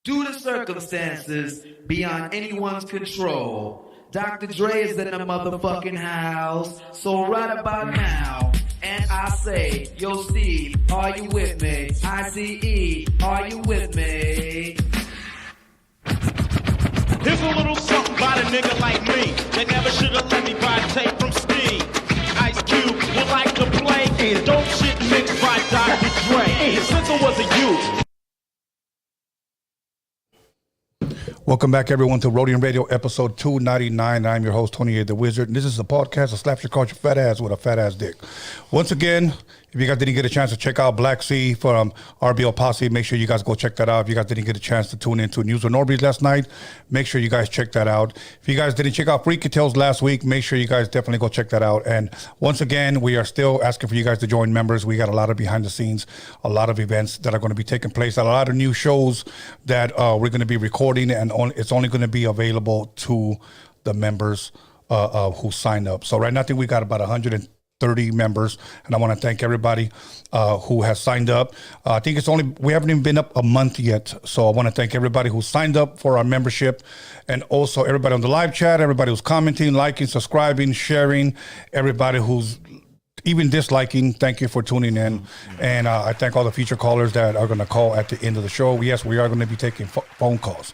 Due to circumstances beyond anyone's control, Dr. Dre is in the motherfucking house. So right about now, and I say, yo Steve, are you with me? ICE, are you with me? Here's a little something by a nigga like me. They never should've let me buy a tape from Steve. Ice Cube would like to play dope shit mixed by Dr. Dre. Since I was a youth. Welcome back, everyone, to Roadium Radio, episode 299. I'm your host, Tony A. the Wizard, and this is a podcast that slaps your culture fat ass with a fat ass dick. Once again, if you guys didn't get a chance to check out Black Sea from RBL Posse, make sure you guys go check that out. If you guys didn't get a chance to tune into News with Norbert last night, make sure you guys check that out. If you guys didn't check out Freaky Tales last week, make sure you guys definitely go check that out. And once again, we are still asking for you guys to join members. We got a lot of behind the scenes, a lot of events that are going to be taking place, a lot of new shows that we're going to be recording, and it's only going to be available to the members who sign up. So right now, I think we got about 130 members, and I want to thank everybody who has signed up. I think we haven't even been up a month yet, so I want to thank everybody who signed up for our membership, and also everybody on the live chat, everybody who's commenting, liking, subscribing, sharing, everybody who's even disliking. Thank you for tuning in, and I thank all the future callers that are going to call at the end of the show. Yes, we are going to be taking phone calls.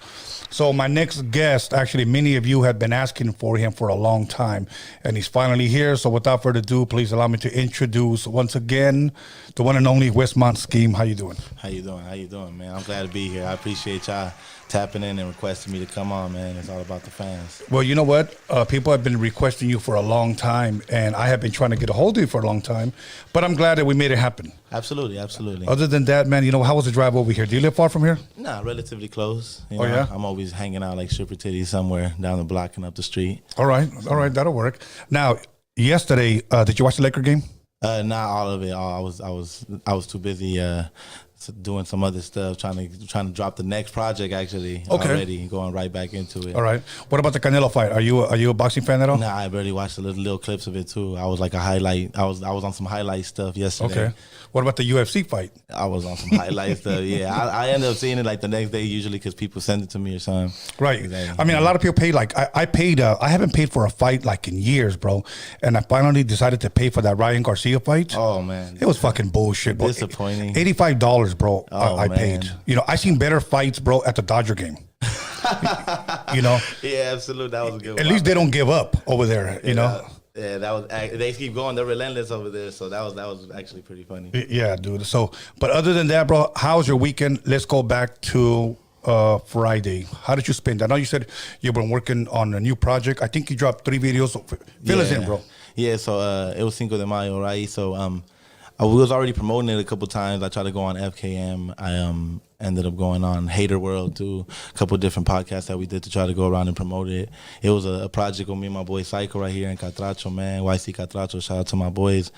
So my next guest, actually, many of you have been asking for him for a long time, and he's finally here. So without further ado, please allow me to introduce once again the one and only Wessmont Sskeme. How you doing? How you doing? How you doing, man? I'm glad to be here. I appreciate y'all tapping in and requesting me to come on, man. It's all about the fans. Well, you know what? People have been requesting you for a long time, and I have been trying to get a hold of you for a long time, but I'm glad that we made it happen. Absolutely, absolutely. Other than that, man, you know, how was the drive over here? Do you live far from here? Nah, relatively close. You Oh, know, yeah? I'm always hanging out like stripper titties somewhere down the block and up the street. All right, that'll work. Now, yesterday, did you watch the Laker game? Not all of it. I was too busy doing some other stuff, trying to drop the next project actually. Okay. Already going right back into it. All right. What about the Canelo fight? Are you a boxing fan at all? Nah, I barely watched the little clips of it too. I was like a highlight. I was on some highlight stuff yesterday. Okay. What about the UFC fight? I was on some highlight stuff. Yeah, I ended up seeing it like the next day usually because people send it to me or something. Right. Exactly. I mean, a lot of people pay. Like I paid. I haven't paid for a fight like in years, bro. And I finally decided to pay for that Ryan Garcia fight. Oh man, it was fucking bullshit, bro. Disappointing. $85, bro. Oh, I paid. You know, I seen better fights, bro, at the Dodger game. You know. Yeah, absolutely. That was a good one. At least they don't give up over there. You know. Yeah, that was. They keep going. They're relentless over there. So that was actually pretty funny. Yeah, dude. So, but other than that, bro, how's your weekend? Let's go back to Friday. How did you spend? I know you said you've been working on a new project. I think you dropped 3 videos. Fill us in, bro. Yeah. So it was Cinco de Mayo, right? So I was already promoting it a couple times. I tried to go on FKM. I ended up going on Hater World too. A couple different podcasts that we did to try to go around and promote it. It was a project with me and my boy Psycho right here in Catracho, man. YC Catracho, shout out to my boys.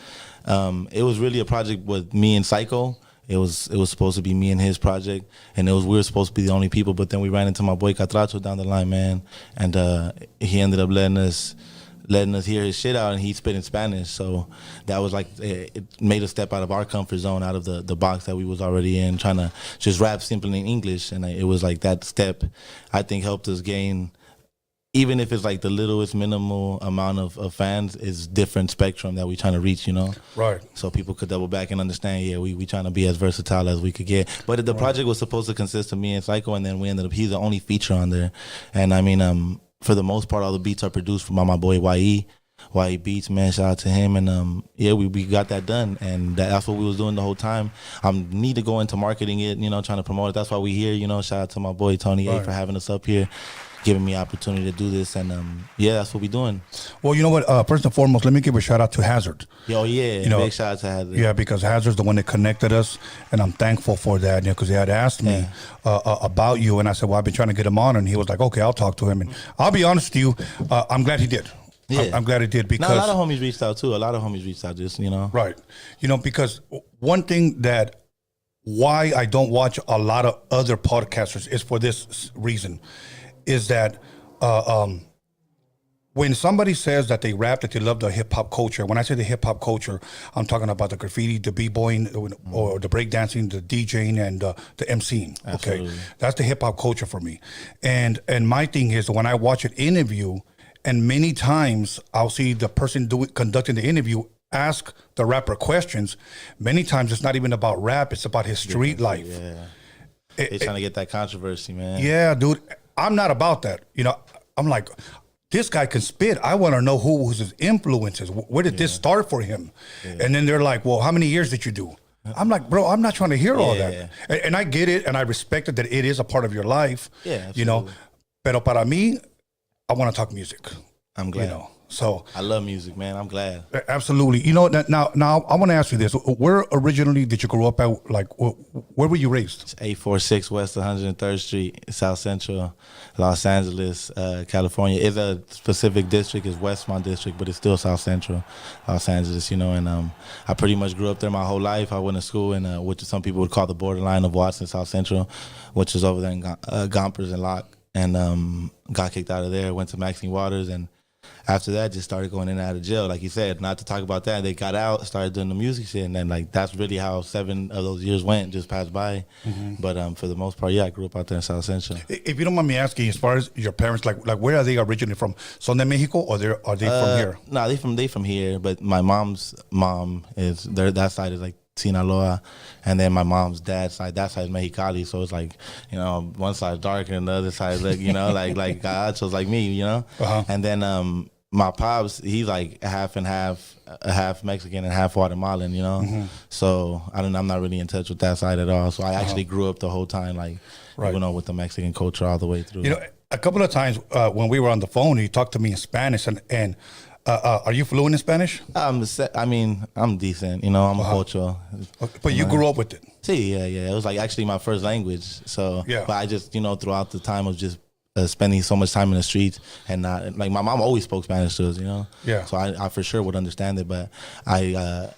It was really a project with me and Psycho. It was supposed to be me and his project, and we were supposed to be the only people. But then we ran into my boy Catracho down the line, man, and he ended up letting us hear his shit out, and he spit in Spanish. So that was like, it made us step out of our comfort zone, out of the box that we was already in, trying to just rap simply in English. And it was like that step, I think, helped us gain, even if it's like the littlest minimal amount of fans, is different spectrum that we trying to reach, you know? Right. So people could double back and understand, yeah, we trying to be as versatile as we could get. But the project was supposed to consist of me and Psycho, and then we ended up, he's the only feature on there. And I mean, for the most part, all the beats are produced by my boy YE Beats, man. Shout out to him. And yeah, we got that done, and that's what we was doing the whole time. I need to go into marketing it, you know, trying to promote it. That's why we here, you know. Shout out to my boy Tony A for having us up here, giving me opportunity to do this, and yeah, that's what we doing. Well, you know what? First and foremost, let me give a shout out to Hazard. Yo, yeah, you know, big shout out to Hazard. Yeah, because Hazard's the one that connected us, and I'm thankful for that. Because he had asked me about you, and I said, well, I've been trying to get him on, and he was like, okay, I'll talk to him. And I'll be honest with you, I'm glad he did. Yeah. I'm glad he did, because now, a lot of homies reached out too. A lot of homies reached out, just, you know. Right. You know, because one thing that why I don't watch a lot of other podcasters is for this reason, is that when somebody says that they rap, that they love the hip hop culture, when I say the hip hop culture, I'm talking about the graffiti, the b-boying, or the breakdancing, the DJing, and the MCing. Okay, that's the hip hop culture for me. And my thing is, when I watch an interview, and many times I'll see the person conducting the interview ask the rapper questions. Many times it's not even about rap; it's about his street life. Yeah, they're trying to get that controversy, man. Yeah, dude, I'm not about that. You know, I'm like, this guy can spit. I want to know who was his influences. Where did this start for him? And then they're like, well, how many years did you do? I'm like, bro, I'm not trying to hear all that. And I get it, and I respect it that it is a part of your life. Yeah, absolutely. You know, pero para mí, I want to talk music. I'm glad. You know, so I love music, man. I'm glad. Absolutely. You know, now I want to ask you this: where originally did you grow up at? Like, where were you raised? It's 846 West 103rd Street, South Central, Los Angeles, California. It's a specific district, it's Wessmont district, but it's still South Central, Los Angeles. You know, and I pretty much grew up there my whole life. I went to school in which some people would call the borderline of Watson, South Central, which is over there in Gompers and Locke, and got kicked out of there. Went to Maxine Waters, and after that, just started going in and out of jail. Like you said, not to talk about that. They got out, started doing the music shit, and then like that's really how 7 of those years went, just passed by. But for the most part, yeah, I grew up out there in South Central. If you don't mind me asking, as far as your parents, like where are they originally from? Son de Mexico, or are they from here? No, they from here. But my mom's mom is that side is like Sinaloa, and then my mom's dad's side, that side is Mexicali, so it's like, you know, one side darker and the other side, like, you know, like gachos like me, you know. And then my pops, he's like half and half, half Mexican and half Guatemalan, you know. So I'm not really in touch with that side at all. So I actually grew up the whole time, like, you know, with the Mexican culture all the way through. You know, a couple of times when we were on the phone, he talked to me in Spanish, and are you fluent in Spanish? I mean, I'm decent. You know, I'm a cultural. Okay, but you grew up with it. See, yeah. It was like actually my first language. So, but I just, you know, throughout the time of just spending so much time in the streets and not, like, my mom always spoke Spanish to us, you know? Yeah. So I for sure would understand it, but I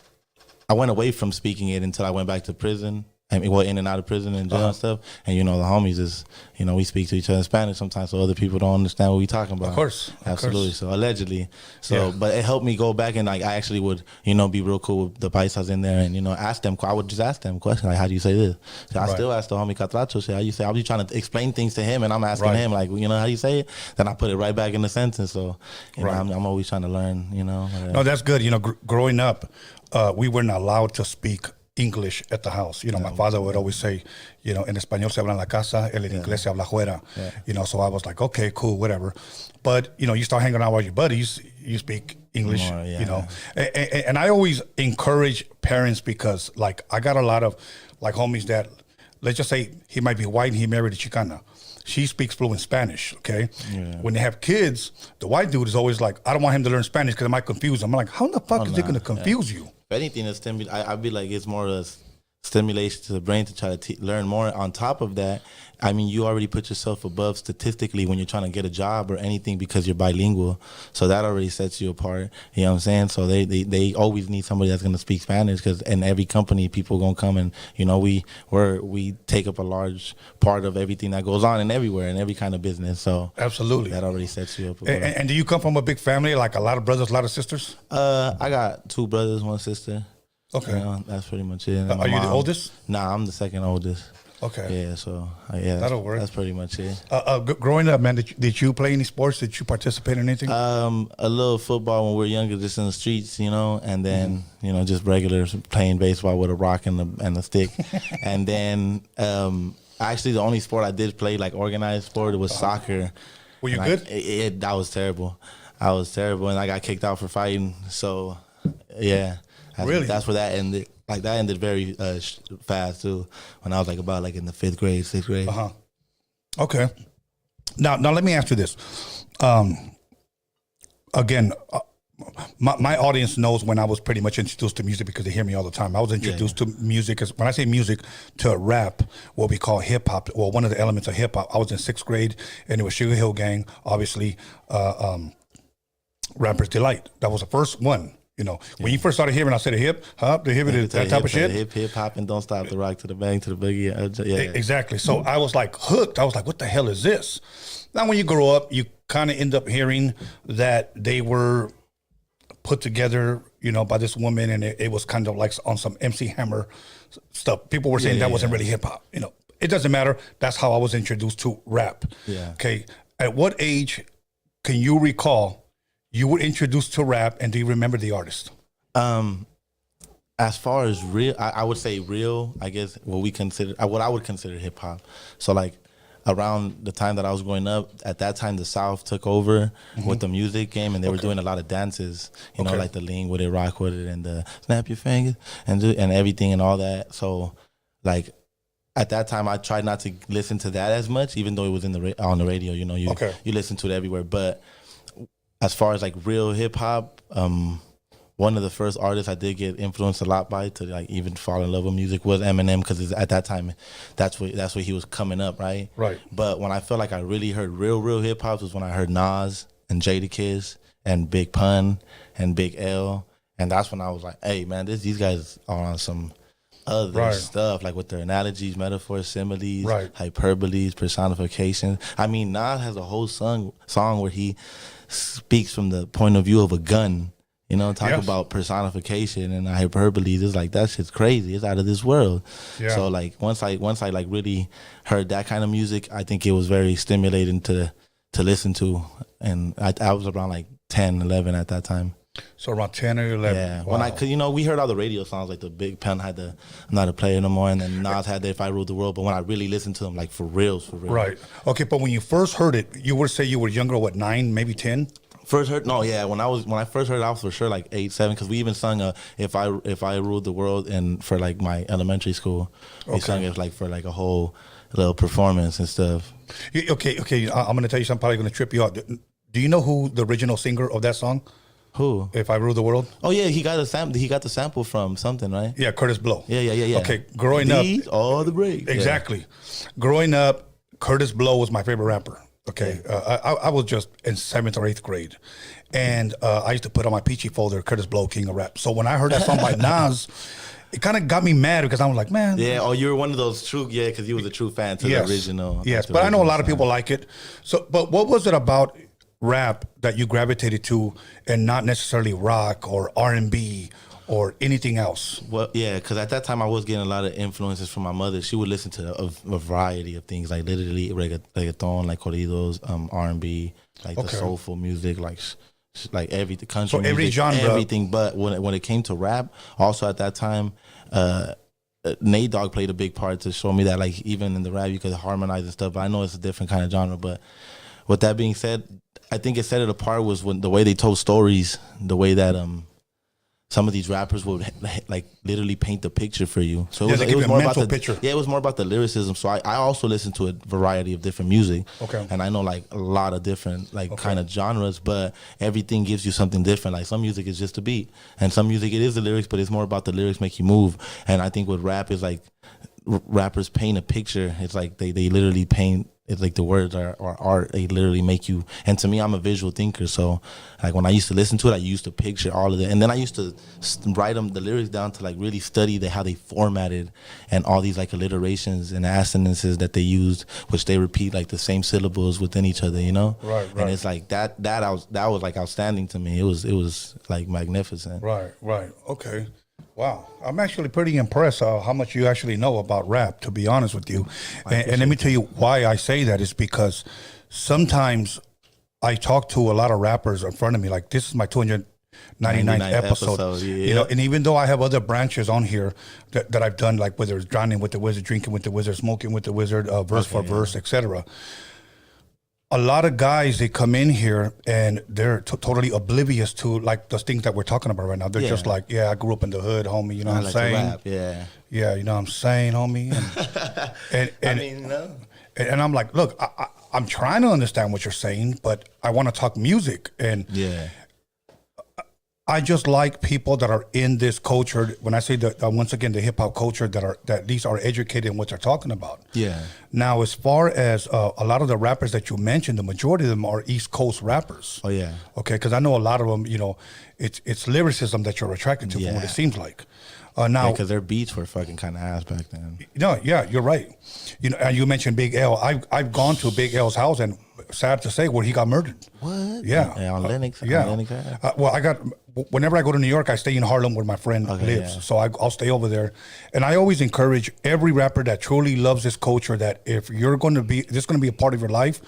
went away from speaking it until I went back to prison. I mean, well, in and out of prison and jail and stuff. And, you know, the homies is, you know, we speak to each other in Spanish sometimes, so other people don't understand what we talking about. Of course. Absolutely. So, allegedly. So, but it helped me go back and, like, I actually would, you know, be real cool with the paisas in there and, you know, ask them. I would just ask them questions, like, how do you say this? So I still ask the homie Catracho, how you say? I'll be trying to explain things to him, and I'm asking him, like, you know, how do you say it? Then I put it right back in the sentence. So, you know, I'm always trying to learn, you know. No, that's good. You know, growing up, we weren't allowed to speak English at the house. You know, my father would always say, you know, en español se habla en la casa, en inglés se habla afuera. You know, so I was like, okay, cool, whatever. But, you know, you start hanging out with your buddies, you speak English, you know. And I always encourage parents because, like, I got a lot of, like, homies that, let's just say he might be white and he married a Chicana. She speaks fluent Spanish, okay? When they have kids, the white dude is always like, I don't want him to learn Spanish because it might confuse him. I'm like, how in the fuck is it going to confuse you? If anything, I'd be like, it's more of a stimulation to the brain to try to learn more. On top of that, I mean, you already put yourself above statistically when you're trying to get a job or anything because you're bilingual. So that already sets you apart. You know what I'm saying? So they always need somebody that's going to speak Spanish because in every company, people going to come and, you know, we take up a large part of everything that goes on and everywhere in every kind of business. So absolutely, that already sets you up. And do you come from a big family, like a lot of brothers, a lot of sisters? I got 2 brothers, 1 sister. Okay. You know, that's pretty much it. Are you the oldest? Nah, I'm the second oldest. Okay. Yeah, so that'll work. That's pretty much it. Growing up, man, did you play any sports? Did you participate in anything? A little football when we were younger, just in the streets, you know, and then you know, just regular playing baseball with a rock and the stick, and then actually the only sport I did play, like organized sport, was soccer. Were you good? I was terrible. I was terrible, and I got kicked out for fighting. So yeah. Really? That's where that ended. Like, that ended very fast, too, when I was, like, about, like, in the 5th grade, 6th grade. Okay. Now let me ask you this. Again, my audience knows when I was pretty much introduced to music because they hear me all the time. I was introduced to music, as when I say music, to rap, what we call hip-hop. Well, one of the elements of hip-hop. I was in 6th grade, and it was Sugar Hill Gang, obviously, Rapper's Delight. That was the first one. You know, when you first started hearing, I said the hip hop, that type of shit. Hip hop and don't stop the rock to the bang to the boogie. Exactly. So I was like hooked. I was like, what the hell is this? Now, when you grow up, you kind of end up hearing that they were put together, you know, by this woman, and it was kind of like on some MC Hammer stuff. People were saying that wasn't really hip hop. You know, it doesn't matter. That's how I was introduced to rap. Yeah. Okay. At what age can you recall you were introduced to rap, and do you remember the artist? As far as real, I would say real, I guess, what I would consider hip hop. So like around the time that I was growing up, at that time the South took over with the music game, and they were doing a lot of dances, you know, like the lean with it, rock with it, and the snap your fingers and everything and all that. So like at that time I tried not to listen to that as much, even though it was on the radio, you know, you listen to it everywhere. But as far as like real hip hop, one of the first artists I did get influenced a lot by to like even fall in love with music was Eminem, because at that time that's where he was coming up, right? Right. But when I felt like I really heard real hip hop was when I heard Nas and JEDI and Big Pun and Big L, and that's when I was like, hey man, these guys are on some other stuff, like with their analogies, metaphors, similes, hyperboles, personifications. I mean, Nas has a whole song where he speaks from the point of view of a gun. You know, talk about personification and hyperboles. It's like, that shit's crazy. It's out of this world. Yeah. So like once I like really heard that kind of music, I think it was very stimulating to listen to. And I was around like 10, 11 at that time. So around 10 or 11. Yeah. Wow. Cause you know, we heard all the radio songs, like the Big Pun had the I'm Not a Player No More, and then Nas had the If I Ruled the World. But when I really listened to them, like for real. Right. Okay, but when you first heard it, you would say you were younger, what, 9, maybe 10? When I first heard it, I was for sure like 8, 7, because we even sung If I Ruled the World, and for like my elementary school, we sung it like for like a whole little performance and stuff. Okay, I'm gonna tell you something probably gonna trip you out. Do you know who the original singer of that song? Who? If I Rule the World? Oh yeah, he got the sample from something, right? Yeah, Curtis Blow. Yeah. Okay, growing up, all the breaks. Exactly. Yeah. Growing up, Curtis Blow was my favorite rapper. Okay, I was just in 7th or 8th grade, and I used to put on my Peachy folder, Curtis Blow, King of Rap. So when I heard that song by Nas, it kind of got me mad, because I was like, man. Yeah, you were one of those true, because you was a true fan to the original. Yes, but I know a lot of people like it. So, but what was it about rap that you gravitated to, and not necessarily rock or R&B or anything else? Well, yeah, because at that time I was getting a lot of influences from my mother. She would listen to a variety of things, like literally reggaeton, like corridos, R&B, like the soulful music, like everything, country music, every genre, everything. But when it came to rap, also at that time, Nate Dogg played a big part to show me that, like, even in the rap you could harmonize and stuff. But I know it's a different kind of genre. But with that being said, I think it set it apart was when the way they told stories, the way that some of these rappers would like literally paint the picture for you. So it was more about the picture. Yeah, it was more about the lyricism. So I also listened to a variety of different music. Okay. And I know like a lot of different kind of genres, but everything gives you something different. Like some music is just a beat, and some music it is the lyrics, but it's more about the lyrics make you move. And I think with rap is like rappers paint a picture. It's like they literally paint. It's like the words are art. They literally make you. And to me, I'm a visual thinker. So, like when I used to listen to it, I used to picture all of it, and then I used to write the lyrics down to like really study how they formatted, and all these like alliterations and assonances that they used, which they repeat like the same syllables within each other. You know. Right. And it's like that was like outstanding to me. It was like magnificent. Right. Okay. Wow, I'm actually pretty impressed how much you actually know about rap, to be honest with you. And let me tell you why I say that is because sometimes I talk to a lot of rappers in front of me, like this is my 299th episode. You know, and even though I have other branches on here that I've done, like whether it's drowning with the wizard, drinking with the wizard, smoking with the wizard, verse for verse, etc. A lot of guys, they come in here and they're totally oblivious to like the things that we're talking about right now. They're just like, I grew up in the hood, homie. You know what I'm saying? Rap, yeah, you know what I'm saying, homie. And I mean, you know. And I'm like, look, I'm trying to understand what you're saying, but I want to talk music. And I just like people that are in this culture. When I say that, once again, the hip hop culture that these are educated in what they're talking about. Yeah. Now, as far as a lot of the rappers that you mentioned, the majority of them are East Coast rappers. Oh yeah. Okay, because I know a lot of them. You know, it's lyricism that you're attracted to, from what it seems like. Now, because their beats were fucking kind of ass back then. No, yeah, you're right. You know, and you mentioned Big L. I've gone to Big L's house and sad to say, where he got murdered. What? Yeah. On Lennox? Yeah. On Lennox Ave? Well, whenever I go to New York, I stay in Harlem where my friend lives. Yeah. So I'll stay over there. And I always encourage every rapper that truly loves this culture that if you're going to be, this is going to be a part of your life,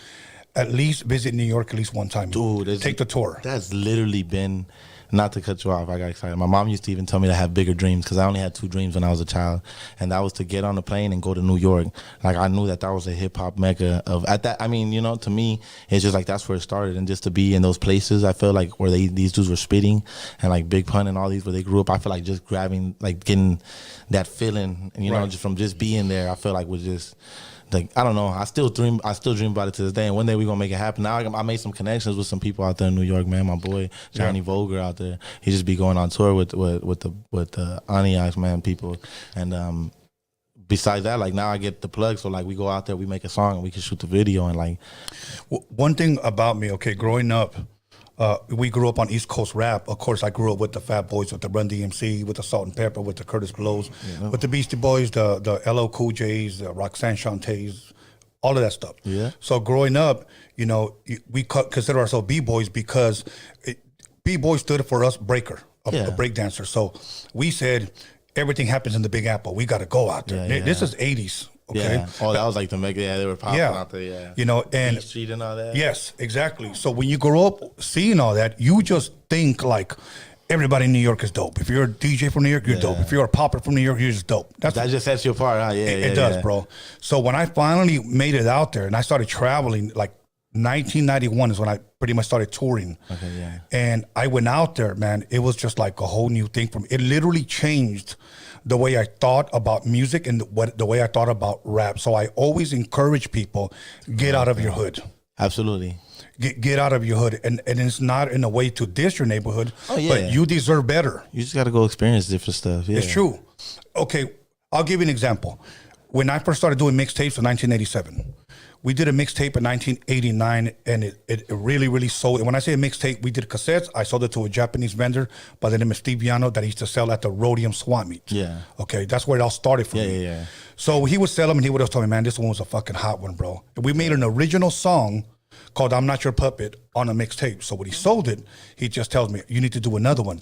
at least visit New York at least one time. Dude, take the tour. That's literally been, not to cut you off, I got excited. My mom used to even tell me to have bigger dreams because I only had 2 dreams when I was a child, and that was to get on a plane and go to New York. Like, I knew that was a hip hop mecca of at that. I mean, you know, to me, it's just like that's where it started, and just to be in those places, I feel like where these dudes were spitting, and like Big Pun and all these where they grew up. I feel like just grabbing, like getting that feeling, you know, just from just being there. I feel like was just. Like, I don't know. I still dream about it to this day. And one day we're gonna make it happen. Now I made some connections with some people out there in New York, man. My boy Johnny Vogler out there. He just be going on tour with the Aniacs, man, people. And besides that, like now I get the plug. So like we go out there, we make a song, and we can shoot the video. And like one thing about me, okay, growing up. We grew up on East Coast rap. Of course, I grew up with the Fat Boys, with the Run DMC, with the Salt and Pepper, with the Curtis Blows, with the Beastie Boys, the LL Cool J's, the Roxanne Shantays, all of that stuff. Yeah. So growing up, you know, we consider ourselves B-Boys because B-Boys stood for us breaker, a break dancer. So we said everything happens in the Big Apple. We got to go out there. This is 80s. Okay. Yeah. Oh, that was like the mega. Yeah, they were popping out there. Yeah. You know, and East Street and all that. Yes, exactly. So when you grow up seeing all that, you just think like everybody in New York is dope. If you're a DJ from New York, you're dope. If you're a popper from New York, you're just dope. That just sets you apart, huh? Yeah, it does, bro. So when I finally made it out there and I started traveling, like 1991 is when I pretty much started touring. Okay, yeah. And I went out there, man. It was just like a whole new thing for me. It literally changed the way I thought about music and the way I thought about rap. So I always encourage people, get out of your hood. Absolutely. Get out of your hood. And it's not in a way to diss your neighborhood, but you deserve better. You just got to go experience different stuff. Yeah. It's true. Okay, I'll give you an example. When I first started doing mixtapes in 1987, we did a mixtape in 1989, and it really, really sold. And when I say a mixtape, we did cassettes. I sold it to a Japanese vendor by the name of Steve Yano that he used to sell at the Roadium swap meet. Yeah. Okay, that's where it all started for me. Yeah. So he would sell them, and he would always tell me, man, this one was a fucking hot one, bro. And we made an original song called I'm Not Your Puppet on a mixtape. So when he sold it, he just tells me, you need to do another one.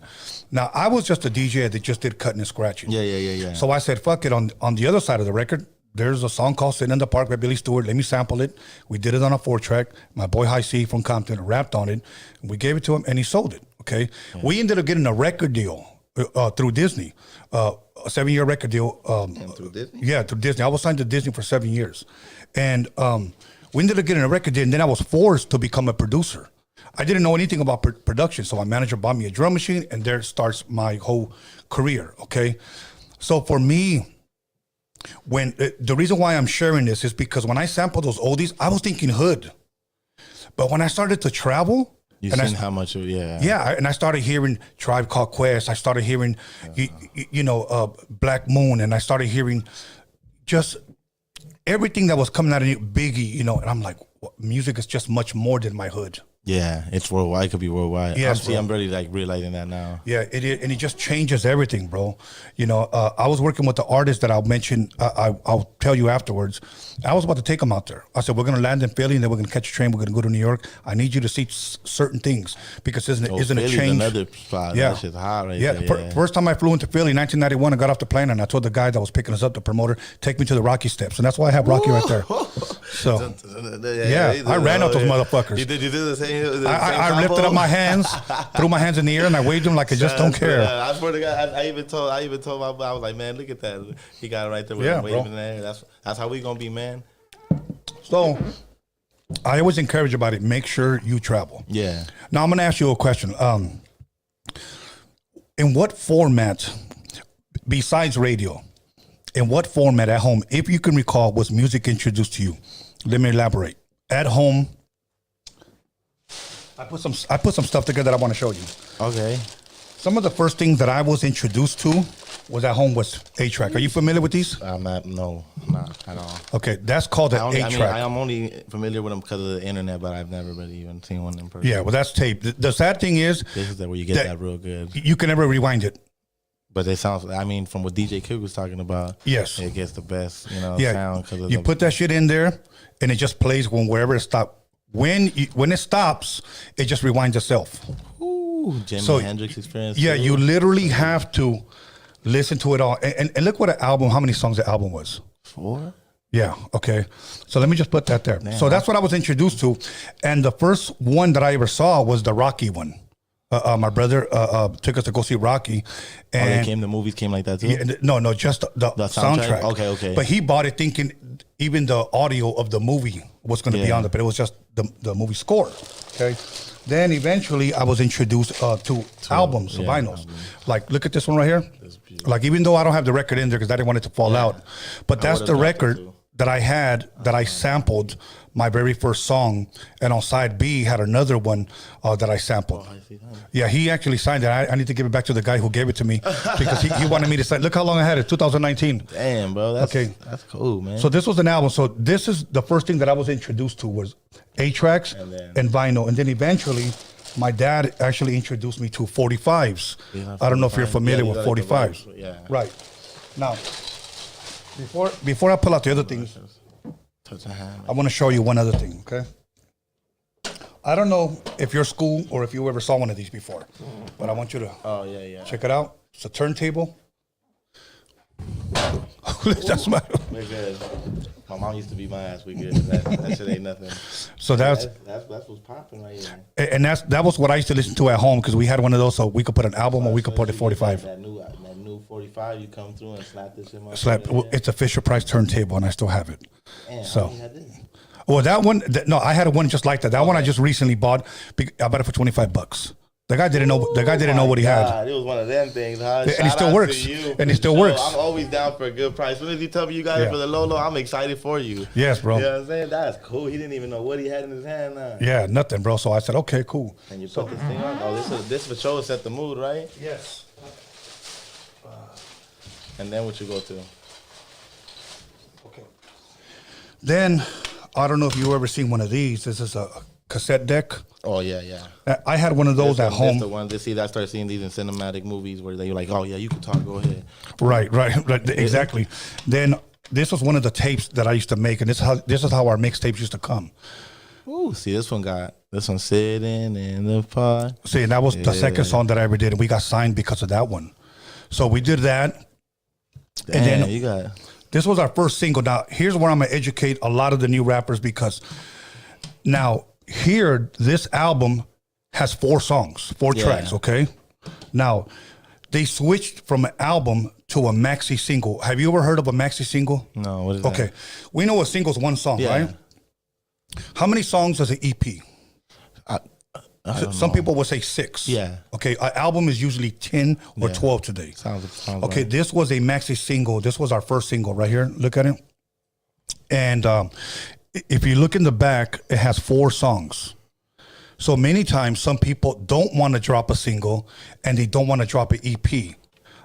Now, I was just a DJ that just did cutting and scratching. Yeah. So I said, fuck it. On the other side of the record, there's a song called Sitting in the Park by Billy Stewart. Let me sample it. We did it on a 4-track. My boy High C from Compton rapped on it. We gave it to him, and he sold it, okay? Yeah. We ended up getting a record deal through Disney, a 7-year record deal. Through Disney? Yeah, through Disney. I was signed to Disney for 7 years. And we ended up getting a record deal, and then I was forced to become a producer. I didn't know anything about production, so my manager bought me a drum machine, and there starts my whole career, okay? So for me, when the reason why I'm sharing this is because when I sampled those oldies, I was thinking hood. But when I started to travel, you seen how much, and I started hearing Tribe Called Quest. I started hearing, Black Moon, and I started hearing just everything that was coming out of Biggie, you know. And I'm like, music is just much more than my hood. Yeah, it's worldwide. It could be worldwide. Yes, I'm really like realizing that now. Yeah, it is, and it just changes everything, bro. You know, I was working with the artist that I'll mention. I'll tell you afterwards. I was about to take him out there. I said, we're going to land in Philly, and then we're going to catch a train. We're going to go to New York. I need you to see certain things because isn't a change. Another spot. Yeah, that shit's hot right there. Yeah, first time I flew into Philly in 1991, I got off the plane, and I told the guy that was picking us up, the promoter, take me to the Rocky Steps, and that's why I have Rocky right there. So, I ran out those motherfuckers. You did the same. I lifted up my hands, threw my hands in the air, and I waved them like I just don't care. I swear to God, I even told my boy, I was like, man, look at that. He got it right there with him waving there. That's how we gonna be, man. So I always encourage about it. Make sure you travel. Yeah. Now I'm gonna ask you a question. In what format, besides radio, in what format at home, if you can recall, was music introduced to you? Let me elaborate. At home, I put some stuff together that I want to show you. Okay. Some of the first things that I was introduced to was at home was 8-track. Are you familiar with these? I'm not at all. Okay, that's called an 8-track. I am only familiar with them because of the internet, but I've never really even seen one in person. Yeah, well, that's tape. The sad thing is, this is where you get that real good. You can never rewind it. But it sounds, from what DJ Cook was talking about, yes, it gets the best, sound. You put that shit in there, and it just plays wherever it stopped. when it stops, it just rewinds itself. Ooh, Jimi Hendrix experience. Yeah, too. you literally have to listen to it all. And look what how many songs the album was. 4? Yeah, okay. So let me just put that there. Damn. So that's what I was introduced to. And the first one that I ever saw was the Rocky one. My brother took us to go see Rocky. And the movies came like that too? Yeah, no, just the soundtrack. Okay. But he bought it thinking even the audio of the movie was going to be on it, but it was just the movie score. Okay. Then eventually I was introduced to albums, vinyls. Like, look at this one right here. Like, even though I don't have the record in there because I didn't want it to fall out, but that's the record that I had that I sampled my very first song, and on side B had another one that I sampled. I see that. Yeah, he actually signed it. I need to give it back to the guy who gave it to me because he wanted me to sign. Look how long I had it, 2019. Damn, bro. That's cool, man. So this was an album. So this is the first thing that I was introduced to was 8-tracks and vinyl. And then eventually my dad actually introduced me to 45s. I don't know if you're familiar with 45s. Yeah. Right. Now, before I pull out the other things, Touch a hand. I want to show you one other thing, okay? I don't know if your school or if you ever saw one of these before, but I want you to check it out. It's a turntable. That's We're good. My mom used to beat my ass. We good. That shit ain't nothing. So that's what's popping right here. And that was what I used to listen to at home because we had one of those, so we could put an album or we could put a 45. That new 45, you come through and slap this shit. It's a Fisher Price turntable, and I still have it. Man, So, you had this? well, that one, no, I had one just like that. That one I just recently bought. I bought it for $25. The guy didn't know. The guy didn't know what he had. It was one of them things, huh? And it still works. And it still works. I'm always down for a good price. As soon as you tell me you got it for the low, I'm excited for you. Yes, bro. You know what I'm saying? That's cool. He didn't even know what he had in his hand now. Yeah, nothing, bro. So I said, okay, cool. And you put this thing on. Oh, this for sure set the mood, right? Yes. And then what you go to? Okay. Then, I don't know if you ever seen one of these. This is a cassette deck. Oh, yeah. I had one of those at home. That's the one. I started seeing these in cinematic movies where they're like, oh, yeah, you can talk, go ahead. Right, exactly. Then this was one of the tapes that I used to make, and this is how our mixtapes used to come. Ooh, see, this one sitting in the park. See, and that was the second song that I ever did, and we got signed because of that one. So we did that. Damn, and then you got this was our first single. Now, here's where I'm going to educate a lot of the new rappers because now here, this album has 4 songs, 4 tracks, okay? Now, they switched from an album to a maxi single. Have you ever heard of a maxi single? No, what is that? Okay. We know a single's one song, right? How many songs is an EP? Some people would say 6. Yeah. Okay, an album is usually 10 or 12 today. Sounds okay, right. This was a maxi single. This was our first single right here. Look at it. And if you look in the back, it has 4 songs. So many times, some people don't want to drop a single and they don't want to drop an EP.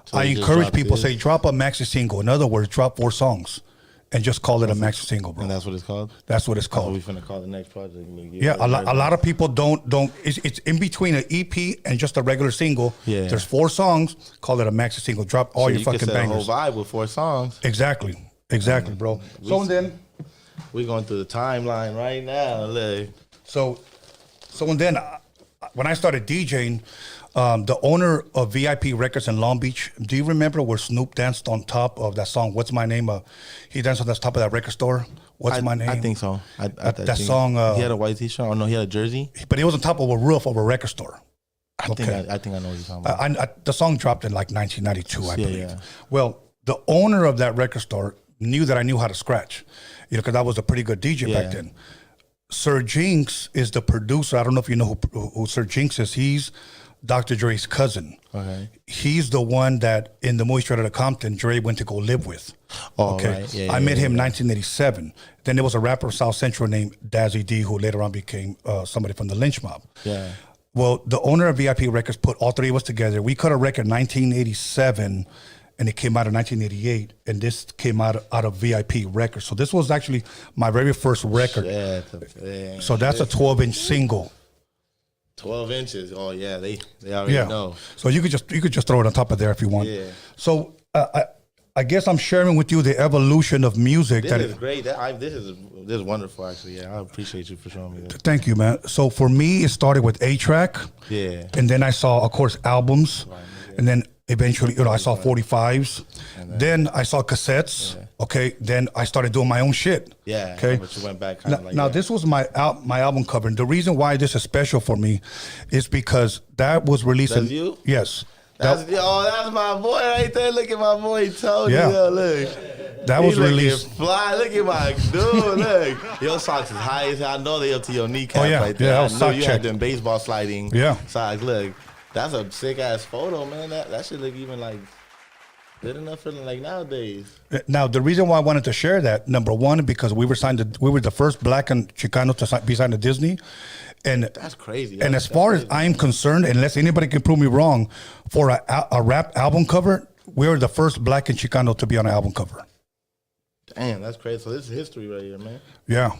So I encourage people say drop a maxi single. In other words, drop 4 songs and just call it a maxi single, bro. And that's what it's called? That's what it's called. We finna call the next project. Yeah, a lot of people don't. It's in between an EP and just a regular single. Yeah. There's 4 songs. Call it a maxi single. Drop all your fucking bangers. bangers. You can set a whole vibe with 4 songs. Exactly, bro. So then, we're going through the timeline right now. Look. So and then, when I started DJing, the owner of VIP Records in Long Beach, do you remember where Snoop danced on top of that song, What's My Name? He danced on the top of that record store. What's My Name? I think so. That song. He had a white t-shirt. Oh, no, he had a jersey. But it was on top of a roof of a record store. I think I know what you're talking about. The song dropped in like 1992, I believe. Yeah. Well, the owner of that record store knew that I knew how to scratch, because I was a pretty good DJ back then. Sir Jinx is the producer. I don't know if you know who Sir Jinx is. He's Dr. Dre's cousin. Okay. He's the one that in the movie Straight Outta Compton, Dre went to go live with. Oh, okay. Right. I met him in 1987. Then there was a rapper from South Central named Dazzy D, who later on became somebody from the Lynch Mob. Yeah. Well, the owner of VIP Records put all 3 of us together. We cut a record in 1987, and it came out in 1988, and this came out of VIP Records. So this was actually my very first record. So that's a 12-inch single. 12 inches. Oh yeah, they already know. So you could just throw it on top of there if you want. Yeah. So I guess I'm sharing with you the evolution of music. This is great. This is This is wonderful, actually. Yeah, I appreciate you for showing me that. Thank you, man. So for me, it started with A-Track. Yeah. And then I saw, of course, albums. And then eventually, I saw 45s. Then I saw cassettes. Yeah. Okay. Then I started doing my own shit. Yeah. Okay. But you went back kind of like now this was my album cover. And the reason why this is special for me is because that was released. That's you? Yes. That's my boy right there. Look at my boy Tony. Yeah. Look. That was released. Fly. Look at my dude. Look. Your socks is high as hell. I know they up to your kneecap right there. Yeah, I know you had them baseball sliding socks. Look. That's a sick ass photo, man. That should look even like good enough for like nowadays. Now the reason why I wanted to share that, number one, because we were the first Black and Chicano to be signed to Disney, and that's crazy. And as far as I'm concerned, unless anybody can prove me wrong, for a rap album cover, we were the first Black and Chicano to be on an album cover. Damn, that's crazy. So this is history right here, man. Yeah.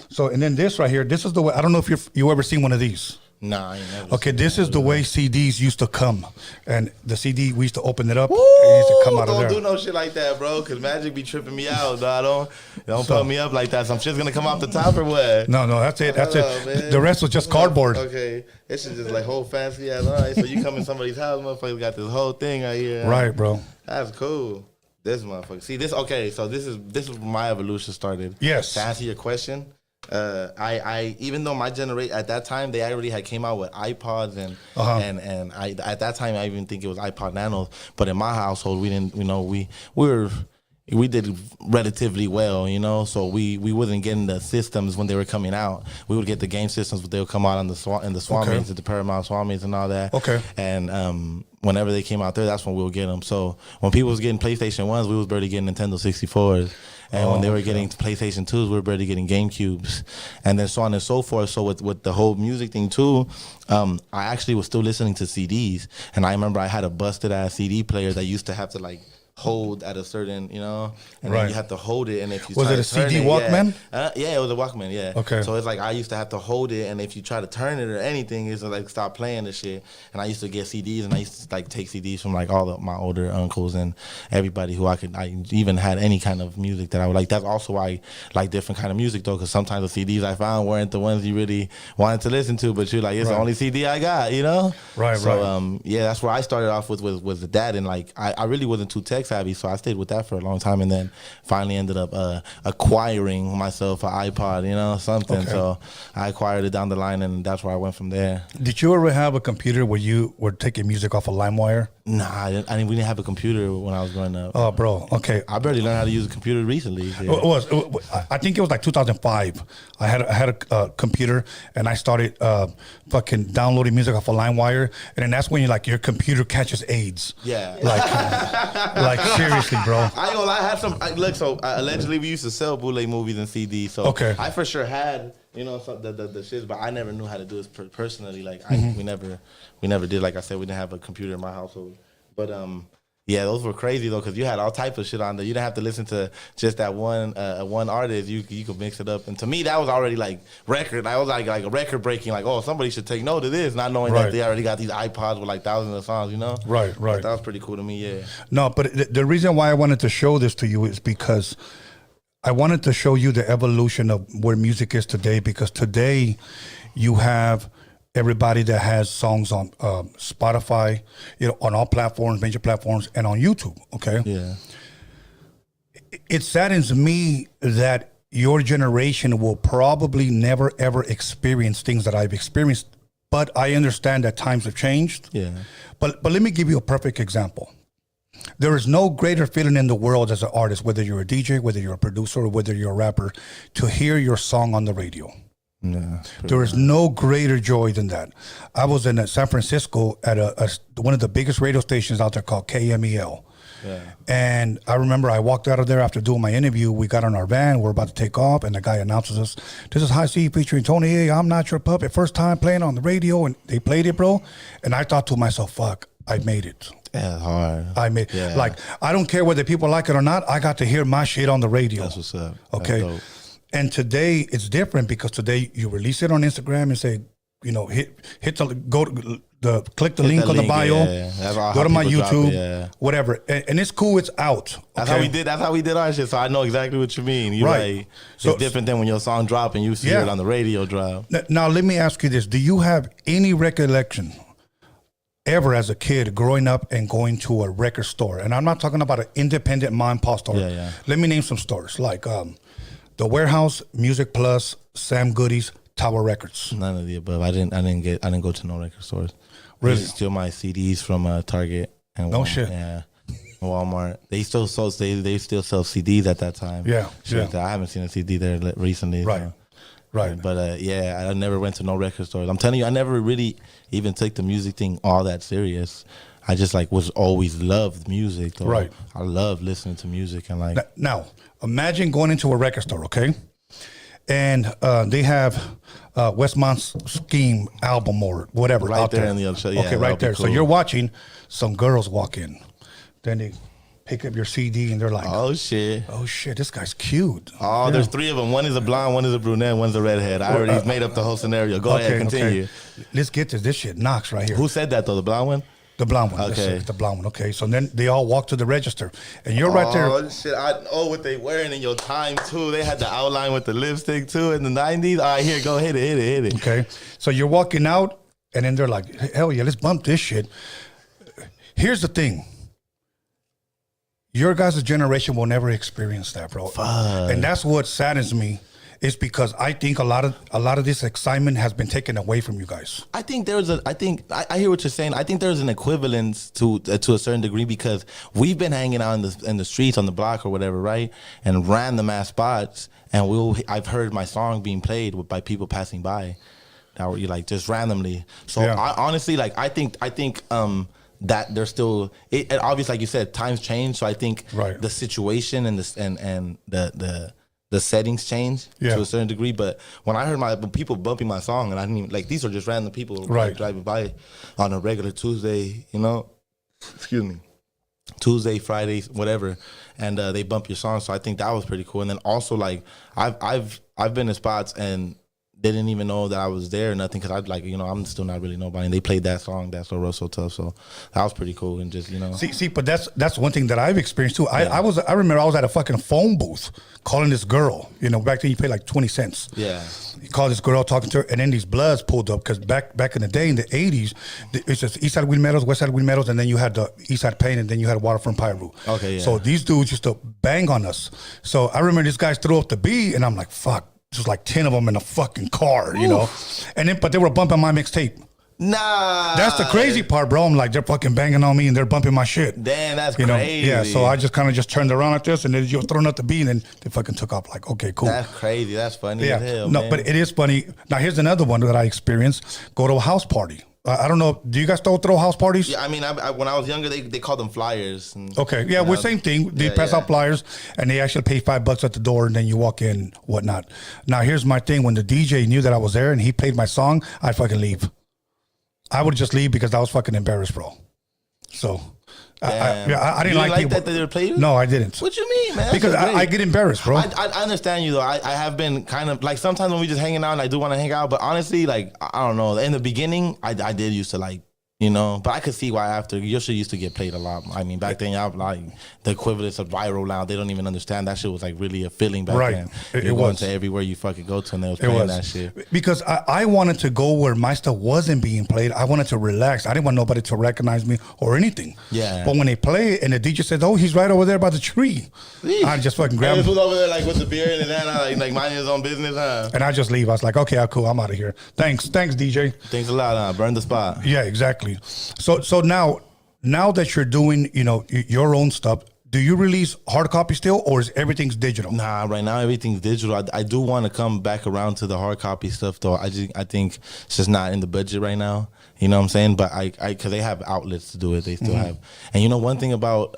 So and then this right here, this is the way. I don't know if you ever seen one of these. Nah, I ain't never. Okay, this is the way CDs used to come, and the CD we used to open it up. It used to come out of there. Don't do no shit like that, bro. Cause Magic be tripping me out. No, don't put me up like that. Some shit's gonna come off the top or what? No, that's it. That's it. Man. The rest was just cardboard. Okay, this is just like whole fancy ass. All right, so you come in somebody's house, motherfuckers got this whole thing out here. Right, bro. That's cool. This motherfucker. See this? Okay, so this is my evolution started. Yes. To answer your question. I even though my generation at that time they already had came out with iPods and I at that time I even think it was iPod Nanos, but in my household we didn't, we did relatively well, so we wasn't getting the systems when they were coming out. We would get the game systems, but they would come out on the Swami's, at the Paramount Swami's and all that. Okay. And whenever they came out there, that's when we would get them. So when people was getting PlayStation 1s, we was barely getting Nintendo 64s. And when they were getting PlayStation 2s, we were barely getting GameCubes. And then so on and so forth. So with the whole music thing too, I actually was still listening to CDs. And I remember I had a busted ass CD player that used to have to like hold at a certain, and then you have to hold it, and if you was it a CD Walkman? Yeah, it was a Walkman. Yeah. Okay. So it's like I used to have to hold it, and if you try to turn it or anything, it's like stop playing the shit. And I used to get CDs, and I used to like take CDs from like all of my older uncles and everybody who I even had any kind of music that I would like. That's also why I like different kind of music though, because sometimes the CDs I found weren't the ones you really wanted to listen to, but you're like, it's the only CD I got, Right. So yeah, that's where I started off with was the dad, and like I really wasn't too tech savvy, so I stayed with that for a long time, and then finally ended up acquiring myself an iPod, something. Okay. So I acquired it down the line, and that's where I went from there. Did you ever have a computer where you were taking music off of LimeWire? Nah, we didn't have a computer when I was growing up. Oh, bro, okay. I barely learned how to use a computer recently. Yeah. I think it was like 2005. I had a computer, and I started fucking downloading music off of LimeWire, and then that's when your computer catches AIDS. Yeah. Like seriously, bro. I ain't gonna lie, I had some. Allegedly we used to sell bootleg movies and CDs. So okay. I for sure had the shits, but I never knew how to do it personally. Like we never did. Like I said, we didn't have a computer in my household. But yeah, those were crazy though, because you had all type of shit on there. You didn't have to listen to just that one artist. You could mix it up, and to me that was already like record. I was like a record breaking. Like, oh, somebody should take note of this, not knowing that they already got these iPods with like thousands of songs. Right. But that was pretty cool to me. Yeah. No, but the reason why I wanted to show this to you is because I wanted to show you the evolution of where music is today. Because today you have everybody that has songs on Spotify, on all platforms, major platforms, and on YouTube. Okay. Yeah. It saddens me that your generation will probably never ever experience things that I've experienced, but I understand that times have changed. Yeah. But let me give you a perfect example. There is no greater feeling in the world as an artist, whether you're a DJ, whether you're a producer, or whether you're a rapper, to hear your song on the radio. Yeah, there is no greater joy than that. I was in San Francisco at one of the biggest radio stations out there called KMEL. Yeah. And I remember I walked out of there after doing my interview. We got on our van. We're about to take off. And the guy announces us, this is High C featuring Tony A. I'm Not Your Puppet. First time playing on the radio. And they played it, bro. And I thought to myself, fuck, I made it. Yeah, hard. I made like, I don't care whether people like it or not. I got to hear my shit on the radio. That's what's up. Okay. And today it's different, because today you release it on Instagram and say, hit the go to the click the link on the bio. Yeah. Go to my YouTube, yeah. whatever, and it's cool. It's out. Okay? That's how we did our shit. So I know exactly what you mean. You're right. It's different than when your song drop and you see it on the radio drop. Now let me ask you this: do you have any recollection ever as a kid growing up and going to a record store? And I'm not talking about an independent mom and pop store. Yeah. Let me name some stores like the Warehouse, Music Plus, Sam Goody's, Tower Records. None of the above. I didn't go to no record stores. Really? I used to steal my CDs from Target and No Walmart. shit. Yeah. Walmart. They still sell CDs at that time. Yeah. Shit, I haven't seen a CD there recently. Right. So. Right. But I never went to no record stores. I'm telling you, I never really even took the music thing all that serious. I just was always loved music. Though. Right. I love listening to music and Now, imagine going into a record store, okay? And they have Wessmont Sskeme album or whatever right out there there. in the other show. Yeah, okay, right there. cool. So you're watching some girls walk in. Then they pick up your CD and they're like, oh shit, this guy's cute. Oh, Yeah. there's 3 of them. One is a blonde, one is a brunette, one's a redhead. I already made up the whole scenario. Go ahead, continue. Okay. Let's get this. This shit knocks right here. Who said that though? The blonde one? The blonde one. Okay. The blonde one. Okay. So then they all walk to the register, and you're right there. Oh shit! I know what they wearing in your time too. They had the outline with the lipstick too in the 90s. All right, here, go hit it. Okay. So you're walking out, and then they're like, hell yeah, let's bump this shit. Here's the thing. Your guys' generation will never experience that, bro. Fuck. And that's what saddens me. Is because I think a lot of this excitement has been taken away from you guys. I think I hear what you're saying. I think there's an equivalence to a certain degree because we've been hanging out in the streets on the block or whatever, right? And random ass spots, and I've heard my song being played by people passing by. Now you just randomly. So I honestly I think that there's still it obviously, like you said, times change. So I think the situation and the settings change to a certain degree, but when I heard people bumping my song, and I didn't even these are just random people driving by on a regular Tuesday, excuse me, Tuesday, Fridays, whatever, and they bump your song. So I think that was pretty cool. And then also I've been in spots and they didn't even know that I was there or nothing because I'm still not really nobody. And they played that song, That's So Rough, So Tough. So that was pretty cool. And just, See, but that's one thing that I've experienced too. I remember I was at a fucking phone booth calling this girl. Back then you paid 20 cents. Yeah. You call this girl, talking to her, and then these Bloods pulled up because back in the day, in the 80s, it's just East Side Weed Meadows, West Side Weed Meadows, and then you had the East Side Pain, and then you had Waterfront Pyro. Okay, yeah. So these dudes used to bang on us. So I remember these guys threw up the beat, and I'm like, fuck. Just 10 of them in a fucking car, and then but they were bumping my mixtape. Nah, that's the crazy part, bro. I'm like, they're fucking banging on me and they're bumping my shit. Damn, that's crazy. Yeah, so I just kind of turned around like this, and then you're throwing up the beat, and then they fucking took off. Okay, cool. That's crazy. That's funny as hell. No, man. but it is funny. Now here's another one that I experienced. Go to a house party. I don't know. Do you guys still throw house parties? Yeah, I mean, when I was younger, they called them flyers. Okay, yeah, well, same thing. They pass out flyers, and they actually pay $5 at the door, and then you walk in, whatnot. Now, here's my thing. When the DJ knew that I was there and he played my song, I'd fucking leave. I would just leave because I was fucking embarrassed, bro. So, I didn't like that they would play you? No, I didn't. What you mean, man? Because I get embarrassed, bro. I understand you, though. I have been kind of, sometimes when we just hanging out and I do want to hang out, but honestly, I don't know. In the beginning, I did used to, but I could see why after. Your shit used to get played a lot. I mean, back then, y'all the equivalent of viral now. They don't even understand that shit was really a feeling back then. It was. To everywhere you fucking go to, and they was playing that shit. Because I wanted to go where my stuff wasn't being played. I wanted to relax. I didn't want nobody to recognize me or anything. Yeah. But when they play it and the DJ says, "Oh, he's right over there by the tree," I just fucking grab him. He was over there with the beer in his hand, minding his own business, huh? And I just leave. I was like, "Okay, cool. I'm out of here. Thanks, DJ. Thanks a lot, huh? Burn the spot." Yeah, exactly. So now that you're doing, your own stuff, do you release hard copy still, or is everything's digital? Nah, right now everything's digital. I do want to come back around to the hard copy stuff, though. I think it's just not in the budget right now. You know what I'm saying? But because they have outlets to do it, they still have. And one thing about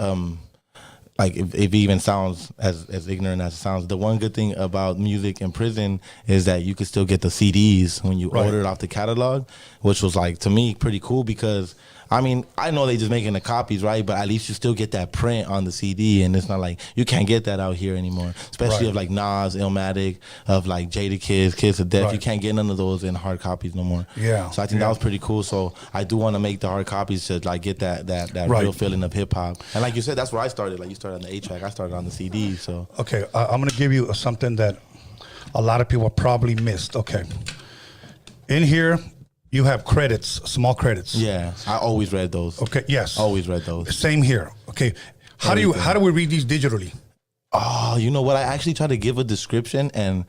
if it even sounds as ignorant as it sounds, the one good thing about music in prison is that you could still get the CDs when you order it off the catalog, which was to me pretty cool because I mean, I know they just making the copies, right? But at least you still get that print on the CD, and it's not like you can't get that out here anymore. Especially of like Nas, Illmatic, of like JEDI Kids of Death. You can't get none of those in hard copies no more. Yeah. So I think that was pretty cool. So I do want to make the hard copies to like get that real feeling of hip hop. And like you said, that's where I started. Like you started on the 8-track, I started on the CD. So okay, I'm gonna give you something that a lot of people probably missed. Okay, in here you have credits, small credits. Yeah, I always read those. Okay, yes, always read those. Same here. Okay, how do we read these digitally? Oh, you know what? I actually try to give a description, and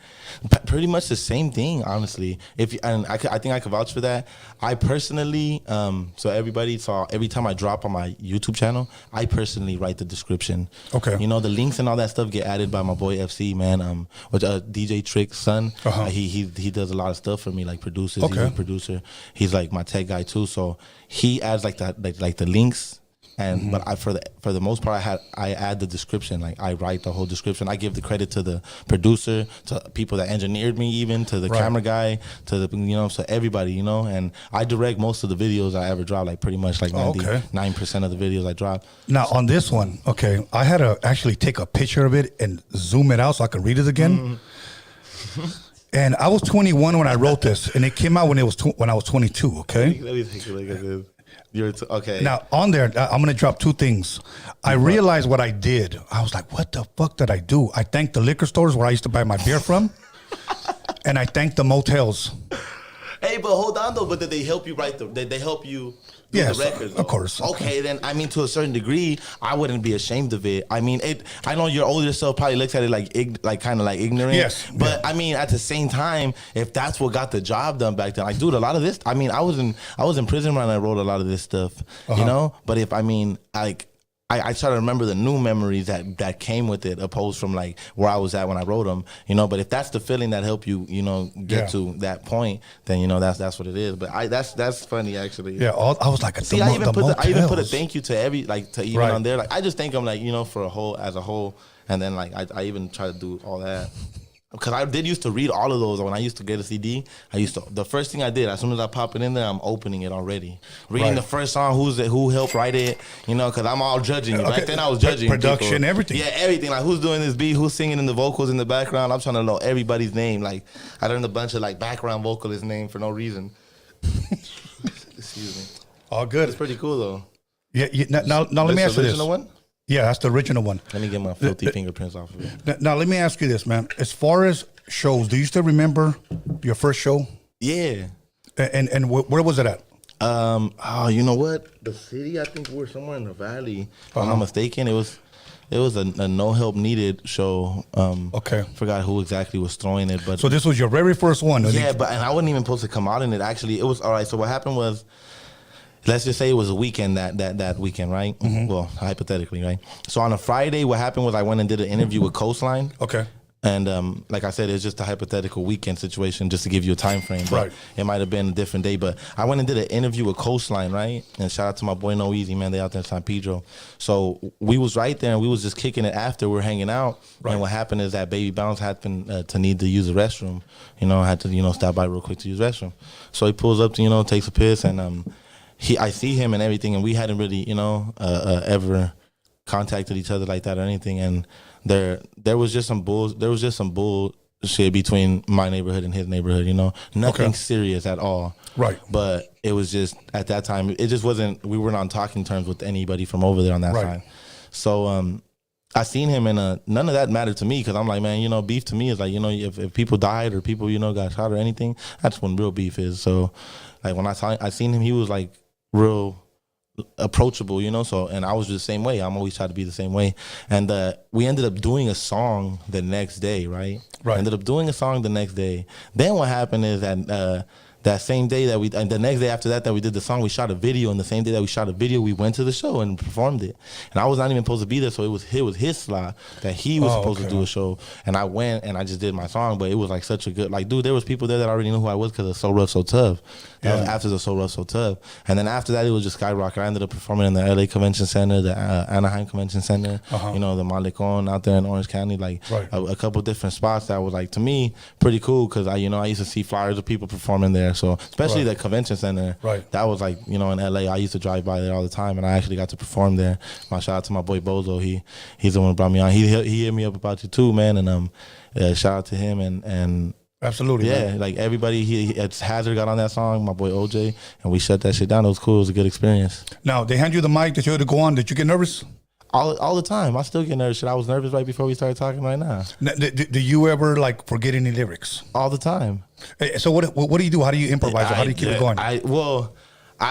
pretty much the same thing, honestly. I think I can vouch for that. I personally, so everybody saw every time I drop on my YouTube channel, I personally write the description. Okay. You know, the links and all that stuff get added by my boy FC, man. With DJ Trick's son. He does a lot of stuff for me, like produces. Okay. He's a producer. He's like my tech guy too. So he adds like that, like the links. And but for the most part, I add the description. Like I write the whole description. I give the credit to the producer, to people that engineered me, even to the camera guy, to the so everybody, and I direct most of the videos I ever drop. Like pretty much like 99% of the videos I drop. Now on this one, okay, I had to actually take a picture of it and zoom it out so I could read it again. And I was 21 when I wrote this, and it came out when I was 22. Okay. Let me take a look at this. Okay. Now, on there, I'm going to drop two things. I realized what I did. I was like, what the fuck did I do? I thanked the liquor stores where I used to buy my beer from, and I thanked the motels. Hey, but hold on, though. But did they help you write they help you do yes, the records? Of course. Okay, then, I mean, to a certain degree, I wouldn't be ashamed of it. I mean, I know your older self probably looks at it like kind of like ignorant. Yes. But, I mean, at the same time, if that's what got the job done back then, like, dude, a lot of this, I mean, I was in prison when I wrote a lot of this stuff, you know? But if, I mean, like, I try to remember the new memories that came with it, opposed from like where I was at when I wrote them, But if that's the feeling that helped you, get to that point, then that's what it is. But that's funny actually. Yeah, I was like, I even put a thank you to even on there. Like I just thank them as a whole, and then like I even try to do all that. Because I did used to read all of those when I used to get a CD. The first thing I did, as soon as I pop it in there, I'm opening it already. Reading the first song, who helped write it, because I'm all judging it. Back then I was judging production, people. Everything. Yeah, everything. Like who's doing this beat, who's singing in the vocals in the background. I'm trying to know everybody's name. Like I learned a bunch of like background vocalist name for no reason. Excuse me. All good. It's pretty cool though. Yeah. Now let me ask you this. Original one? Yeah, that's the original one. Let me get my filthy fingerprints off of it. Now, let me ask you this, man. As far as shows, do you still remember your first show? Yeah. And where was it at? You know what? The city, I think we're somewhere in the valley. If I'm not mistaken, it was a no help needed show. Okay. Forgot who exactly was throwing it, but so this was your very first one. Yeah, and I wasn't even supposed to come out in it. Actually, it was all right. So what happened was, let's just say it was a weekend that weekend, right? Well, hypothetically, right? So on a Friday, what happened was I went and did an interview with Coastline. Okay. And like I said, it's just a hypothetical weekend situation just to give you a time frame. But it might have been a different day. But I went and did an interview with Coastline, right? And shout out to my boy No Easy, man. They out there in San Pedro. So we was right there and we was just kicking it after we were hanging out. Right. And what happened is that Baby Bounce happened to need to use the restroom. I had to, stop by real quick to use the restroom. So he pulls up to, takes a piss and I see him and everything, and we hadn't really, ever contacted each other like that or anything. And there was just some bullshit between my neighborhood and his neighborhood. Nothing serious at all. Right. But it was just at that time, it just wasn't. We weren't on talking terms with anybody from over there on that side. So I seen him, and none of that mattered to me because I'm like, man, beef to me is like, if people died or people, got shot or anything, that's when real beef is. So like when I seen him, he was like real approachable, so, and I was just the same way. I'm always trying to be the same way. And we ended up doing a song the next day, right? Ended up doing a song the next day. Then what happened is that that same day and the next day after that we did the song, we shot a video, and the same day that we shot a video, we went to the show and performed it. And I was not even supposed to be there, so it was his slot that he was supposed to do a show. And I went and I just did my song, but it was like such a good, like, dude, there was people there that already knew who I was because of So Rough, So Tough. That was after the So Rough, So Tough. And then after that, it was just skyrocket. I ended up performing in the LA Convention Center, the Anaheim Convention Center, the Malecon out there in Orange County, like a couple different spots that was like, to me, pretty cool because I used to see flyers of people performing there. there. So especially the convention center. Right. That was like, you know, in LA, I used to drive by there all the time, and I actually got to perform there. My shout out to my boy Bozo. He's the one who brought me on. He hit me up about you too, man. And shout out to him and Absolutely. yeah, man. like everybody. Hazard got on that song. My boy OJ, and we shut that shit down. It was cool. It was a good experience. Now they hand you the mic that you had to go on. Did you get nervous? All the time. I still get nervous. Shit, I was nervous right before we started talking right now. Do you ever like forget any lyrics? All the time. So what do you do? How do you improvise? Or how do you keep it going? I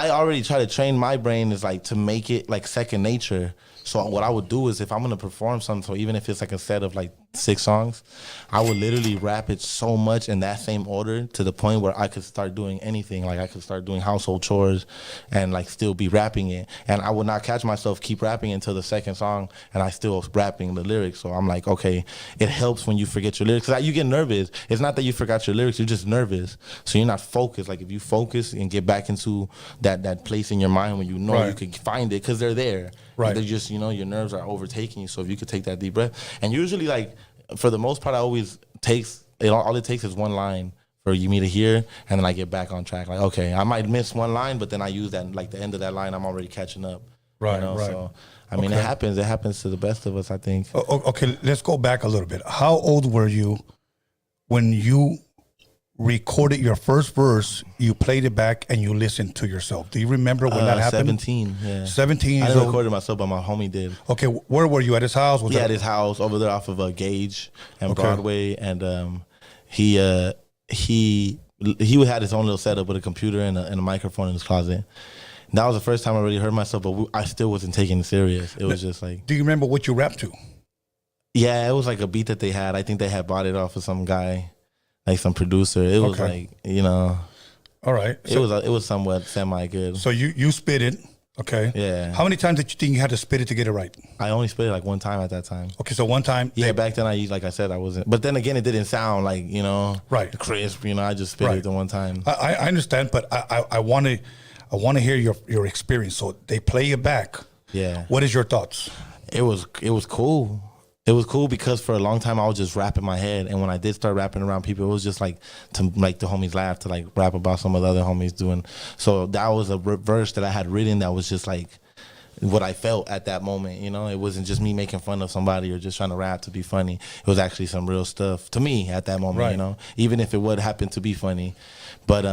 already try to train my brain is like to make it like second nature. So what I would do is if I'm gonna perform something, so even if it's like a set of like 6 songs, I would literally rap it so much in that same order to the point where I could start doing anything. Like I could start doing household chores and like still be rapping it. And I would not catch myself keep rapping until the second song and I still rapping the lyrics. So I'm like, okay, it helps when you forget your lyrics. 'Cause you get nervous. It's not that you forgot your lyrics, you're just nervous. So you're not focused. Like if you focus and get back into that place in your mind when you know you can find it because they're there. Right. They're just, you know, your nerves are overtaking you. So if you could take that deep breath. And usually, like, for the most part, all it takes is one line for me to hear, and then I get back on track. Like, okay, I might miss one line, but then I use that, like, the end of that line, I'm already catching up. Right, you know? right. So, I mean, it happens. It happens to the best of us, I think. Okay, let's go back a little bit. How old were you when you recorded your first verse, you played it back, and you listened to yourself? Do you remember when that happened? 17, yeah. 17 I years didn't old? record it myself, but my homie did. Okay, where were you? At his house? At his house over there off of Gage and Broadway, and he had his own little setup with a computer and a microphone in his closet. And that was the first time I really heard myself, but I still wasn't taking it serious. It was just like. Do you remember what you rapped to? Yeah, it was like a beat that they had. I think they had bought it off of some guy, like some producer. It was like, you know. All right. So, it was somewhat semi good. So you spit it. Okay. Yeah. How many times did you think you had to spit it to get it right? I only spit it like one time at that time. Okay, so one time. Yeah, back then like I said, I wasn't. But then again, it didn't sound like, you know, crisp. You know, I just spit it the one time. I understand, but I want to hear your experience. So they play it back. Yeah. What is your thoughts? It was cool. It was cool because for a long time I was just rapping my head, and when I did start rapping around people, it was just like to make the homies laugh, to like rap about some of the other homies doing. So that was a verse that I had written that was just like what I felt at that moment. You know, it wasn't just me making fun of somebody or just trying to rap to be funny. It was actually some real stuff to me at that moment. You know, even if it would happen to be funny, but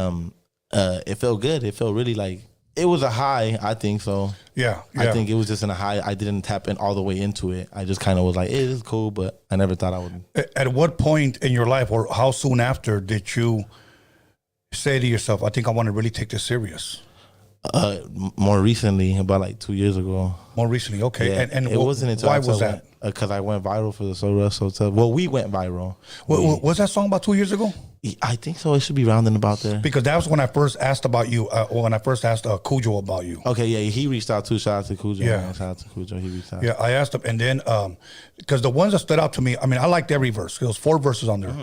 it felt good. It felt really like. It was a high, I think so. Yeah. I think it was just in a high. I didn't tap in all the way into it. I just kind of was like, hey, this is cool, but I never thought I would. At what point in your life, or how soon after, did you say to yourself, I think I want to really take this serious? More recently, about like 2 years ago. More recently, okay. Yeah. And it wasn't until why was that? Because I went viral for the So Rough, So Tough. Well, we went viral. Was that song about 2 years ago? I think so. It should be rounding about there. Because that was when I first asked about you, when I first asked Cujo about you. Okay, yeah, he reached out too. Shout out to Cujo. Yeah. Man. Shout out to Cujo. He reached out. Yeah, I asked him. And then, because the ones that stood out to me, I mean, I liked every verse. There was 4 verses on there.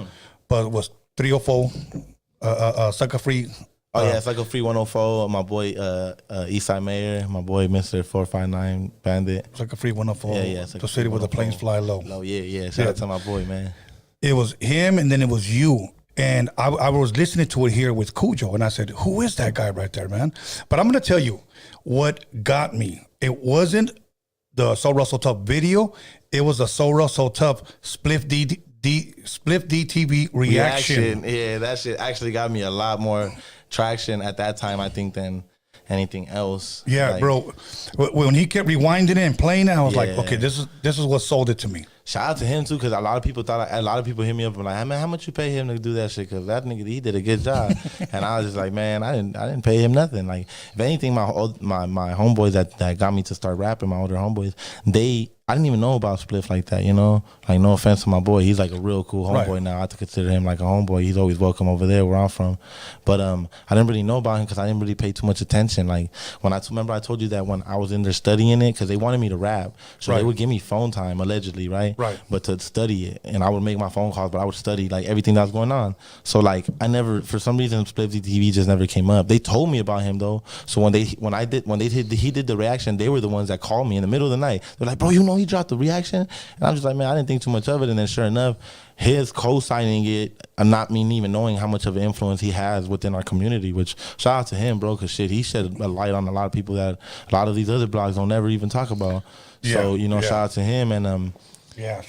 But it was 304, Sucker Free. Oh, yeah, it's like a free 104. My boy, Eastside Mayor. My boy, Mr. 459 Bandit. It's like a free 104. Yeah. The city where the planes fly low. Yeah. Shout out to my boy, man. It was him, and then it was you. And I was listening to it here with Cujo, and I said, who is that guy right there, man? But I'm going to tell you what got me. It wasn't the So Rough, So Tough video. It was a So Rough, So Tough Spliff DTV reaction. Yeah, that shit actually got me a lot more traction at that time, I think, than anything else. Yeah, like, bro. When he kept rewinding it and playing it, I was like, okay, this is what sold it to me. Shout out to him too, because a lot of people hit me up and like, hey, man, how much you pay him to do that shit? Because that nigga, he did a good job. And I was just like, man, I didn't pay him nothing. Like, if anything, my homeboys that got me to start rapping, my older homeboys, I didn't even know about Spliff like that, you know? Like, no offense to my boy. He's like a real cool homeboy now. I have to consider him like a homeboy. He's always welcome over there where I'm from. But I didn't really know about him because I didn't really pay too much attention. Like, when I told you that when I was in there studying it, because they wanted me to rap. So they would give me phone time, allegedly, right? Right. But to study it. And I would make my phone calls, but I would study, like, everything that was going on. So, like, for some reason, Spliff TV just never came up. They told me about him, though. So when he did the reaction, they were the ones that called me in the middle of the night. They're like, bro, you know he dropped the reaction. And I'm just like, man, I didn't think too much of it. And then sure enough, his co-signing it, not me even knowing how much of an influence he has within our community, which shout out to him, bro, because shit, he shed a light on a lot of people that a lot of these other blogs don't ever even talk about. So, shout out to him. And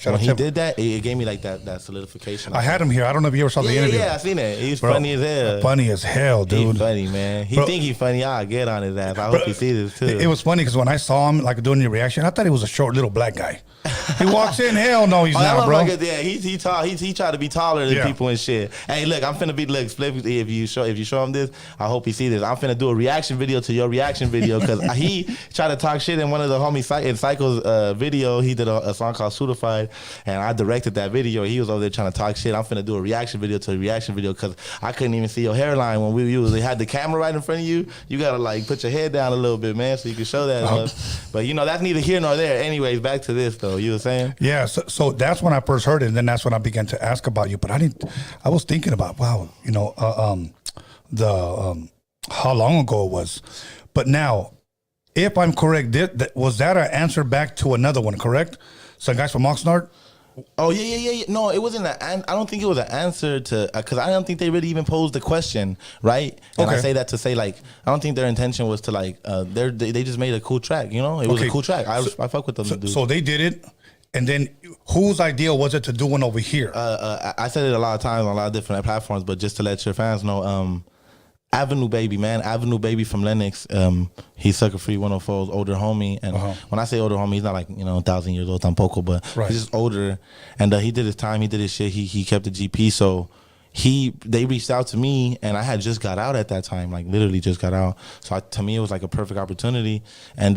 when he did that, it gave me like that solidification. I had him here. I don't know if you ever saw the interview. Yeah, I seen it. He's funny as hell. Funny as hell, dude. He's funny, man. He think he's funny. I'll get on his ass. I hope he sees this too. It was funny because when I saw him like doing the reaction, I thought he was a short little black guy. He walks in, hell no, he's not, bro. Yeah, he tall. He tried to be taller than people and shit. Hey, look, I'm finna be if you show him this, I hope he see this. I'm finna do a reaction video to your reaction video because he tried to talk shit in one of the homies in Psycho's video. He did a song called Suitified, and I directed that video. He was over there trying to talk shit. I'm finna do a reaction video to a reaction video because I couldn't even see your hairline when we usually had the camera right in front of you. You gotta like put your head down a little bit, man, so you can show that. But that's neither here nor there. Anyways, back to this though. You were saying? Yeah, so that's when I first heard it, and then that's when I began to ask about you. But I was thinking about, wow, how long ago it was. But now, if I'm correct, was that an answer back to another one, correct? Some guys from Oxnard? Oh, yeah. No, it wasn't I don't think it was an answer to, because I don't think they really even posed the question, right? And I say that to say, like, I don't think their intention was to, like, they just made a cool track, It was a cool track. I fuck with them. So they did it, and then whose idea was it to do one over here? I said it a lot of times on a lot of different platforms, but just to let your fans know, Avenue Baby, man. Avenue Baby from Lennox. He's Sucker Free 104's older homie. And when I say older homie, he's not like, 1,000 years old tampoco, but he's just older. And he did his time. He did his shit. He kept the GP. So they reached out to me, and I had just got out at that time, like literally just got out. So to me, it was like a perfect opportunity. And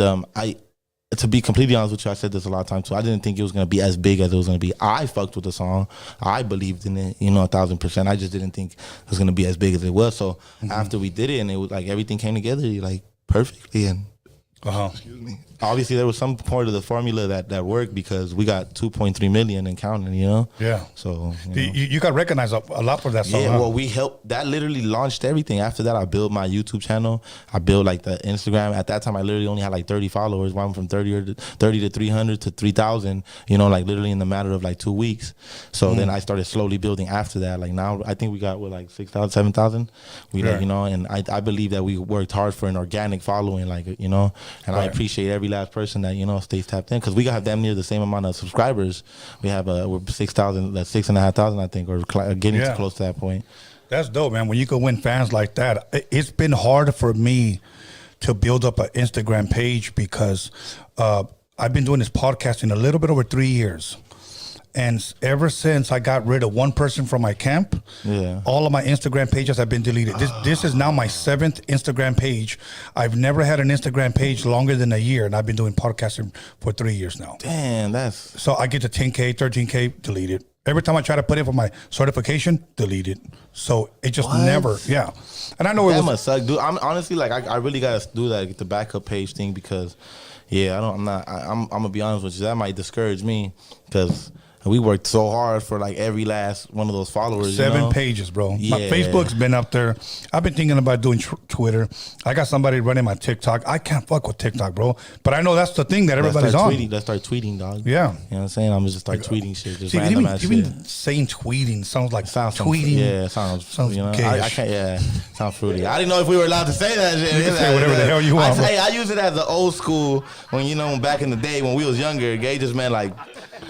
to be completely honest with you, I said this a lot of times too. I didn't think it was going to be as big as it was going to be. I fucked with the song. I believed in it, 1,000%. I just didn't think it was going to be as big as it was. So after we did it, and it was like everything came together like perfectly. And excuse me. Obviously, there was some part of the formula that worked because we got 2.3 million and counting, Yeah. So you got recognized a lot for that song. Yeah, well, we helped. That literally launched everything. After that, I built my YouTube channel. I built like the Instagram. At that time, I literally only had like 30 followers. Went from 30 to 300 to 3,000. Like literally in the matter of like 2 weeks. So then I started slowly building after that. Like now, I think we got like 6,000, 7,000. And I believe that we worked hard for an organic following, and I appreciate every last person that stays tapped in, because we got damn near the same amount of subscribers. We have we're 6,000, 6,500, I think, or getting too close to that point. That's dope, man. When you can win fans like that, it's been hard for me to build up an Instagram page because I've been doing this podcasting a little bit over 3 years. And ever since I got rid of one person from my camp, all of my Instagram pages have been deleted. This is now my 7th Instagram page. I've never had an Instagram page longer than a year, and I've been doing podcasting for 3 years now. Damn, so I get to 10K, 13K, deleted. Every time I try to put in for my certification, deleted. So it just never, And I know that must suck, dude. I'm honestly like, I really gotta do that, get the backup page thing, because I'm gonna be honest with you, that might discourage me, because we worked so hard for like every last one of those followers. 7 pages, bro. My Facebook's been up there. I've been thinking about doing Twitter. I got somebody running my TikTok. I can't fuck with TikTok, bro. But I know that's the thing that everybody's on. Let's start tweeting, dog. Yeah. You know what I'm saying? I'm just start tweeting shit. Just random ass even shit. Saying tweeting sounds like tweeting. Yeah, it sounds I can't, sounds fruity. I didn't know if we were allowed to say that shit. You can say whatever the hell you want. I use it as the old school when, back in the day when we was younger, gay just meant like,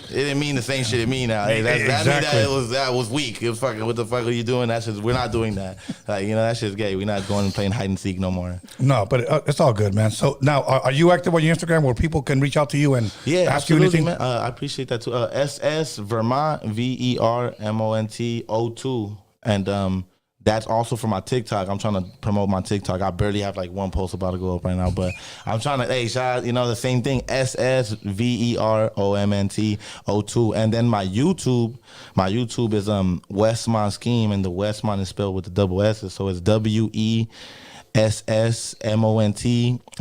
it didn't mean the same shit it mean now. Hey, that was weak. It was fucking, what the fuck are you doing? We're not doing that. Like, that shit's gay. We're not going and playing hide and seek no more. No, but it's all good, man. So now, are you active on your Instagram where people can reach out to you and ask you anything? Man. I appreciate that too. SS Vermont, VERMONT 02. And that's also for my TikTok. I'm trying to promote my TikTok. I barely have like one post about to go up right now, but I'm trying to, shout out, the same thing, SSVEROMNT 02. And then my YouTube is Wessmont Sskeme, and the Wessmont is spelled with the double S's. So it's WESSMONT,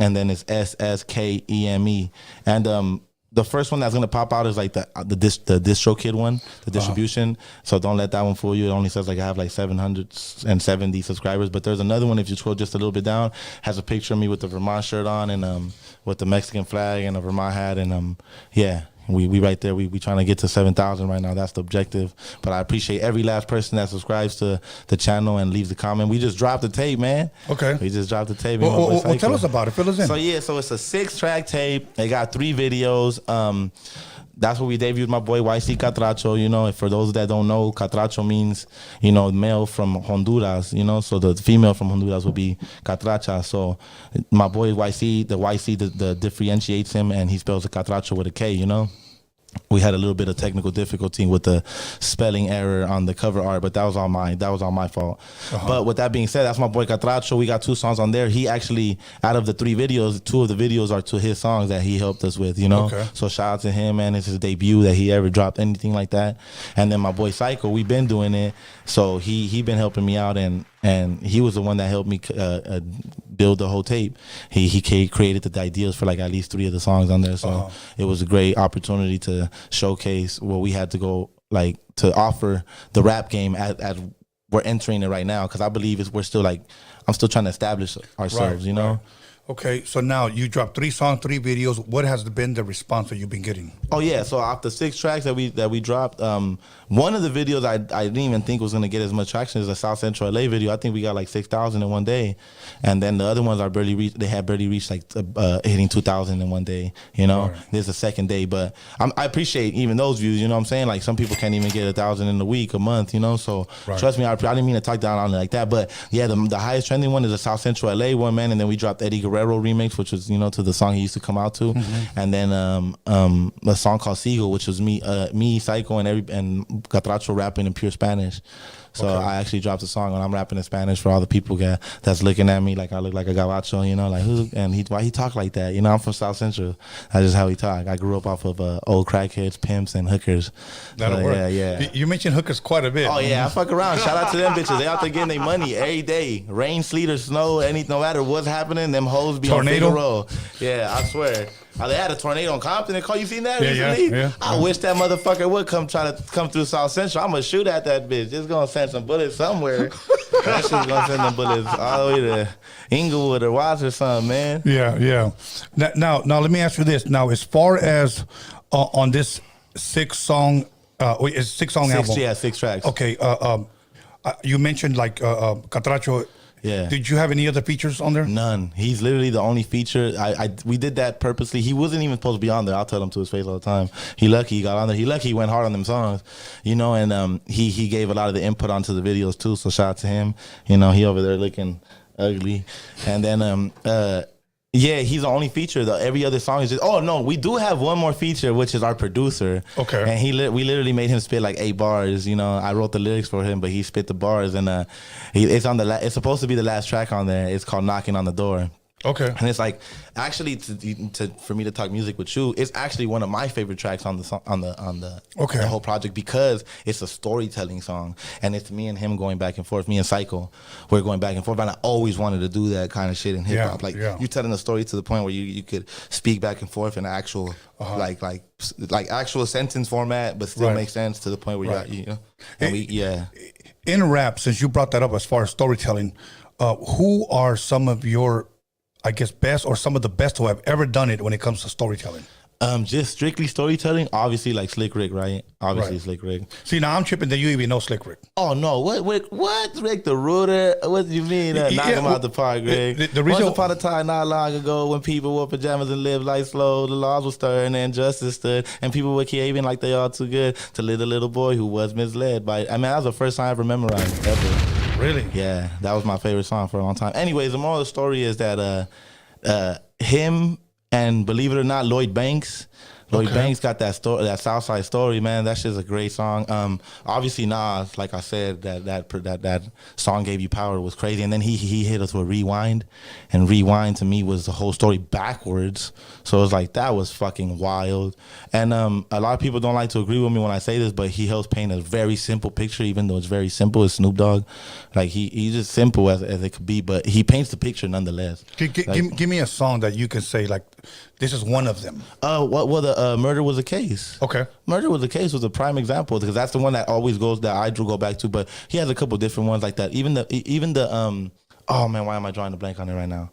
and then it's SSKEME. And the first one that's gonna pop out is like the DistroKid one, the distribution. So don't let that one fool you. It only says like I have like 770 subscribers. But there's another one, if you scroll just a little bit down, has a picture of me with the Vermont shirt on and with the Mexican flag and a Vermont hat, and We right there. We trying to get to 7,000 right now. That's the objective. But I appreciate every last person that subscribes to the channel and leaves a comment. We just dropped the tape, man. Okay. We just dropped the tape. Well, tell us about it. Fill us in. So yeah, so it's a 6-track tape. It got 3 videos. That's what we debuted my boy YC Catracho, you know. And for those that don't know, Catracho means, you know, male from Honduras, you know. So the female from Honduras would be Catracha. So my boy YC, the YC the differentiates him, and he spells the Catracho with a K, you know. We had a little bit of technical difficulty with the spelling error on the cover art, but that was all mine. That was all my fault. But with that being said, that's my boy Catracho. We got 2 songs on there. He actually, out of the 3 videos, 2 of the videos are to his songs that he helped us with, you know. So shout out to him, man. It's his debut that he ever dropped anything like that. And then my boy Psycho, we've been doing it. So he been helping me out, and he was the one that helped me build the whole tape. He created the ideas for like at least 3 of the songs on there. So it was a great opportunity to showcase what we had to go, like, to offer the rap game as we're entering it right now. Because I believe we're still like, I'm still trying to establish ourselves, you know. Right. Okay, so now you dropped 3 songs, 3 videos. What has been the response that you've been getting? Oh yeah, so off the 6 tracks that we dropped, one of the videos I didn't even think was gonna get as much traction as the South Central LA video. I think we got like 6,000 in one day, and then the other ones they had barely reached like hitting 2,000 in one day. You know, This is the second day, but I appreciate even those views. You know what I'm saying? Like some people can't even get 1,000 in a week, a month. You know, so trust me, I didn't mean to talk down on it like that, but yeah, the highest trending one is the South Central LA one, man, and then we dropped Eddie Guerrero remix, which was, you know, to the song he used to come out to, and then a song called Seagull, which was me, Psycho, and Catracho rapping in pure Spanish. So I actually dropped a song and I'm rapping in Spanish for all the people that's looking at me like I look like a gabacho, you know, like why he talk like that? You know, I'm from South Central. That's just how he talk. I grew up off of old crackheads, pimps, and hookers. That'll work. Yeah. You mentioned hookers quite a bit. Oh yeah, I fuck around. Shout out to them bitches. They out there getting their money every day. Rain, sleet, or snow, no matter what's happening, them hoes be tornado? On Figaro. Yeah, I swear. They had a tornado in Compton. You seen that recently? Yeah. I wish that motherfucker would come through South Central. I'm gonna shoot at that bitch. It's gonna send some bullets somewhere. That shit's gonna send them bullets all the way to Inglewood or Watts or something, man. Yeah. Now, let me ask you this. Now, as far as on this 6-song, it's 6-song album. Yeah, 6 tracks. Okay. You mentioned like Catracho. Yeah. Did you have any other features on there? None. He's literally the only feature. We did that purposely. He wasn't even supposed to be on there. I'll tell him to his face all the time. He lucky he got on there. He lucky he went hard on them songs, you know. And he gave a lot of the input onto the videos too. So shout out to him. You know, he over there looking ugly. And then yeah, he's the only feature though. Every other song is just. Oh no, we do have one more feature, which is our producer. Okay. And we literally made him spit like 8 bars. You know, I wrote the lyrics for him, but he spit the bars, and it's on it's supposed to be the last track on there. It's called "Knocking on the Door." Okay. And it's like, actually, for me to talk music with you, it's actually one of my favorite tracks on the whole project, because it's a storytelling song, and it's me and him going back and forth. Me and Psycho, we're going back and forth. And I always wanted to do that kind of shit in hip hop. You telling a story to the point where you could speak back and forth in actual like actual sentence format, but still make sense to the point where you know. And in rap, since you brought that up as far as storytelling, who are some of your, I guess, best, or some of the best who have ever done it when it comes to storytelling? Just strictly storytelling, obviously like Slick Rick, right? Obviously Slick Rick. See, now I'm tripping that you even know Slick Rick. Oh no, what Rick the Rooter? What do you mean? Knock him out the park, Rick. The reason, once upon a time, not long ago, when people wore pajamas and lived life slow, the laws were stirring and justice stood, and people were behaving like they all too good to live the little boy who was misled by. I mean, that was the first time I ever memorized ever. Really? Yeah, that was my favorite song for a long time. Anyways, the moral of the story is that him and, believe it or not, Lloyd Banks got that story, that Southside Story, man. That shit's a great song. Obviously, Nas, like I said, that song Gave You Power was crazy, and then he hit us with Rewind, and Rewind to me was the whole story backwards. So it was like, that was fucking wild. And a lot of people don't like to agree with me when I say this, but he helps paint a very simple picture, even though it's very simple. It's Snoop Dogg. Like he's just simple as it could be, but he paints the picture nonetheless. Give me a song that you can say, like, this is one of them. Murder Was a Case. Okay. Murder Was a Case was a prime example, because that's the one that always goes, that I go back to, but he has a couple different ones like that. Even the oh man, why am I drawing a blank on it right now?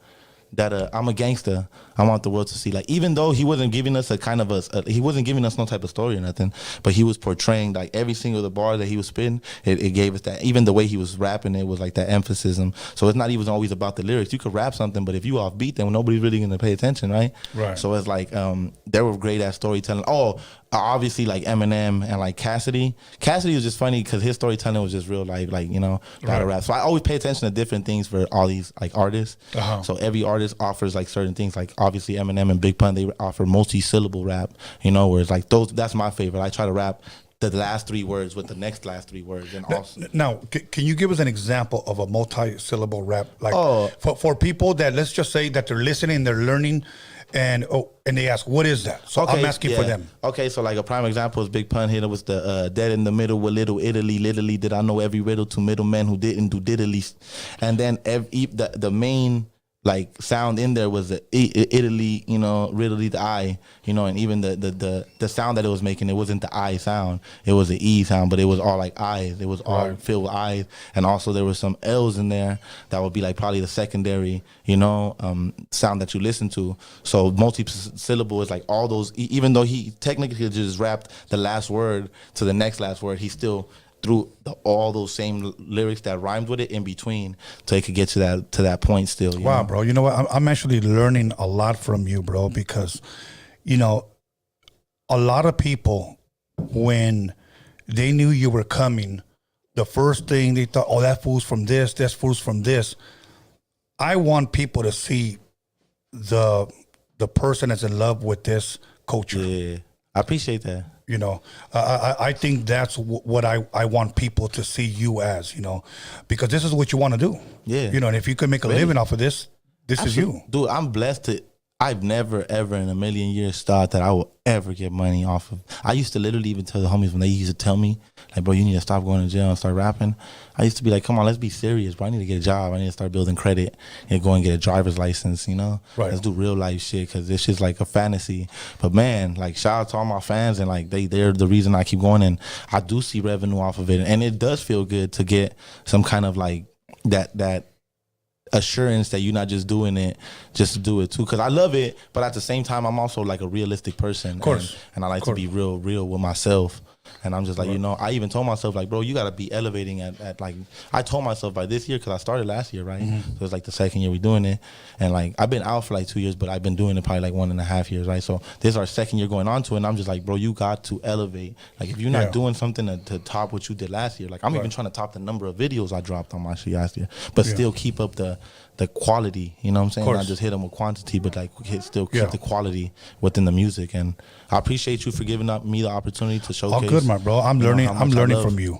that I'm a gangster. I want the world to see. Like, even though he wasn't giving us he wasn't giving us no type of story or nothing, but he was portraying like every single the bar that he was spitting. It gave us that. Even the way he was rapping, it was like that emphasis. So it's not even always about the lyrics. You could rap something, but if you off beat, then nobody's really gonna pay attention, right? Right. So it's like they were great at storytelling. Oh, obviously like Eminem and like Cassidy. Cassidy was just funny because his storytelling was just real life, like, you know, battle rap. So I always pay attention to different things for all these like artists. So every artist offers like certain things. Like obviously Eminem and Big Pun, they offer multi-syllable rap, you know, where it's like those. That's my favorite. I try to rap the last 3 words with the next last 3 words. And also, now, can you give us an example of a multi-syllable rap? Like for people that, let's just say that they're listening, they're learning, and they ask, what is that? So I'm asking for them. Okay, so like a prime example is Big Pun here. It was the dead in the middle with Little Italy. Literally, did I know every riddle to middlemen who didn't do diddly. And then the main like sound in there was the Italy, you know, riddly, the I, you know, and even the sound that it was making, it wasn't the I sound, it was the E sound, but it was all like I's. It was all filled with I's, and also there was some L's in there that would be like probably the secondary, you know, sound that you listen to. So multi-syllable is like all those. Even though he technically just rapped the last word to the next last word, he still through all those same lyrics that rhymed with it in between, so it could get to that point still. Wow, bro. You know what? I'm actually learning a lot from you, bro, because, you know, a lot of people, when they knew you were coming, the first thing they thought, oh, that fool's from this, that fool's from this. I want people to see the person that's in love with this culture. Yeah, I appreciate that. You know, I think that's what I want people to see you as, you know, because this is what you want to do. Yeah. You know, and if you could make a living off of this, this is you. Dude, I'm blessed I've never, ever in a million years thought that I will ever get money off of. I used to literally even tell the homies when they used to tell me, like, bro, you need to stop going to jail and start rapping. I used to be like, come on, let's be serious, bro. I need to get a job. I need to start building credit and go and get a driver's license, you know? Right. Let's do real life shit, because this shit's like a fantasy. But man, like, shout out to all my fans, and like they're the reason I keep going, and I do see revenue off of it. And it does feel good to get some kind of like that assurance that you're not just doing it just to do it too, because I love it, but at the same time I'm also like a realistic person, of course, and I like to be real with myself. And I'm just like, you know, I even told myself, like, bro, you got to be elevating at like, I told myself by this year, because I started last year, right? Mm-hmm. So it's like the second year we're doing it. And like, I've been out for like 2 years, but I've been doing it probably like 1.5 years, right? So this is our second year going on to it. And I'm just like, bro, you got to elevate. Like, if you're not doing something to top what you did last year, like, I'm even trying to top the number of videos I dropped on my shit last year, but still keep up the quality, you know what I'm saying? Not just hit them with quantity, but like still keep the quality within the music. And I appreciate you for giving me the opportunity to showcase. Oh, good, my bro. I'm learning from you.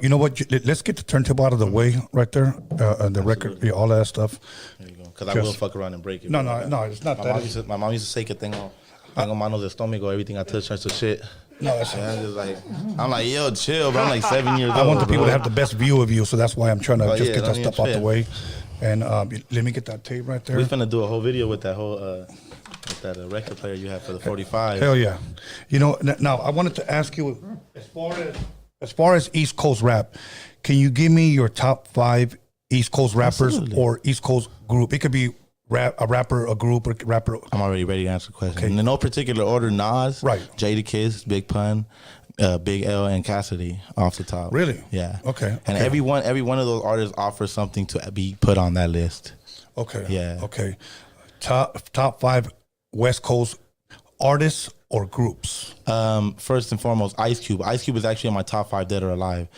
You know what? Let's get the turntable out of the way right there. The record, all that stuff. There you go. Because I will fuck around and break it. No, it's not that. My mom used to say a thing on manos de estómago, everything I touch turns to shit. No, that's I'm just like, I'm like, yo, chill, bro. I'm like 7 years old. I want the people to have the best view of you, so that's why I'm trying to just get that stuff out the way. And let me get that tape right there. We're finna do a whole video with that whole with that record player you have for the 45. Hell yeah. You know, now I wanted to ask you, as far as East Coast rap, can you give me your top 5 East Coast rappers or East Coast group? It could be a rapper, a group, or rapper. I'm already ready to answer the question. Okay. In no particular order: Nas, JEDI, Big Pun, Big L, and Cassidy off the top. Really? Yeah. Okay. And every one of those artists offers something to be put on that list. Okay. Yeah. Okay. Top 5 West Coast artists or groups? First and foremost, Ice Cube. Ice Cube is actually in my top 5 dead or alive.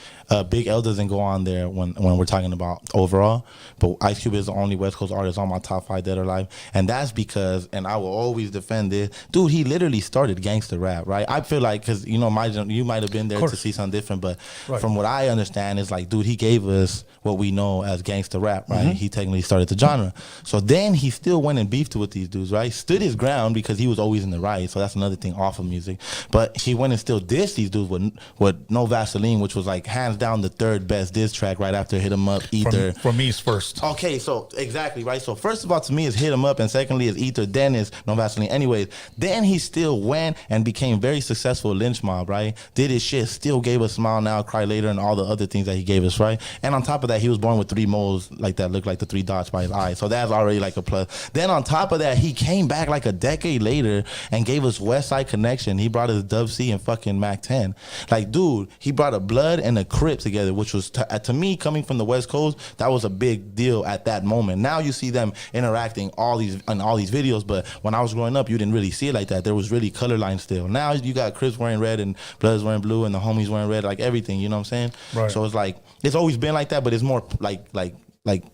Big L doesn't go on there when we're talking about overall, but Ice Cube is the only West Coast artist on my top 5 dead or alive, and that's because, and I will always defend this, dude, he literally started gangster rap, right? I feel like, because, you know, you might have been there to see something different, but from what I understand is like, dude, he gave us what we know as gangster rap, right? Mm-hmm. He technically started the genre. So then he still went and beefed with these dudes, right? Stood his ground because he was always in the right, so that's another anything off of music. But he went and still dissed these dudes with No Vaseline, which was like hands down the third best diss track right after Hit 'Em Up, Ether. For me, it's first. Okay, so exactly, right? So first of all, to me, is Hit 'Em Up, and secondly is Ether, then is No Vaseline. Anyways, then he still went and became very successful at Lynch Mob, right? Did his shit, still gave us Smile Now, Cry Later, and all the other things that he gave us, right? And on top of that, he was born with 3 moles like that look like the 3 dots by his eyes. So that's already like a plus. Then on top of that, he came back like a decade later and gave us West Side Connection. He brought us Dub C and fucking Mac 10. Like, dude, he brought a Blood and a Crip together, which was, to me, coming from the West Coast, that was a big deal at that moment. Now you see them interacting all these videos, but when I was growing up, you didn't really see it like that. There was really color lines still. Now you got Crips wearing red and Bloods wearing blue and the homies wearing red, like everything, you know what I'm saying? Right. So it's like, it's always been like that, but it's more like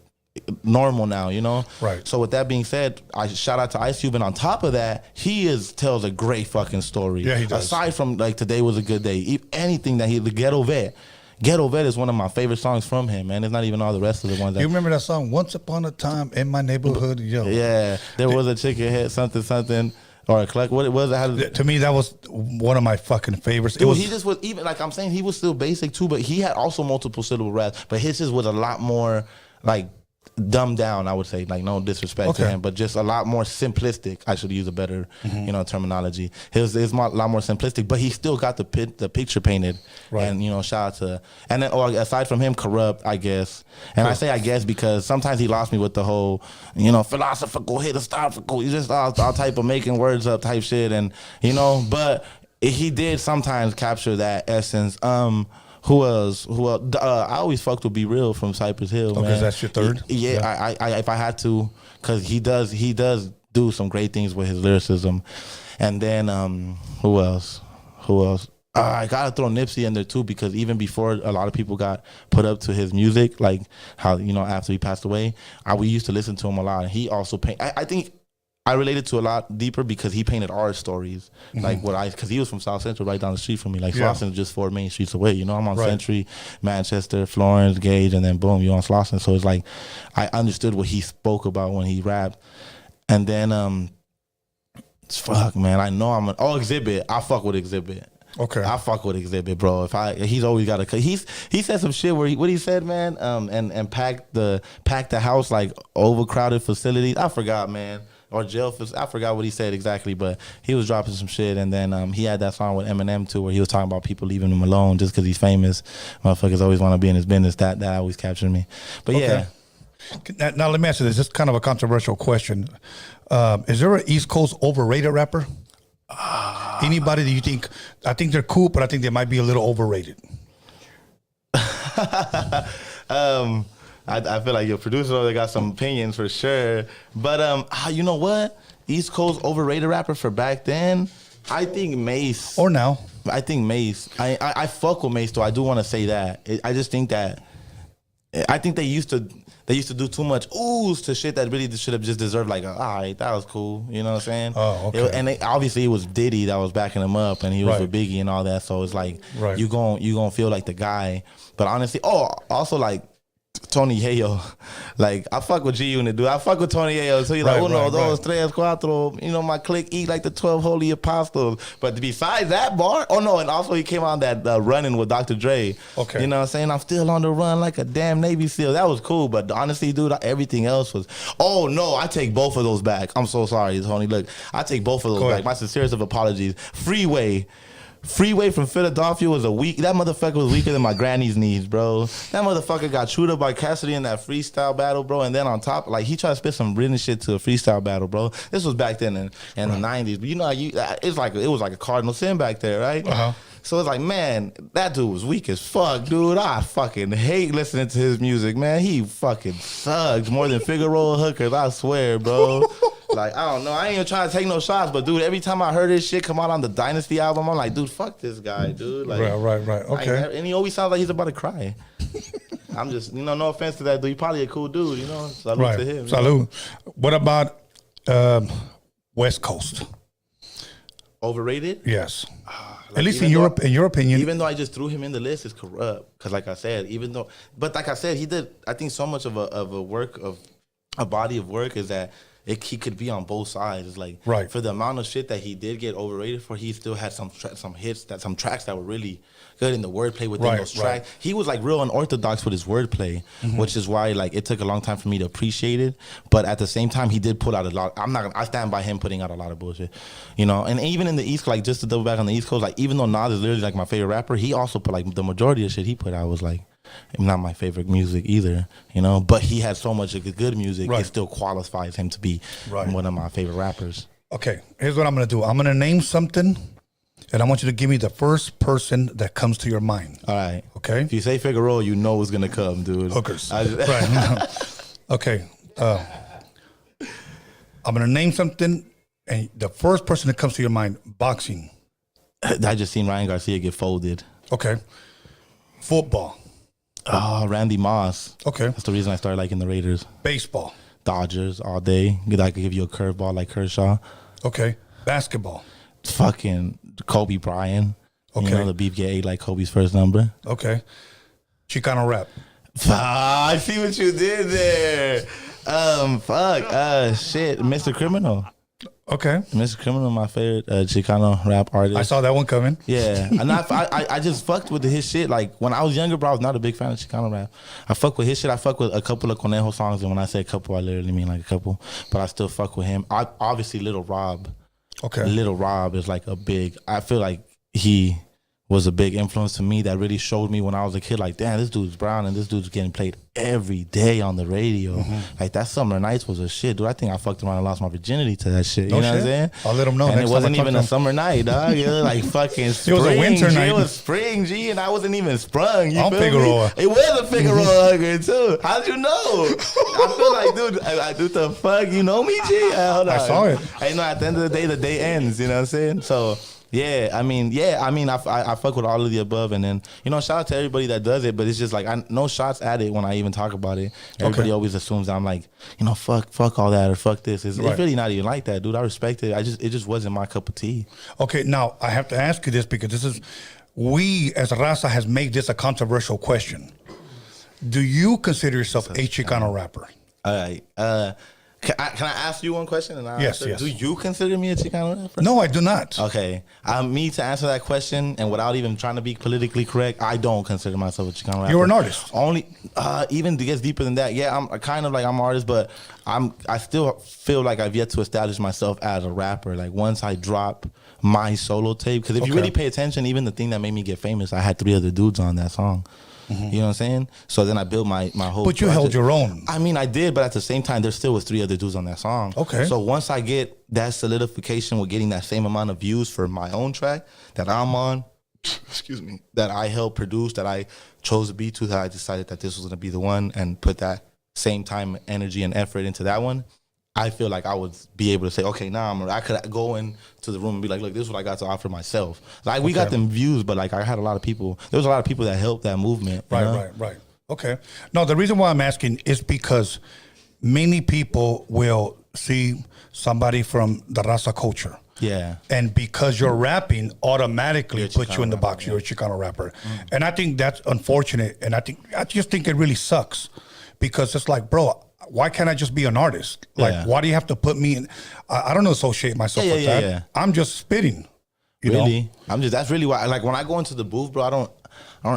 normal now, you know? Right. So with that being said, I shout out to Ice Cube, and on top of that, he tells a great fucking story. Yeah, he does. Aside from like Today Was a Good Day, anything that the Ghetto Vet is one of my favorite songs from him, man. It's not even all the rest of the ones. You remember that song, Once Upon a Time in My Neighborhood? Yo. Yeah, there was a chicken head, something. Or a collect, what it was? To me, that was one of my fucking favorites. Dude, he just was, even like I'm saying, he was still basic too, but he had also multiple syllable raps. But his was a lot more like dumbed down, I would say. Like, no disrespect to him, but just a lot more simplistic. I should use a better, terminology. His a lot more simplistic, but he still got the picture painted. Right. And shout out to, and then aside from him, Corrupt, I guess. And I say I guess because sometimes he lost me with the whole, philosophical, philosophical. He's just all type of making words up type shit, and but he did sometimes capture that essence. Who else? I always fucked with Be Real from Cypress Hill. Okay, man. That's your third. Yeah. I if I had to, because he does do some great things with his lyricism. And then who else? I gotta throw Nipsey in there too, because even before a lot of people got put up to his music, like how after he passed away, we used to listen to him a lot. And he also I think I related to a lot deeper because he painted our stories, like because he was from South Central, right down the street from me. Like Slauson is just 4 main streets away. I'm on Century, Manchester, Florence, Gage, and then boom, you're on Slauson. So it's like I understood what he spoke about when he rapped. And then fuck, man, I know Exhibit. I fuck with Exhibit. Okay, I fuck with Exhibit, bro. He's always got he said some shit where what he said, man, and pack the house like overcrowded facilities. I forgot, man. Or jail, I forgot what he said exactly, but he was dropping some shit, and then he had that song with Eminem too, where he was talking about people leaving him alone just because he's famous. Motherfuckers always want to be in his business. That always captured me. But yeah. Now let me ask you this. This is kind of a controversial question. Is there an East Coast overrated rapper? Anybody that you think? I think they're cool, but I think they might be a little overrated. I feel like your producer over there got some opinions for sure. But you know what? East Coast overrated rapper for back then, I think Mace. Or now. I think Mace. I fuck with Mace though. I do want to say that. I just think that they used to do too much oohs to shit that really should have just deserved like all right, that was cool. You know what I'm saying? Oh, okay. Obviously it was Diddy that was backing him up, and he was with Biggie and all that. So it's like you gonna feel like the guy. But honestly, also like Tony Yayo, like I fuck with G Unit, dude. I fuck with Tony Yayo. So he's like, uno, dos, tres, cuatro. My clique eat like the 12 holy apostles. But besides that bar, and also he came on that running with Dr. Dre. Okay, you know what I'm saying? I'm still on the run like a damn Navy SEAL. That was cool, but honestly, dude, everything else was. Oh no, I take both of those back. I'm so sorry, Tony. Look, I take both of those back. My sincerest of apologies. Freeway from Philadelphia was that motherfucker was weaker than my granny's knees, bro. That motherfucker got chewed up by Cassidy in that freestyle battle, bro. And then on top, like he tried to spit some written shit to a freestyle battle, bro. This was back then in the 90s. But it was like a cardinal sin back there, right? Uh-huh. So it's like, man, that dude was weak as fuck, dude. I fucking hate listening to his music, man. He fucking sucks more than Figueroa Hookers, I swear, bro. Like, I don't know. I ain't even trying to take no shots, but dude, every time I heard this shit come out on the Dynasty album, I'm like, dude, fuck this guy, dude. Like, right. Okay. And he always sounds like he's about to cry. I'm just, no offense to that dude. He's probably a cool dude, Salute to him. Salute. What about West Coast? Overrated? Yes. At least in your opinion. Even though I just threw him in the list, it's Corrupt. Because like I said, but like I said, he did, I think so much of a body of work is that he could be on both sides. It's like Right. for the amount of shit that he did get overrated for, he still had some hits, some tracks that were really good in the wordplay within those tracks. Right. He was like real unorthodox with his wordplay, which is why like it took a long time for me to appreciate it. But at the same time, he did put out a lot. I stand by him putting out a lot of bullshit, you know. And even in the East, like just to double back on the East Coast, like even though Nas is literally like my favorite rapper, he also put like the majority of shit he put out was like not my favorite music either, you know. But he had so much good music, it still qualifies him to be one of my favorite rappers. Okay, here's what I'm gonna do. I'm gonna name something, and I want you to give me the first person that comes to your mind. All right. Okay. If you say Figueroa, you know it's gonna come, dude. Hookers. Right. Okay. I'm gonna name something, and the first person that comes to your mind, boxing. I just seen Ryan Garcia get folded. Okay. Football. Oh, Randy Moss. Okay. That's the reason I started liking the Raiders. Baseball. Dodgers all day. I could give you a curveball like Kershaw. Okay. Basketball. Fucking Kobe Bryant. Okay. You know, the beef get ate like Kobe's first number. Okay. Chicano rap. I see what you did there. Shit. Mr. Criminal. Okay. Mr. Criminal, my favorite Chicano rap artist. I saw that one coming. Yeah. And I just fucked with his shit. Like, when I was younger, bro, I was not a big fan of Chicano rap. I fuck with his shit. I fuck with a couple of Conejo songs. And when I say a couple, I literally mean like a couple. But I still fuck with him. Obviously, Little Rob. Okay. Little Rob is like I feel like he was a big influence to me that really showed me when I was a kid, like, damn, this dude's brown and this dude's getting played every day on the radio. Like, that Summer Nights was a shit, dude. I think I fucked around and lost my virginity to that shit. You know what I'm saying? I'll let him know. And next it wasn't time I even talk a to him. summer night, dog. It was like fucking spring. It was a winter G. night. It was spring, G, and I wasn't even sprung. You I'm feel Figueroa. me? It was a Figueroa hugger, too. How'd you know? I feel like, dude, I do the fuck. You know me, G? Hold on. I saw it. Hey, you know, at the end of the day ends. You know what I'm saying? So, I fuck with all of the above, and then, you know, shout out to everybody that does it, but it's just like, no shots at it when I even talk about it. Everybody always assumes that I'm like, you know, fuck all that or fuck this. It's really not even like that, dude. I respect it. It just wasn't my cup of tea. Okay, now I have to ask you this because we as Raza has made this a controversial question. Do you consider yourself a Chicano rapper? All right. Can I ask you one question? And Yes. Do you consider me a Chicano rapper? No, I do not. Okay. Me to answer that question, and without even trying to be politically correct, I don't consider myself a Chicano rapper. You're an artist. Only, even to get deeper than that, yeah, I'm kind of like, I'm an artist, but I still feel like I've yet to establish myself as a rapper. Like, once I drop my solo tape, because if you really pay attention, even the thing that made me get famous, I had 3 other dudes on that song. You know what I'm saying? So then I built my whole But you held your own. I mean, I did, but at the same time, there still was 3 other dudes on that song. Okay. So once I get that solidification with getting that same amount of views for my own track that I'm on, excuse me, that I helped produce, that I chose to be to, that I decided that this was going to be the one and put that same time, energy, and effort into that one, I feel like I would be able to say, okay, I could go into the room and be like, look, this is what I got to offer myself. Like, we got them views, but like, I had a lot of people. There was a lot of people that helped that movement. Right. Okay. No, the reason why I'm asking is because many people will see somebody from the Raza culture. Yeah. And because you're rapping, automatically puts you in the box. You're a Chicano rapper. And I think that's unfortunate. And I just think it really sucks because it's like, bro, why can't I just be an artist? Like, why do you have to put me in? I don't associate myself with that. Yeah. I'm just spitting. You know? That's really why, like, when I go into the booth, bro, I don't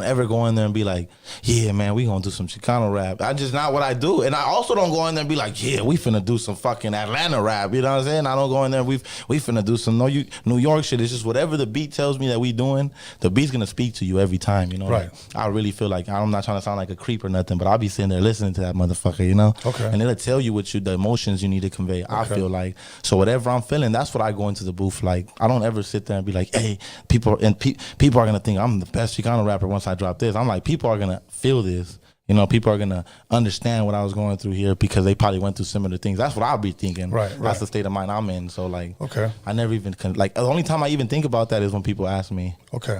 ever go in there and be like, yeah, man, we gonna do some Chicano rap. That's just not what I do. And I also don't go in there and be like, yeah, we finna do some fucking Atlanta rap. You know what I'm saying? I don't go in there, we finna do some New York shit. It's just whatever the beat tells me that we doing, the beat's gonna speak to you every time, you know? Right. Like, I really feel like, I'm not trying to sound like a creep or nothing, but I'll be sitting there listening to that motherfucker, you know? Okay. And it'll tell you the emotions you need to convey, I feel like. So whatever I'm feeling, that's what I go into the booth like. I don't ever sit there and be like, hey, people are gonna think I'm the best Chicano rapper once I drop this. I'm like, people are gonna feel this. You know, people are gonna understand what I was going through here because they probably went through similar things. That's what I'll be thinking. Right. That's the state of mind I'm in. So like, okay, I never even the only time I even think about that is when people ask me. Okay,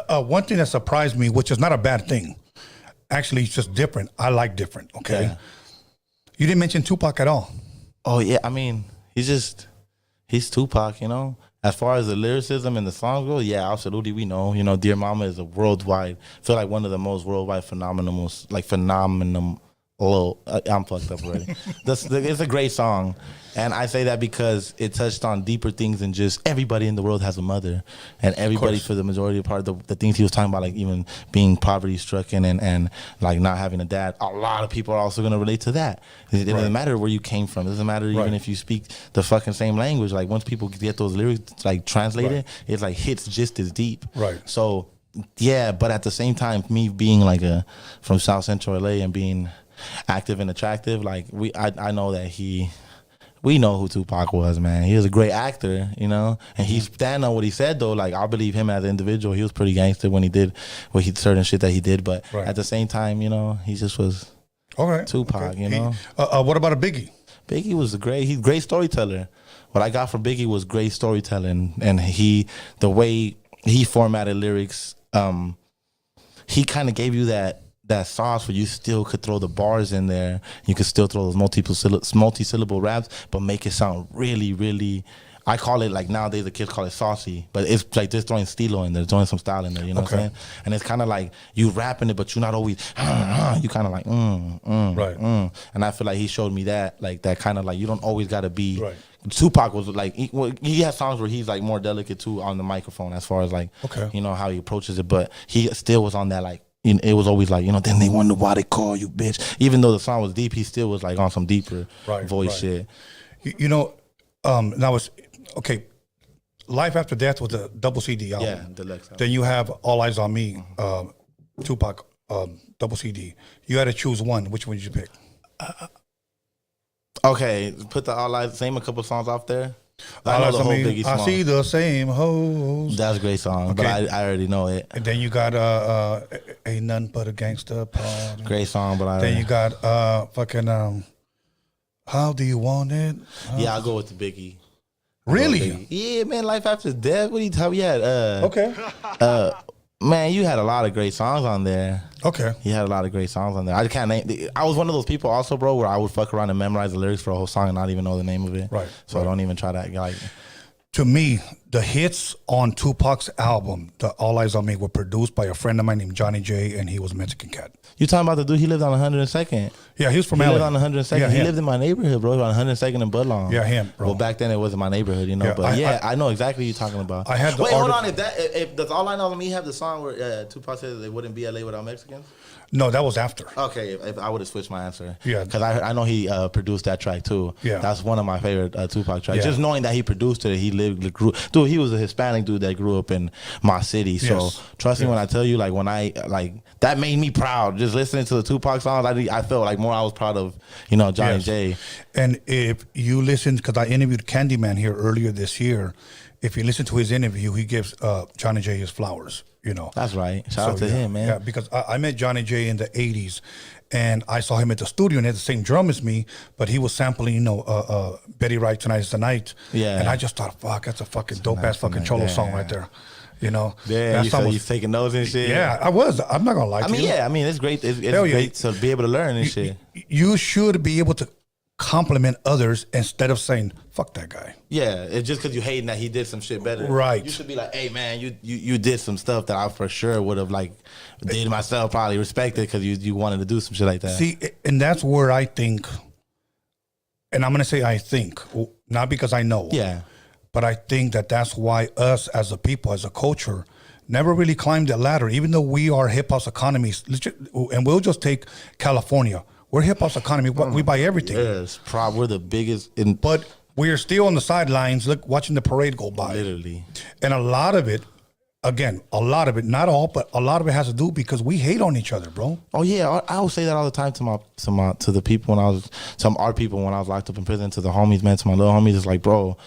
one thing that surprised me, which is not a bad thing, actually, it's just different. I like different. Okay, you didn't mention Tupac at all. Oh yeah, I mean, he's Tupac. You know. As far as the lyricism and the songs go, yeah, absolutely, we know. You know, Dear Mama is a worldwide, I feel like one of the most worldwide phenomenal I'm fucked up already. It's a great song, and I say that because it touched on deeper things than just everybody in the world has a mother, and everybody for the majority of part of the things he was talking about, like even being poverty stricken and like not having a dad. A lot of people are also gonna relate to that. It doesn't matter where you came from. It doesn't matter even if you speak the fucking same language. Like once people get those lyrics like translated, it's like hits just as deep. Right. So yeah, but at the same time, me being like from South Central LA and being active and attractive, like I know that we know who Tupac was, man. He was a great actor, you know, and he stand on what he said though. Like I believe him as an individual. He was pretty gangster when he did certain shit that he did, but at the same time, you know, he just was Tupac, you know. What about a Biggie? Biggie was he's a great storyteller. What I got from Biggie was great storytelling, and the way he formatted lyrics, he kind of gave you that sauce where you still could throw the bars in there. You could still throw those multi-syllable raps, but make it sound really, really, I call it, like nowadays the kids call it saucy, but it's like just throwing stilo in there, throwing some style in there, you know what I'm saying? And it's kind of like you rapping it, but you're not always, you kind of like, And I feel like he showed me that, like that kind of like, you don't always got to be, Tupac was like, he has songs where he's like more delicate too on the microphone as far as like, you know, how he approaches it, but he still was on that like, it was always like, you know, then they wonder why they call you bitch. Even though the song was deep, he still was like on some deeper voice shit. You know, now it's, okay, Life After Death was a double CD album. Yeah, deluxe album. Then you have All Eyes on Me, Tupac, double CD. You had to choose one. Which one did you pick? Okay, put the All Eyes, same a couple songs off there. I know the whole Biggie song. I see the same hoes. That's a great song, but I already know it. And then you got Ain't Nothing But a Gangster Party. Great song, but then you got fucking How Do You Want It? Yeah, I'll go with the Biggie. Really? Yeah, man, Life After Death. What are you talking about? Okay. Man, you had a lot of great songs on there. Okay. You had a lot of great songs on there. I can't name. I was one of those people also, bro, where I would fuck around and memorize the lyrics for a whole song and not even know the name of it. Right. So I don't even try that. Like, to me, the hits on Tupac's album, the All Eyes on Me, were produced by a friend of mine named Johnny J, and he was a Mexican cat. You talking about the dude? He lived on 102nd. Yeah, he was from LA. LA. He lived on 102nd. Yeah, he lived in my neighborhood, bro. On 102nd and Budlong. Yeah, him, bro. Well, back then it wasn't my neighborhood, you know. Yeah, but I know exactly what you're talking about. I had the Wait, hold on. If does All I Know of Me have the song where Tupac says they wouldn't be LA without Mexicans? No, that was after. Okay, if I would have switched my answer. Yeah. Because I know he produced that track too. Yeah. That's one of my favorite Tupac tracks. Yeah. Just knowing that he produced it, he grew. Dude, he was a Hispanic dude that grew up in my city. So trust me when I tell you, like when I that made me proud. Just listening to the Tupac songs, I felt like more I was proud of, you know, Johnny J. And if you listen, because I interviewed Candyman here earlier this year, if you listen to his interview, he gives Johnny J his flowers. You know, that's right. Shout out to him, man. Yeah, because I met Johnny J in the '80s, and I saw him at the studio, and he had the same drum as me, but he was sampling, you know, Betty Wright, Tonight's the Night. Yeah. And I just thought, fuck, that's a fucking dope ass fucking Cholo song right there. You know. Yeah. You taking notes and shit. Yeah, I was. I'm not gonna lie to you. Yeah. I mean, it's great. It's great to be able to learn and shit. You should be able to compliment others instead of saying fuck that guy. Yeah, it's just because you hating that he did some shit better. Right. You should be like, hey man, you did some stuff that I for sure would have like did myself probably respected because you wanted to do some shit like that. See, and that's where I think, and I'm gonna say I think, not because I know. Yeah. But I think that's why us as a people, as a culture, never really climbed the ladder, even though we are hip hop's economies. And we'll just take California. We're hip hop's economy. We buy everything. Yes, we're the biggest. But we're still on the sidelines, watching the parade go by. Literally. And a lot of it, again, not all, but a lot of it has to do because we hate on each other, bro. Oh yeah, I would say that all the time to the people our people when I was locked up in prison, to the homies, man, to my little homies. It's like, bro,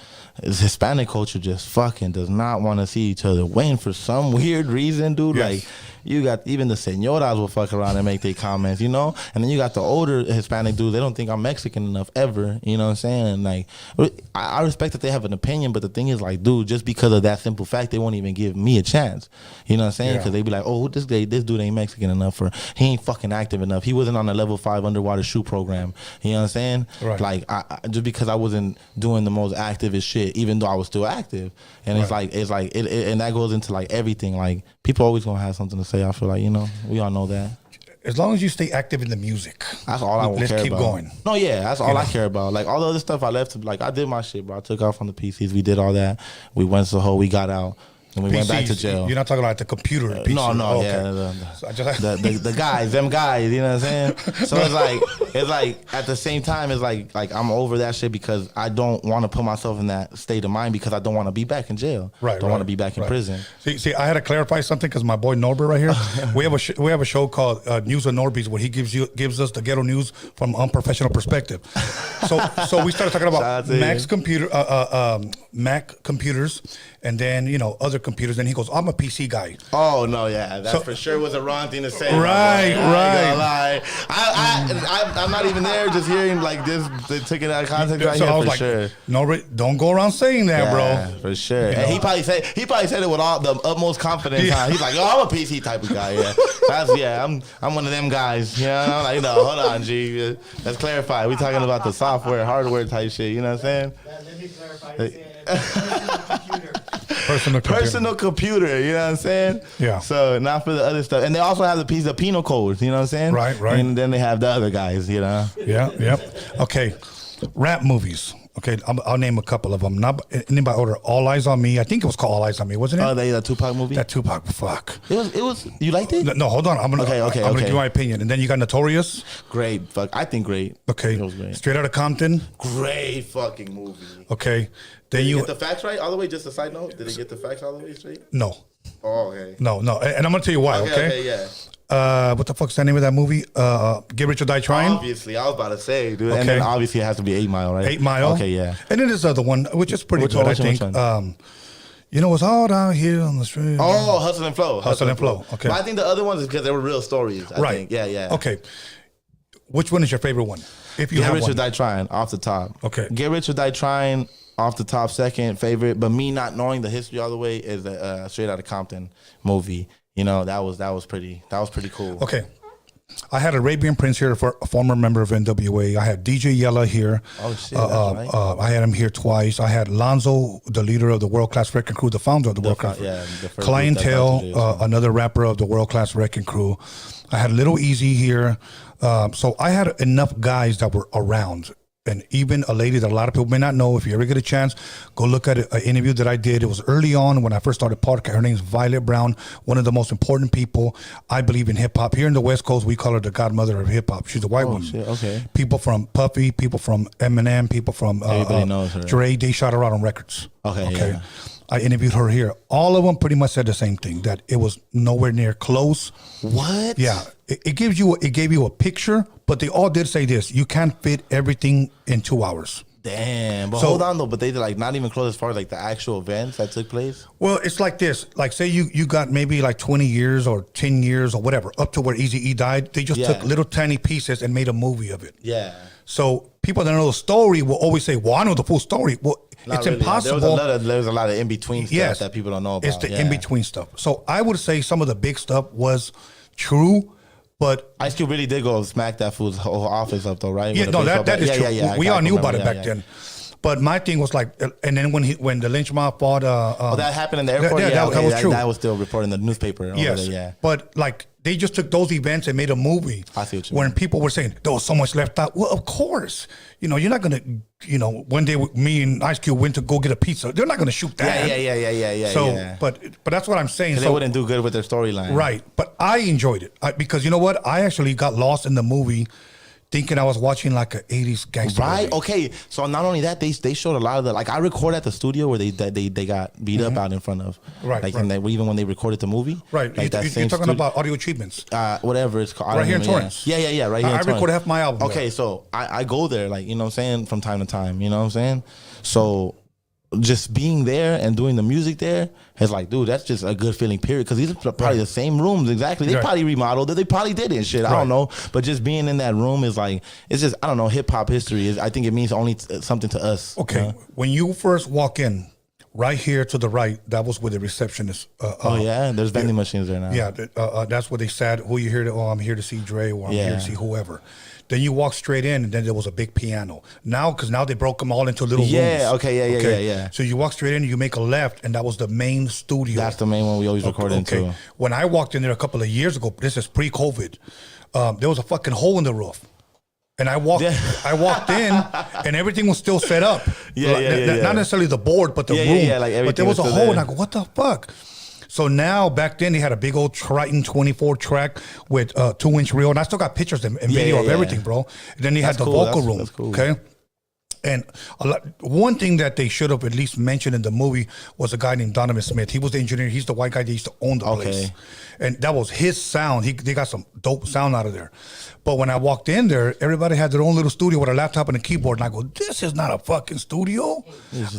this Hispanic culture just fucking does not want to see each other win for some weird reason, dude. Yes. Like, you got even the senoras will fuck around and make their comments, you know? And then you got the older Hispanic dudes, they don't think I'm Mexican enough ever, you know what I'm saying? And like, I respect that they have an opinion, but the thing is like, dude, just because of that simple fact, they won't even give me a chance. You know what I'm saying? Because they be like, oh, this dude ain't Mexican enough, or he ain't fucking active enough. He wasn't on the level 5 underwater shoe program. You know what I'm saying? Right. Like, just because I wasn't doing the most activist shit, even though I was still active. And it's like, and that goes into like everything. Like, people always gonna have something to say. I feel like, you know, we all know that. as long as you stay active in the music, that's all I want. Let's keep going. No, yeah, that's all I care about. Like all the other stuff, I left. Like I did my shit, bro. I took off on the PCs. We did all that. We went to Soho. We got out. And we went back to jail. You're not talking about the computer. PC. No, okay. The guys, them guys. You know what I'm saying? So it's like at the same time, it's like I'm over that shit because I don't want to put myself in that state of mind because I don't want to be back in jail. Right. Don't want to be back in prison. See, I had to clarify something because my boy Norbert right here. we have a show called News of Norbies where he gives us the ghetto news from an unprofessional perspective. So we started talking about Mac computers, and then other computers. And he goes, "I'm a PC guy." Oh no, yeah, that for sure was a wrong thing to say. Right. I'm not even there. Just hearing like this, they took it out of context right so here I was for like, sure. Norbert, don't go around saying that, bro. For sure. And he probably said it with all the utmost confidence. Yeah. He's like, "Oh, I'm a PC type of guy." Yeah, I'm one of them guys. I'm like, no, hold on, G. Let's clarify. We talking about the software, hardware type shit. You know what I'm saying? Let me clarify. Personal computer. You know what I'm saying? Yeah. So not for the other stuff. And they also have the piece of penal code. You know what I'm saying? Right. And then they have the other guys. Yeah. Okay. Rap movies. Okay, I'll name a couple of them. Not anybody order. All Eyes on Me. I think it was called All Eyes on Me, wasn't it? Oh, that Tupac movie. That Tupac. Fuck. It was. You liked it? No, hold on. I'm gonna give my opinion, and then you got Notorious. Great. Fuck. I think great. Okay. It was great. Straight Outta Compton. Great fucking movie. Okay. Then Did you get the facts right all the way? Just a side note. Did they get the facts all the way straight? No. Oh, okay. No, and I'm gonna tell you why. Okay. Yeah. What the fuck's the name of that movie? Get Rich or Die Trying. Obviously, I was about to say, dude. Okay. And then obviously it has to be 8 Mile, right? 8 Mile. Okay, yeah. And then there's the other one, which is pretty good, I think. What's all down here on the street? Oh, Hustle and Flow. Hustle and Flow. Okay. But I think the other ones is because they were real stories. I think. Yeah. Okay. Which one is your favorite one? If you Get have Rich one. or Die Trying off the top. Okay. Get Rich or Die Trying off the top, second favorite. But me not knowing the history all the way is the Straight Outta Compton movie. That was pretty cool. Okay. I had Arabian Prince here, for a former member of NWA. I had DJ Yella here. Oh shit! That's right. I had him here twice. I had Lonzo, the leader of the World Class Wrecking Crew, the founder of the World Class. Clientele, another rapper of the World Class Wrecking Crew. I had Little Easy here. So I had enough guys that were around. And even a lady that a lot of people may not know, if you ever get a chance, go look at an interview that I did. It was early on when I first started podcast. Her name's Violet Brown, one of the most important people, I believe, in hip-hop. Here in the West Coast, we call her the godmother of hip-hop. She's a white woman. Shit, okay. People from Puffy, people from Eminem, people from everybody knows her. Dre, they shot her out on records. Okay. Yeah. I interviewed her here. All of them pretty much said the same thing, that it was nowhere near close. What? Yeah. It gave you a picture, but they all did say this: you can't fit everything in 2 hours. Damn. But hold on though, but they like not even close as far as like the actual events that took place. Well, it's like this. Like say you got maybe like 20 years or 10 years or whatever, up to where Eazy-E died. They just took little tiny pieces and made a movie of it. Yeah. So people that know the story will always say, well, I know the full story. Well, it's really impossible. There's a lot of in-between stuff that people don't know about. It's the in-between stuff. So I would say some of the big stuff was true, but Ice Cube really did go smack that fool's whole office up though, right? Yeah, no, that is true. Yeah, we all knew about it back then. But my thing was like, and then when the lynch mob fought, that happened in the airport. That was true. That was still reported in the newspaper. Yes, but like they just took those events and made a movie. I see what you when mean. People were saying there was so much left out. Well, of course, you're not gonna, one day me and Ice Cube went to go get a pizza. They're not gonna shoot that. Yeah. So, but that's what I'm saying. So they wouldn't do good with their storyline, right? But I enjoyed it because you know what? I actually got lost in the movie, thinking I was watching like an 80s gangster movie. Right. Okay. So not only that, they showed a lot of the, like I record at the studio where they got beat up out in front of. Right. Like even when they recorded the movie. Right. Like you're talking about audio achievements. Whatever it's called. Right here in Torrance. Yeah. Right here in Torrance. I recorded half my album. Okay. There. So I go there, like, you know what I'm saying, from time to time, you know what I'm saying? So just being there and doing the music there is like, dude, that's just a good feeling, period. Because these are probably the same rooms, exactly. They probably remodeled it. They probably did it and shit. I don't know. But just being in that room is like, it's just, I don't know, hip-hop history. I think it means only something to us. Okay. When you first walk in, right here to the right, that was where the receptionist. There's vending machines there now. Yeah, that's where they said, who you here to, I'm here to see Dre, or I'm here to see whoever. Then you walk straight in, and then there was a big piano. Because now they broke them all into little rooms. Yeah. So you walk straight in, and you make a left, and that was the main studio. That's the main one we always record into. When I walked in there a couple of years ago, this is pre-COVID, there was a fucking hole in the roof. And I walked in, and everything was still set up. Not necessarily the board, but the room. But there was a hole, and I go, what the fuck? So now, back then, they had a big old Triton 24 track with 2-inch reel, and I still got pictures and video of everything, bro. And then they had the vocal room, okay? And one thing that they should have at least mentioned in the movie was a guy named Donovan Smith. He was the engineer. He's the white guy that used to own the place. And that was his sound. They got some dope sound out of there. But when I walked in there, everybody had their own little studio with a laptop and a keyboard. And I go, this is not a fucking studio.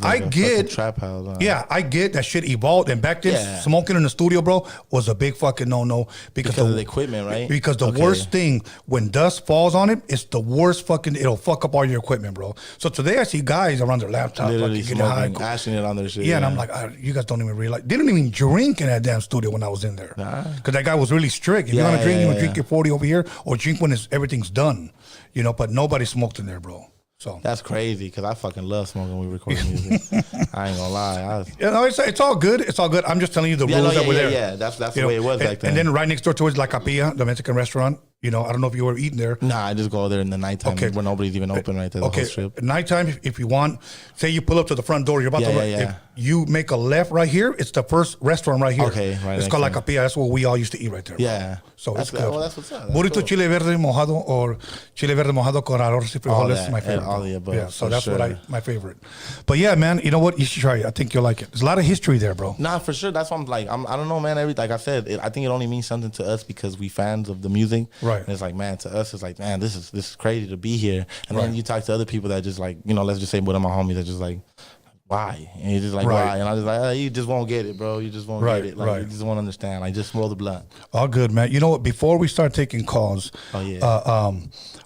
I get trap house. Yeah, I get that shit evolved. And back then, smoking in the studio, bro, was a big fucking no-no. Because of the equipment, right? Because the worst thing, when dust falls on it, it's the worst fucking, it'll fuck up all your equipment, bro. So today I see guys around their laptop. Literally smoking, ashing it on their shit. Yeah, and I'm like, you guys don't even realize. They didn't even drink in that damn studio when I was in there. Because that guy was really strict. If you want to drink, you drink your 40 over here, or drink when everything's done. You know, but nobody smoked in there, bro. So that's crazy because I fucking love smoking when we record music. I ain't gonna lie. It's all good. It's all good. I'm just telling you the rules that were there. Yeah, that's the way it was back then. And then right next door to it is La Capilla, the Mexican restaurant. You know, I don't know if you were eating there. Nah, I just go there in the nighttime when nobody's even open right there. The whole strip. At nighttime, if you want, say you pull up to the front door, you're about to. If you make a left right here, it's the first restaurant right here. Okay, right. It's called La Capilla. That's what we all used to eat right there. Yeah. So that's good. Well, that's what's up. Burrito chile verde mojado or chile verde mojado con arroz y frijoles is my favorite. All the above. Yeah, so that's my favorite. But yeah, man, you know what? You should try it. I think you'll like it. There's a lot of history there, bro. Nah, for sure. That's why I'm like, I don't know, man. Like I said, I think it only means something to us because we fans of the music. Right. And it's like, man, to us, it's like, man, this is crazy to be here. And then you talk to other people that just like, you know, let's just say one of my homies that just like, why? And you're just like, why? And I was like, you just won't get it, bro. You just won't get it. Like, you just won't understand. Like, just roll the blunt. All good, man. You know what? Before we start taking calls,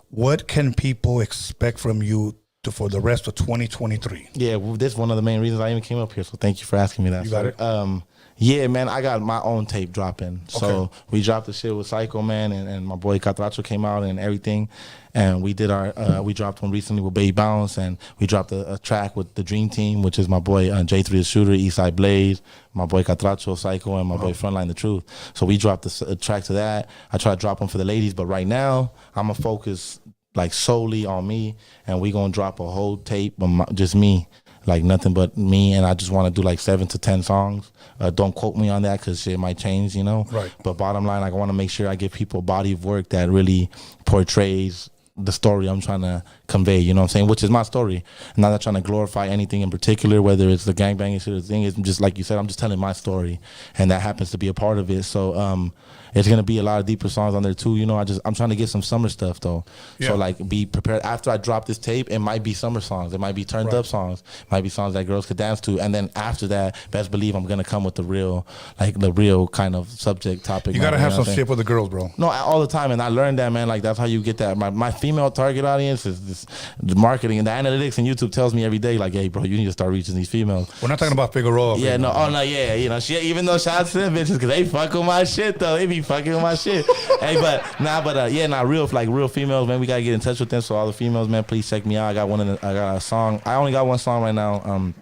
what can people expect from you for the rest of 2023? Yeah, well, this is one of the main reasons I even came up here. So thank you for asking me that. You got it. Yeah, man, I got my own tape dropping. So we dropped the shit with Psycho, man, and my boy Catracho came out and everything. And we did we dropped one recently with Baby Bounce, and we dropped a track with the Dream Team, which is my boy J3 the Shooter, Eastside Blaze, my boy Catracho, Psycho, and my boy Frontline the Truth. So we dropped a track to that. I try to drop them for the ladies, but right now I'm going to focus like solely on me, and we going to drop a whole tape of just me. Like nothing but me, and I just want to do like 7 to 10 songs. Don't quote me on that because shit might change, you know. Right. But bottom line, like, I want to make sure I give people a body of work that really portrays the story I'm trying to convey, you know what I'm saying? Which is my story. I'm not trying to glorify anything in particular, whether it's the gangbanging shit or the thing. It's just like you said, I'm just telling my story, and that happens to be a part of it. So it's gonna be a lot of deeper songs on there too. You know, I'm trying to get some summer stuff though. Yeah. So like, be prepared. After I drop this tape, it might be summer songs. It might be turned up songs. It might be songs that girls could dance to. And then after that, best believe I'm gonna come with the real kind of subject topic. You gotta have some shit with the girls, bro. No, all the time, and I learned that, man. Like, that's how you get that. My female target audience is the marketing and the analytics, and YouTube tells me every day, like, hey, bro, you need to start reaching these females. We're not talking about Figueroa. Yeah, no, you know, she, even though shout out to them bitches because they fuck with my shit though. They be fucking with my shit. Hey, real females, man. We gotta get in touch with them. So all the females, man, please check me out. I got a song. I only got one song right now.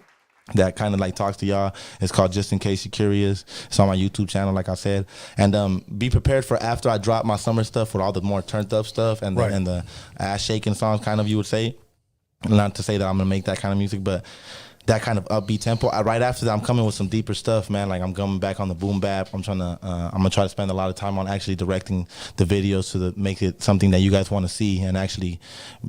That kind of like talks to y'all. It's called Just In Case You're Curious. It's on my YouTube channel, like I said. And be prepared for after I drop my summer stuff with all the more turned up stuff and the ass shaking songs, kind of, you would say. Not to say that I'm gonna make that kind of music, but that kind of upbeat tempo. Right after that, I'm coming with some deeper stuff, man. Like, I'm coming back on the boom bap. I'm gonna try to spend a lot of time on actually directing the videos to make it something that you guys want to see and actually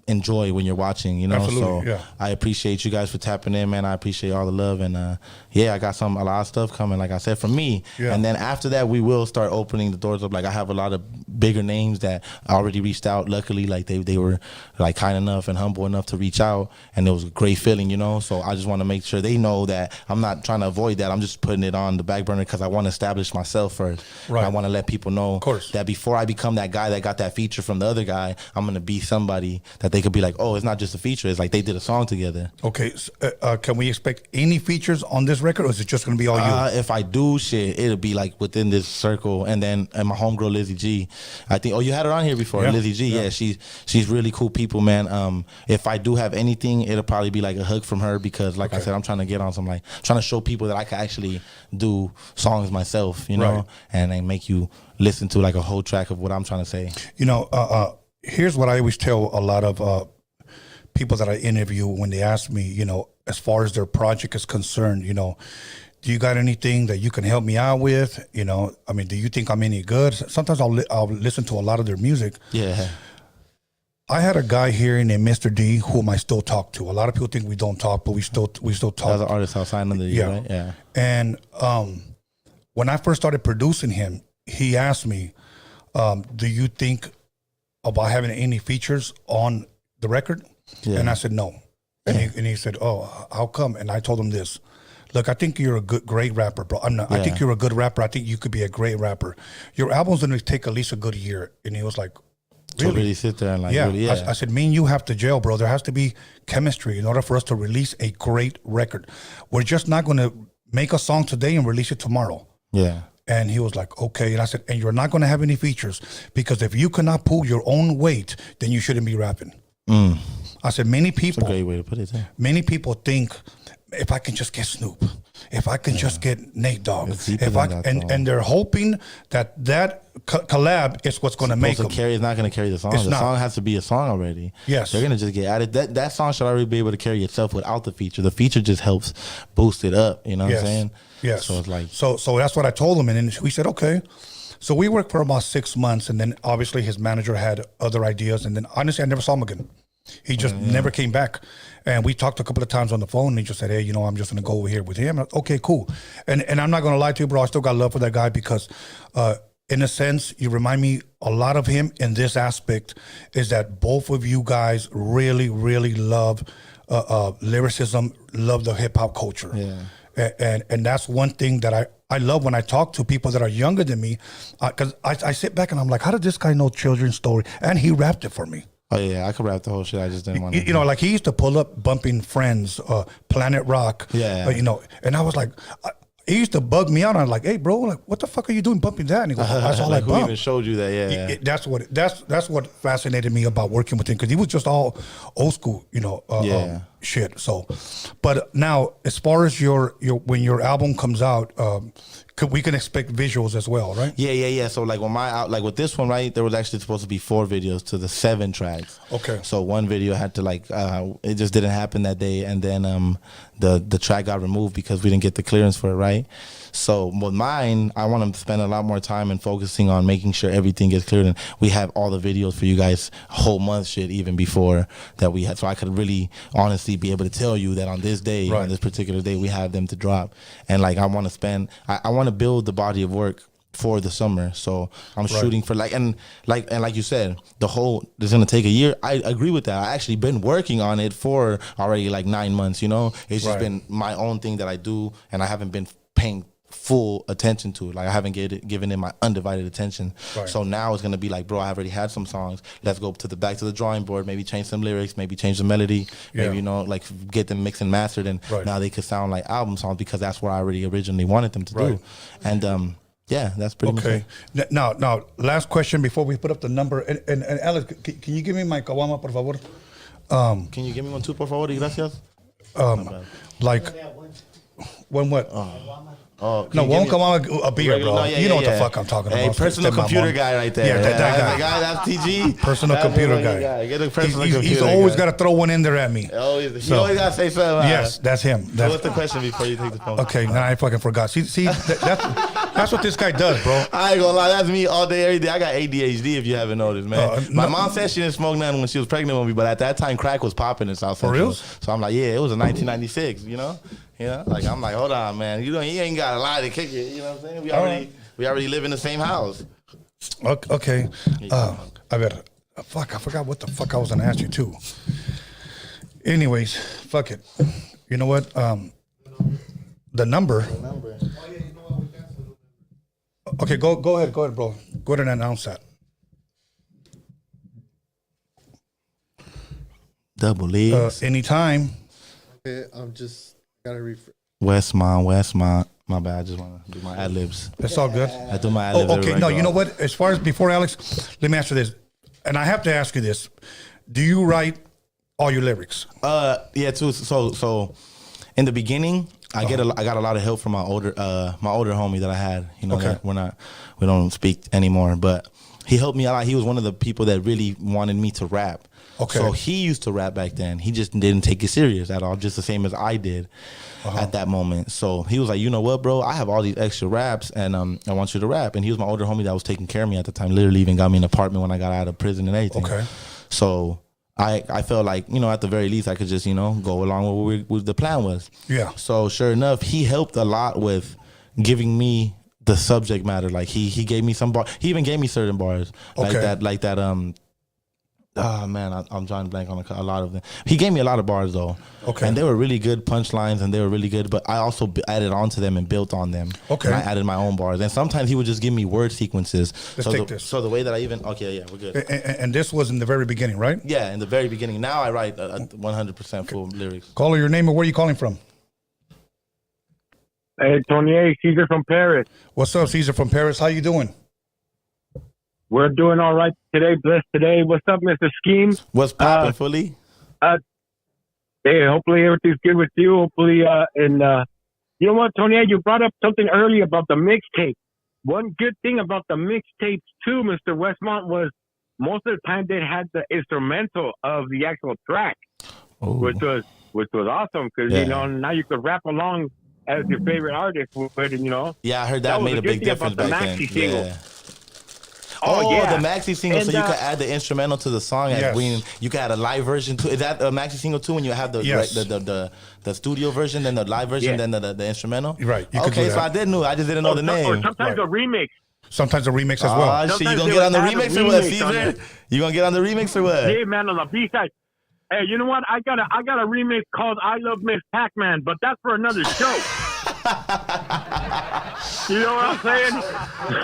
enjoy when you're watching, you know. Absolutely, so I appreciate you guys for tapping in, man. I appreciate all the love, and I got a lot of stuff coming, like I said, from me. Yeah. And then after that, we will start opening the doors up. Like, I have a lot of bigger names that already reached out. Luckily, like they were like kind enough and humble enough to reach out, and it was a great feeling, you know. So I just want to make sure they know that I'm not trying to avoid that. I'm just putting it on the back burner because I want to establish myself first. Right. I want to let people know that before I become that guy that got that feature from the other guy, I'm going to be somebody that they could be like, oh, it's not just a feature. It's like they did a song together. Okay. So, can we expect any features on this record, or is it just going to be all you? If I do shit, it'll be like within this circle. And then my homegirl, Lizzie G, I think, you had her on here before. Yeah. Lizzie G, yeah, she's really cool people, man. If I do have anything, it'll probably be like a hug from her because, like I said I'm trying to get on some, like, trying to show people that I can actually do songs myself, you know, and then make you listen to like a whole track of what I'm trying to say. You know, here's what I always tell a lot of people that I interview when they ask me, you know, as far as their project is concerned, you know, do you got anything that you can help me out with? You know, I mean, do you think I'm any good? Sometimes I'll listen to a lot of their music. Yeah. I had a guy here named Mr. D, whom I still talk to. A lot of people think we don't talk, but we still talk. As an artist outside of the year, right? Yeah. And when I first started producing him, he asked me, do you think about having any features on the record? Yeah. And I said, no. And he said, oh, how come? And I told him this. Look, I think you're a great rapper, bro. I think you're a good rapper. I think you could be a great rapper. Your album's going to take at least a good year. And he was like, really? To really sit there and like, really, I said, me and you have to gel, bro. There has to be chemistry in order for us to release a great record. We're just not going to make a song today and release it tomorrow. Yeah. And he was like, okay. And I said, and you're not going to have any features, because if you cannot pull your own weight, then you shouldn't be rapping. I said, many people, that's a great way to put it. Many people think, if I can just get Snoop, if I can just get Nate Dogg, and they're hoping that collab is what's going to make them. It's not going to carry the song. The song has to be a song already. Yes. They're going to just get added. That song should already be able to carry itself without the feature. The feature just helps boost it up. You know what I'm saying? Yes. So it's like, so that's what I told him. And then we said, okay. So we worked for about 6 months, and then obviously his manager had other ideas. And then honestly, I never saw him again. He just never came back. And we talked a couple of times on the phone, and he just said, hey, you know, I'm just going to go over here with him. Okay, cool. And I'm not going to lie to you, bro. I still got love for that guy, because in a sense, you remind me a lot of him in this aspect, is that both of you guys really, really love lyricism, love the hip hop culture. Yeah. And that's one thing that I love when I talk to people that are younger than me, because I sit back and I'm like, how did this guy know children's story? And he rapped it for me. Oh yeah, I could rap the whole shit. I just didn't want to. You know, like he used to pull up bumping Friends, Planet Rock. Yeah. You know, and I was like, he used to bug me out. I'm like, hey, bro, like, what the fuck are you doing bumping that? And he goes, that's all like I bump. Who even showed you that? Yeah. That's what fascinated me about working with him, because he was just all old school, you know, shit. So, but now as far as your when your album comes out, we can expect visuals as well, right? Yeah. So like with this one, right, there was actually supposed to be 4 videos to the 7 tracks. Okay. So one video had to it just didn't happen that day, and then the track got removed because we didn't get the clearance for it, right? So with mine, I want to spend a lot more time and focusing on making sure everything gets cleared, and we have all the videos for you guys whole month shit even before that we had, so I could really honestly be able to tell you that on this day, on this particular day, we have them to drop. And like I want to build the body of work for the summer. So I'm shooting for like you said, it's gonna take a year. I agree with that. I actually been working on it for already like 9 months, you know. It's just been my own thing that I do, and I haven't been paying full attention to it. Like I haven't given it my undivided attention. So now it's gonna be like, bro, I already had some songs. Let's go back to the drawing board. Maybe change some lyrics. Maybe change the melody. Maybe, you know, like get them mixed and mastered, and now they could sound like album songs, because that's what I already originally wanted them to do. And yeah, that's pretty much it. Now, last question before we put up the number. And Alex, can you give me my kawama, por favor? Can you give me one too, por favor? Gracias. Like, when what? No, one kawama a beer, bro. You know what the fuck I'm talking about. Hey, personal computer guy right there. Yeah, that guy. That's TG. Personal computer guy. Get a personal computer He's always got to throw one in there at me. He always got to say something. Yes, that's him. So what's the question before you take the phone? Okay, now I fucking forgot. See, that's what this guy does, bro. I ain't gonna lie, that's me all day, every day. I got ADHD, if you haven't noticed, man. My mom said she didn't smoke nothing when she was pregnant with me, but at that time, crack was popping in South Central. For real? So I'm like, yeah, it was in 1996, you know? Like I'm like, hold on, man. You ain't got a lie to kick it. You know what I'm saying? We already live in the same house. Okay. I forgot what the fuck I was gonna ask you too. Anyways, fuck it. You know what? The number. Okay, go ahead, bro. Go ahead and announce that. Double legs. Anytime. Okay, I'm just gotta refresh. Wessmont. My bad. I just want to do my ad libs. That's all good. I do my ad libs. Okay, no, you know what? As far as before, Alex, let me answer this, and I have to ask you this: do you write all your lyrics? Yeah. Too. So in the beginning, I got a lot of help from my older homie that I had. You know, that we don't speak anymore, but he helped me a lot. He was one of the people that really wanted me to rap. Okay. So he used to rap back then. He just didn't take it serious at all, just the same as I did at that moment. So he was like, you know what, bro? I have all these extra raps, and I want you to rap. And he was my older homie that was taking care of me at the time. Literally even got me an apartment when I got out of prison and everything. Okay. So I felt like, you know, at the very least, I could just, you know, go along with what the plan was. Yeah. So sure enough, he helped a lot with giving me the subject matter. Like he gave me some bars. He even gave me certain bars like that. Oh man, I'm drawing blank on a lot of them. He gave me a lot of bars though. Okay. And they were really good punchlines, and they were really good. But I also added on to them and built on them. Okay. And I added my own bars. And sometimes he would just give me word sequences. Let's take this. So the way that I even we're good. And this was in the very beginning, right? Yeah, in the very beginning. Now I write 100% full lyrics. Caller, your name and where are you calling from? Hey, Tony, Caesar from Paris. What's up, Caesar from Paris? How you doing? We're doing all right today, blessed today. What's up, Mr. Sskeme? What's poppin', fully? Hey, hopefully everything's good with you. Hopefully, you know what, Tony, you brought up something earlier about the mixtape. One good thing about the mixtapes too, Mr. Wessmont, was most of the time they had the instrumental of the actual track, which was awesome because you know now you could rap along as your favorite artist with it, you know. Yeah, I heard that made a big difference back then. Yeah. Yeah. The maxi single, so you could add the instrumental to the song. You could add a live version too. Is that a maxi single too? When you have the studio version, then the live version, then the instrumental. Right. Okay, so I didn't know. I just didn't know the name. Or sometimes a remix. Sometimes a remix as well. Shit, you gonna get on the remix or what, Caesar? You gonna get on the remix or what? Yeah, man, on the B side. Hey, you know what? I got a remix called "I Love Miss Pac-Man," but that's for another show. You know what I'm saying?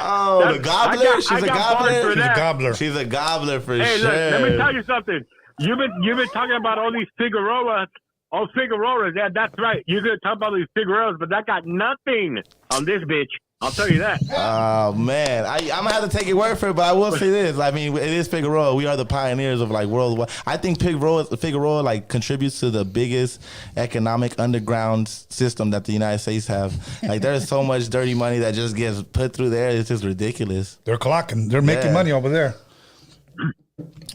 Oh, the gobbler. She's a gobbler. She's a gobbler. She's a gobbler for sure. Hey, look, let me tell you something. You've been talking about all these Figueroas. Oh, Figueroas. Yeah, that's right. You're gonna talk about these Figueroas, but that got nothing on this bitch. I'll tell you that. Oh man, I'm gonna have to take your word for it, but I will say this: I mean, it is Figueroa. We are the pioneers of like worldwide. I think Figueroa like contributes to the biggest economic underground system that the United States have. Like, there's so much dirty money that just gets put through there. It's just ridiculous. They're clocking. They're making money over there.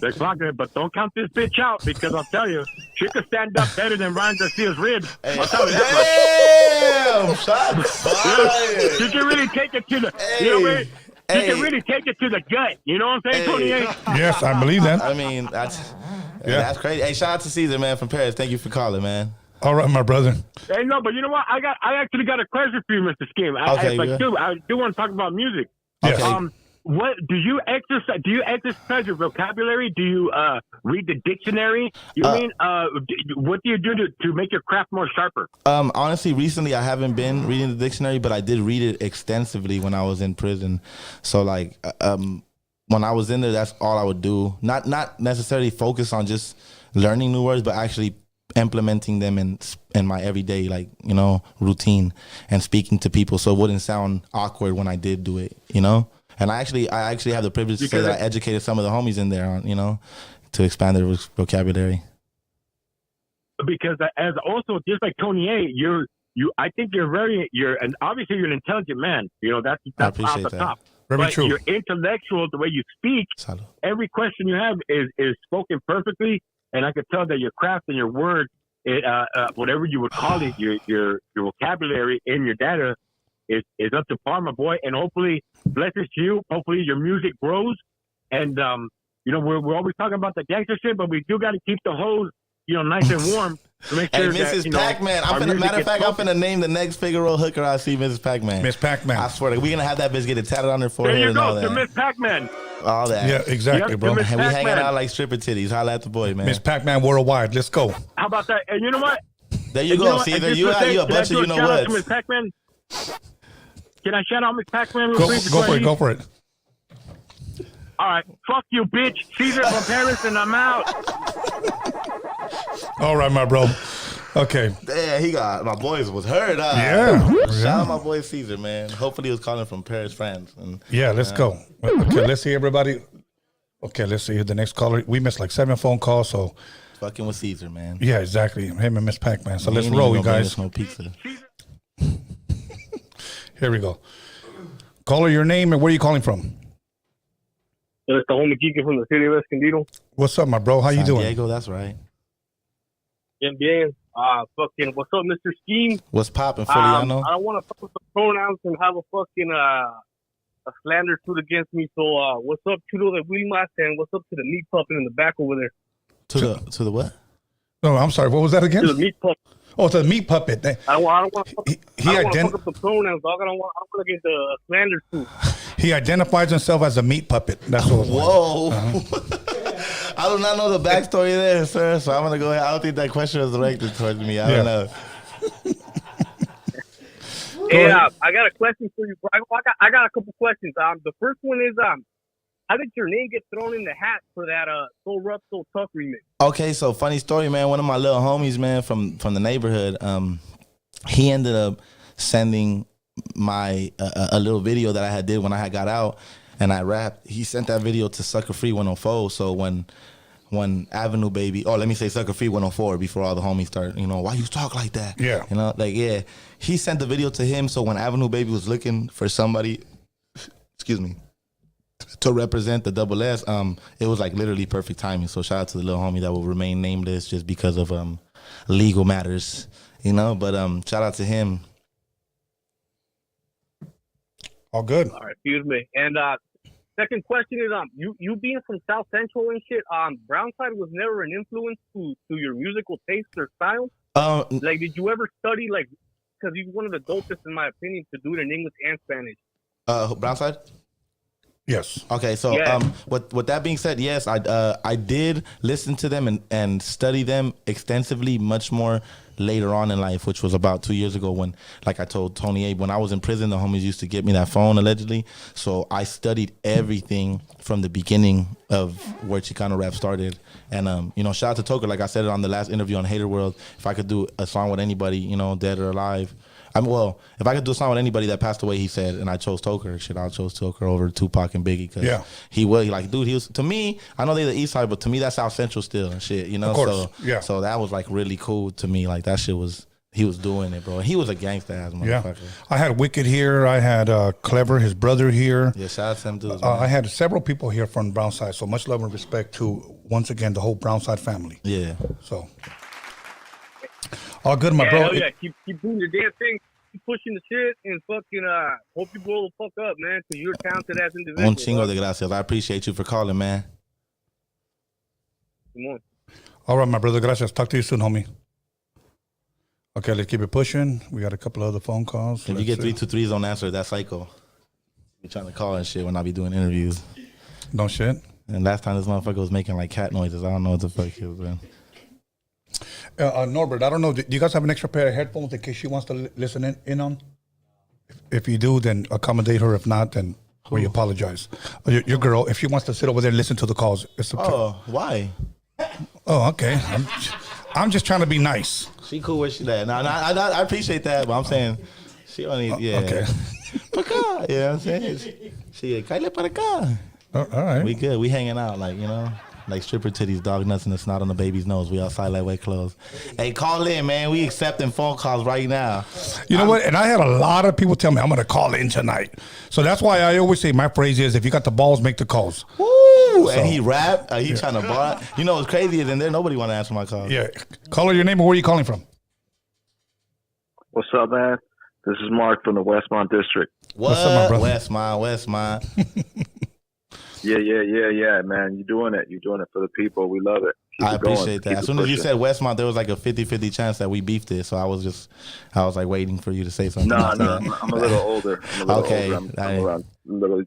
They're clocking it, but don't count this bitch out because I'll tell you, she could stand up better than Ryan Garcia's ribs. Hey. I'll tell you that much. Damn, shots fired. She can really take it to the, you know what? She can really take it to the gut. You know what I'm saying, Tony? Yes, I believe that. I mean, that's crazy. Hey, shout out to Caesar, man, from Paris. Thank you for calling, man. All right, my brother. Hey, no, but you know what? I actually got a question for you, Mr. Sskeme. I do want to talk about music. Yes. What do you exercise? Do you exercise your vocabulary? Do you read the dictionary? What do you do to make your craft more sharper? Honestly, recently I haven't been reading the dictionary, but I did read it extensively when I was in prison. So like, when I was in there, that's all I would do. Not necessarily focus on just learning new words, but actually implementing them in my everyday, like, you know, routine and speaking to people, so it wouldn't sound awkward when I did do it, you know. And I actually have the privilege to say that I educated some of the homies in there on, you know, to expand their vocabulary. Because as also, just like Tony A, I think and obviously you're an intelligent man. You know, that's off the top. Very true. You're intellectual, the way you speak. Salud. Every question you have is spoken perfectly, and I could tell that your craft and your words, whatever you would call it, your vocabulary and your data is up to par, my boy, and hopefully blesses you. Hopefully your music grows, and you know, we're always talking about the gangster shit, but we do got to keep the hose, you know, nice and warm to make sure that, Mrs. Pac-Man. Matter of fact, I'm finna name the next Figueroa hooker I see, Mrs. Pac-Man. Miss Pac-Man. I swear, we're gonna have that bitch get it tatted on her forehead. There you and go, all that. to Miss Pac-Man. All that. Yeah, exactly, bro. And we hanging out like stripper titties. Holla at the boy, man. Miss Pac-Man worldwide. Let's go. How about that? And you know what? There you go. See, there you are. You a bunch of you know what. Miss Pac-Man. Can I shout out Miss Pac-Man real quick? Go for it. All right. Fuck you, bitch. Caesar from Paris, and I'm out. All right, my bro. Okay. Yeah, my boys was heard. Yeah. Shout out my boy Caesar, man. Hopefully he was calling from Paris, France. And, yeah, let's go. Okay, let's see everybody. Okay, let's see the next caller. We missed like 7 phone calls, so Fucking with Caesar, man. Yeah, exactly. Him and Miss Pac-Man. So let's Ain't roll, even you gonna bring guys. us no pizza. Here we go. Caller, your name and where are you calling from? It's the homie Kike from the city of Escondido. What's up, my bro? How you San doing? Diego, that's right. Bien, bien. Fucking, what's up, Mr. Sskeme? What's poppin', Foliano? I don't want to fuck with the pronouns and have a fucking, a slander suit against me. So, what's up, Chulo de Wilmas, and what's up to the meat puppet in the back over there? To the what? No, I'm sorry. What was that again? To the meat puppet. Oh, to the meat puppet. I don't want to fuck, He fuck up the pronouns, dog. I don't want to get the slander suit. He identifies himself as a meat puppet. That's what. Whoa. I do not know the backstory there, sir. So I'm going to go ahead. I don't think that question was directed towards me. I don't know. Hey, I got a question for you, bro. I got a couple questions. The first one is, how did your name get thrown in the hat for that So Rough, So Tough remix? Okay, so funny story, man. One of my little homies, man, from the neighborhood, he ended up sending my a little video that I had did when I had got out and I rapped. He sent that video to Sucker Free 104. So when Avenue Baby, let me say Sucker Free 104 before all the homies start, why you talk like that? Yeah. Yeah. He sent the video to him. So when Avenue Baby was looking for somebody, excuse me, to represent the Double S, it was like literally perfect timing. So shout out to the little homie that will remain nameless just because of legal matters, But shout out to him. All good. All right, excuse me. And second question is, you being from South Central and shit, Brownside was never an influence to your musical taste or style? Like, did you ever study, like, because he's one of the dopest, in my opinion, to do it in English and Spanish? Brownside? Yes. Okay, so Yeah. with that being said, yes, I did listen to them and study them extensively, much more later on in life, which was about 2 years ago when, like I told Tony Abe, when I was in prison, the homies used to get me that phone allegedly. So I studied everything from the beginning of where Chicano rap started. And shout out to Toker, like I said it on the last interview on Hater World. If I could do a song with anybody, dead or alive. If I could do a song with anybody that passed away, he said, and I chose Toker, I chose Toker over Tupac and Biggie because he was to me, I know they're the East Side, but to me that's South Central still and shit, Of course. So that was like really cool to me. Like that shit he was doing it, bro. He was a gangster ass motherfucker. I had Wicked here. I had Clever, his brother here. Yeah, shout out to them dudes. I had several people here from Brownside. So much love and respect to, once again, the whole Brownside family. Yeah. So all good, my bro. Yeah, keep doing your damn thing. Keep pushing the shit and fucking hope you blow the fuck up, man, because you're a talented ass individual. Un chingo de gracias. I appreciate you for calling, man. Come on. All right, my brother. Gracias. Talk to you soon, homie. Okay, let's keep it pushing. We got a couple other phone calls. If you get 323s, don't answer. That's psycho. You're trying to call and shit when I be doing interviews. No shit. And last time this motherfucker was making like cat noises. I don't know what the fuck he was doing. Norbert, I don't know. Do you guys have an extra pair of headphones in case she wants to listen in on? If you do, then accommodate her. If not, then we apologize. Your girl, if she wants to sit over there and listen to the calls, it's up to her. Why? Oh, okay. I'm just trying to be nice. She cool where she at. No, I appreciate that, but I'm saying she only, Okay. Pa acá, you know what I'm saying? She, cállate para acá. All right. We good. We hanging out, like stripper titties, dog nuts, and the snot on the baby's nose. We outside like wet clothes. Hey, call in, man. We accepting phone calls right now. You know what? And I had a lot of people tell me I'm going to call in tonight. So that's why I always say my phrase is, if you got the balls, make the calls. Woo! And he rap. He trying to bar. You know what's crazy is in there, nobody want to answer my call. Yeah. Caller, your name and where are you calling from? What's up, man? This is Mark from the Wessmont district. What's up, my brother? Westmont. Yeah, man. You're doing it for the people. We love it. Keep I it going. appreciate that. Keep As it soon as you pushing. said Westmont, there was like a 50-50 chance that we beefed it. So I was like waiting for you to say something. No, after that. I'm a little older. Okay. I'm around literally.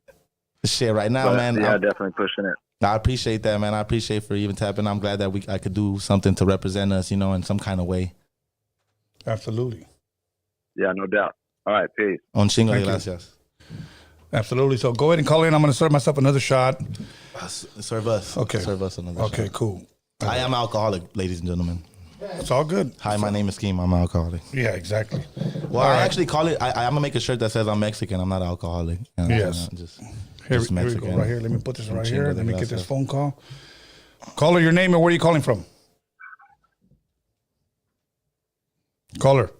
Shit, right now, But, man. yeah, definitely pushing it. I appreciate that, man. I appreciate for even tapping. I'm glad that I could do something to represent us, in some kind of way. Absolutely. Yeah, no doubt. All right, peace. On chingo de Thank you. gracias. Absolutely. So go ahead and call in. I'm going to serve myself another shot. Serve us. Okay. Serve us another Okay, shot. cool. I am alcoholic, ladies and gentlemen. It's all good. Hi, my name is Sskeme. I'm alcoholic. Yeah, exactly. Well, I actually call it. I'm gonna make a shirt that says I'm Mexican. I'm not alcoholic. Yes. Just Here we Mexican. go right here. Let me put this right Chingo here. de Let me get this gracias. phone call. Caller, your name and where are you calling from? Caller.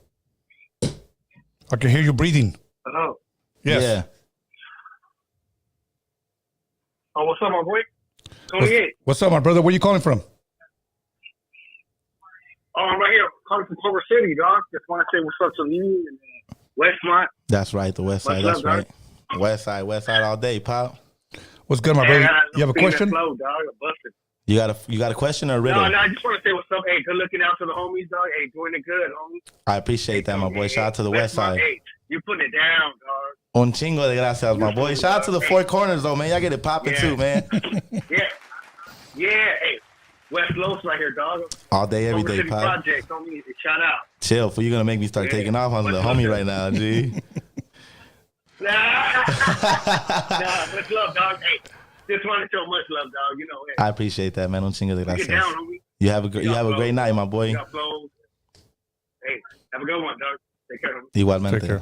I can hear you breathing. Hello. Yes. Yeah. Oh, what's up, my boy? 28. What's up, my brother? Where you calling from? Oh, I'm right here. Calling from Culver City, dog. Just want to say what's up to you and Wessmont. That's right, the West Side. What's That's up, right. West Side all day, pop. What's good, my brother? You have a question? Flow, dog. I'm busted. You got a question or a riddle? No, I just want to say what's up. Hey, good looking out to the homies, dog. Hey, doing it good, homie. I appreciate that, my boy. Shout out to the West Side. Hey, you putting it down, dog. Un chingo de gracias, my boy. Shout out to the Four Corners, though, man. Y'all get it popping, too, man. Yeah. Hey, West Los right here, dog. All day, every Culver day, City pop. Project, homie. Shout out. Chill, for you gonna make me start taking off on the homie right now, G. Nah, much love, dog. Hey, just want to show much love, dog. You know, hey. I appreciate that, man. Un chingo de Get gracias. down, homie. You have a great night, my boy. You got flows. Hey, have a good one, dog. Take care, homie. Igualmente. Take care.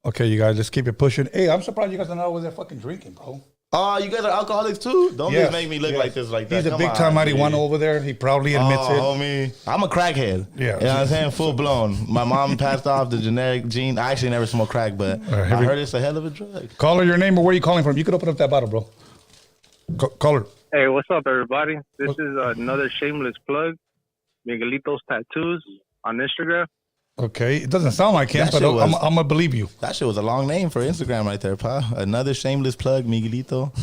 Okay, you guys, let's keep it pushing. Hey, I'm surprised you guys are not over there fucking drinking, bro. Oh, you guys are alcoholics too? Don't Yes, make me look yes. like this like that. He's a Come big on, time G. marijuana over there. He proudly admits it. Homie. I'm a crackhead. Yeah. You know what I'm saying? Full blown. My mom passed off the generic gene. I actually never smoked crack, but right, I heard it's a hell of a drug. Caller, your name or where you calling from? You could open up that bottle, bro. Caller. Hey, what's up, everybody? This is another shameless plug. Miguelito's Tattoos on Instagram. Okay, it doesn't sound like him, That but shit was- I'm gonna believe you. That shit was a long name for Instagram right there, pa. Another shameless plug, Miguelito.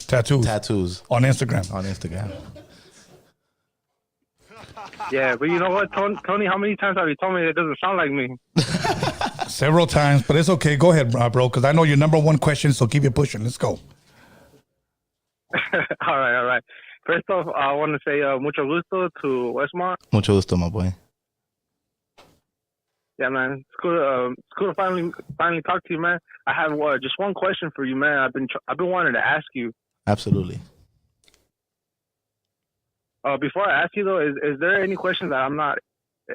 Tattoos On Instagram. Instagram. Yeah, but you know what, Tony? How many times have you told me it doesn't sound like me? Several times, but it's okay. Go ahead, bro, because I know your number one question, so keep it pushing. Let's go. All right. First off, I want to say mucho gusto to Wessmont. Mucho gusto, my boy. Yeah, man. It's cool to finally talk to you, man. I have just one question for you, man. I've been wanting to ask you. Absolutely. Before I ask you though, is there any questions that I'm not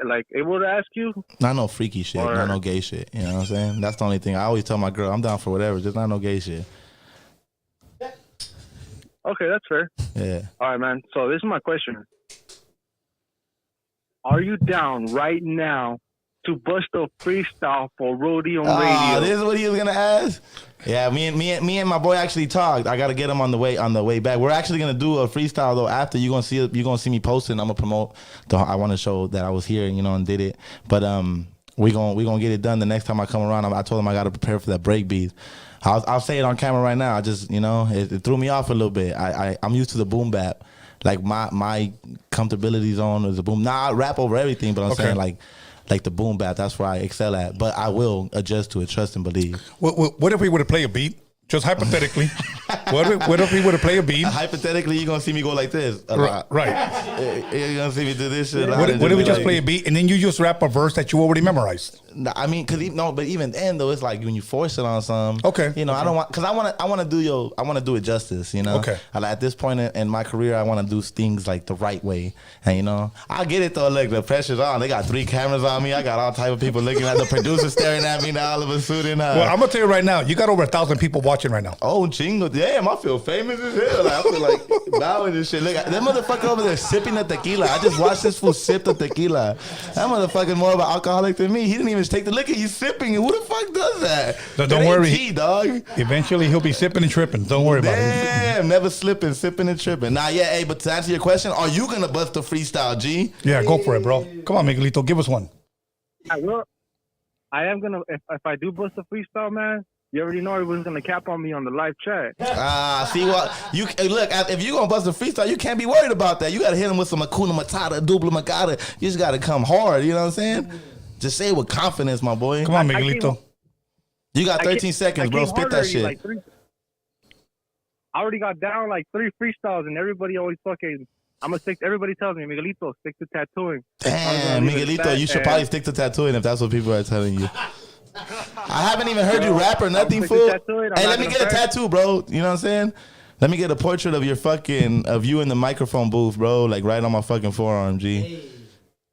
like able to ask you? Not no freaky shit, Or- not no gay shit. You know what I'm saying? That's the only thing. I always tell my girl, I'm down for whatever, just not no gay shit. Okay, that's fair. Yeah. All right, man. So this is my question. Are you down right now to bust a freestyle for Roadium Radio? This is what he was gonna ask. Yeah, me and my boy actually talked. I gotta get him on the way back. We're actually gonna do a freestyle though. After you're gonna see me posting. I'm gonna promote. I want to show that I was here, and did it. But we gonna get it done the next time I come around. I told him I gotta prepare for that break beat. I'll say it on camera right now. I just it threw me off a little bit. I'm used to the boom bap. Like my comfortability zone is the boom. Nah, I rap over everything, but I'm saying like the boom bap, that's where I excel at. But I will adjust to it, trust and believe. What if we were to play a beat? Just hypothetically. what if we were to play a beat? Hypothetically, you're going to see me go like this a lot. Right. You're going to see me do this shit. What if we just play a beat and then you just rap a verse that you already memorized? I mean, but even then though, it's like when you force it on some. Okay. I don't want, because I want to do it justice. Okay. At this point in my career, I want to do things like the right way, and I get it though. Look, the pressure's on. They got 3 cameras on me. I got all type of people looking at the producer staring at me now. All of a sudden, well, I'm gonna tell you right now, you got over 1,000 people watching right now. Oh, chingo. Damn, I feel famous as hell. Like, I feel like bowing and shit. Look, that motherfucker over there sipping the tequila. I just watched this fool sip the tequila. That motherfucker more of an alcoholic than me. He didn't even take the liquor. He's sipping. Who the fuck does that? Don't That ain't worry. tea, dog. Eventually, he'll be sipping and tripping. Don't worry about it. Damn, never slipping, sipping and tripping. Nah, yeah, hey, but to answer your question, are you going to bust a freestyle, G? Yeah, go for it, bro. Come on, Miguelito, give us one. I will. I am gonna. If I do bust a freestyle, man, you already know everyone's gonna cap on me on the live chat. See what you look. If you gonna bust a freestyle, you can't be worried about that. You gotta hit him with some Hakuna Matata, Dupla Macata. You just gotta come hard. You know what I'm saying? Just say it with confidence, my boy. Come on, Miguelito. You got 13 seconds, bro. Spit that shit. I already got down like 3 freestyles, and everybody always fucking. Everybody tells me, Miguelito, stick to tattooing. Damn, Miguelito, you should probably stick to tattooing if that's what people are telling you. I haven't even heard you rap or nothing, fool. Hey, let me get a tattoo, bro. You know what I'm saying? Let me get a portrait of you in the microphone booth, bro. Like right on my fucking forearm, G.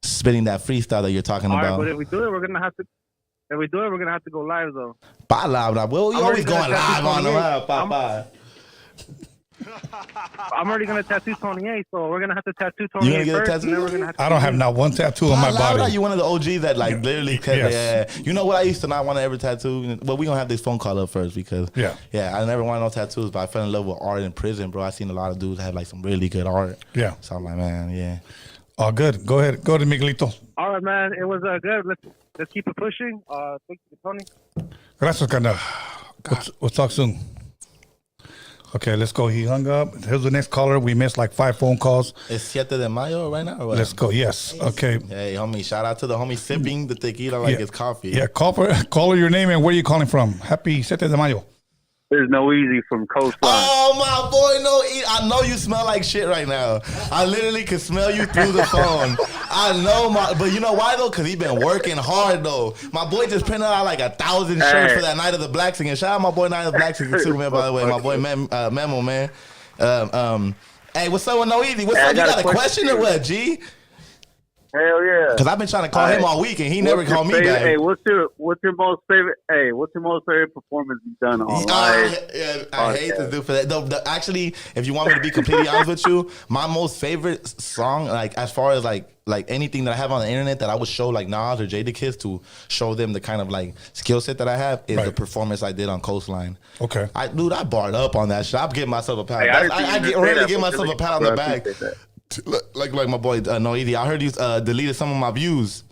Spitting that freestyle that you're talking All right, about. but if we do it, we're gonna have to. If we do it, we're gonna have to go live though. Bye live, well, you always going live on the live. I'm I'm already gonna tattoo 28, so we're gonna have to tattoo 28 get a first, tattoo? and then we're gonna have to I don't have not one tattoo on my body. You one of the OGs that like literally. Yes. Yeah. You know what? I used to not want to ever tattoo. But we gonna have this phone call up first because I never wanted no tattoos, but I fell in love with art in prison, bro. I seen a lot of dudes have like some really good art. Yeah. So I'm like, man, yeah. Oh, good. Go ahead. Go to Miguelito. All right, man. It was good. Let's keep it pushing. Thank you, Tony. Gracias, carnal. We'll talk soon. Okay, let's go. He hung up. Here's the next caller. We missed like 5 phone calls. It's 7 de Mayo right now? Or what? Let's go. Yes. Okay. Hey, homie. Shout out to the homie sipping the tequila like it's coffee. Yeah. Call your name and where are you calling from? Happy 7 de Mayo. There's no easy from Coastline. Oh, my boy, no easy. I know you smell like shit right now. I literally can smell you through the phone. I know, but you know why, though? Because he been working hard, though. My boy just printed out like 1,000 shirts for that Night of the Black Singing. Shout out my boy Night of the Black Singing, too, man, by the way. My boy Memo, man. Hey, what's up with No Easy? What's up? You got a question or what, G? Hell yeah! Because I've been trying to call him all week and he never called me back. Hey, what's your most favorite? Hey, what's your most favorite performance you've done on live? I hate to do for that. Actually, if you want me to be completely honest with you, my most favorite song, like as far as like anything that I have on the internet that I would show like Nas or Jadakiss to show them the kind of like skill set that I have is the performance I did on Coastline. Okay, I barred up on that shit. I'm giving myself a pat. I really give myself a pat on the back. Like my boy No Easy. I heard you deleted some of my views.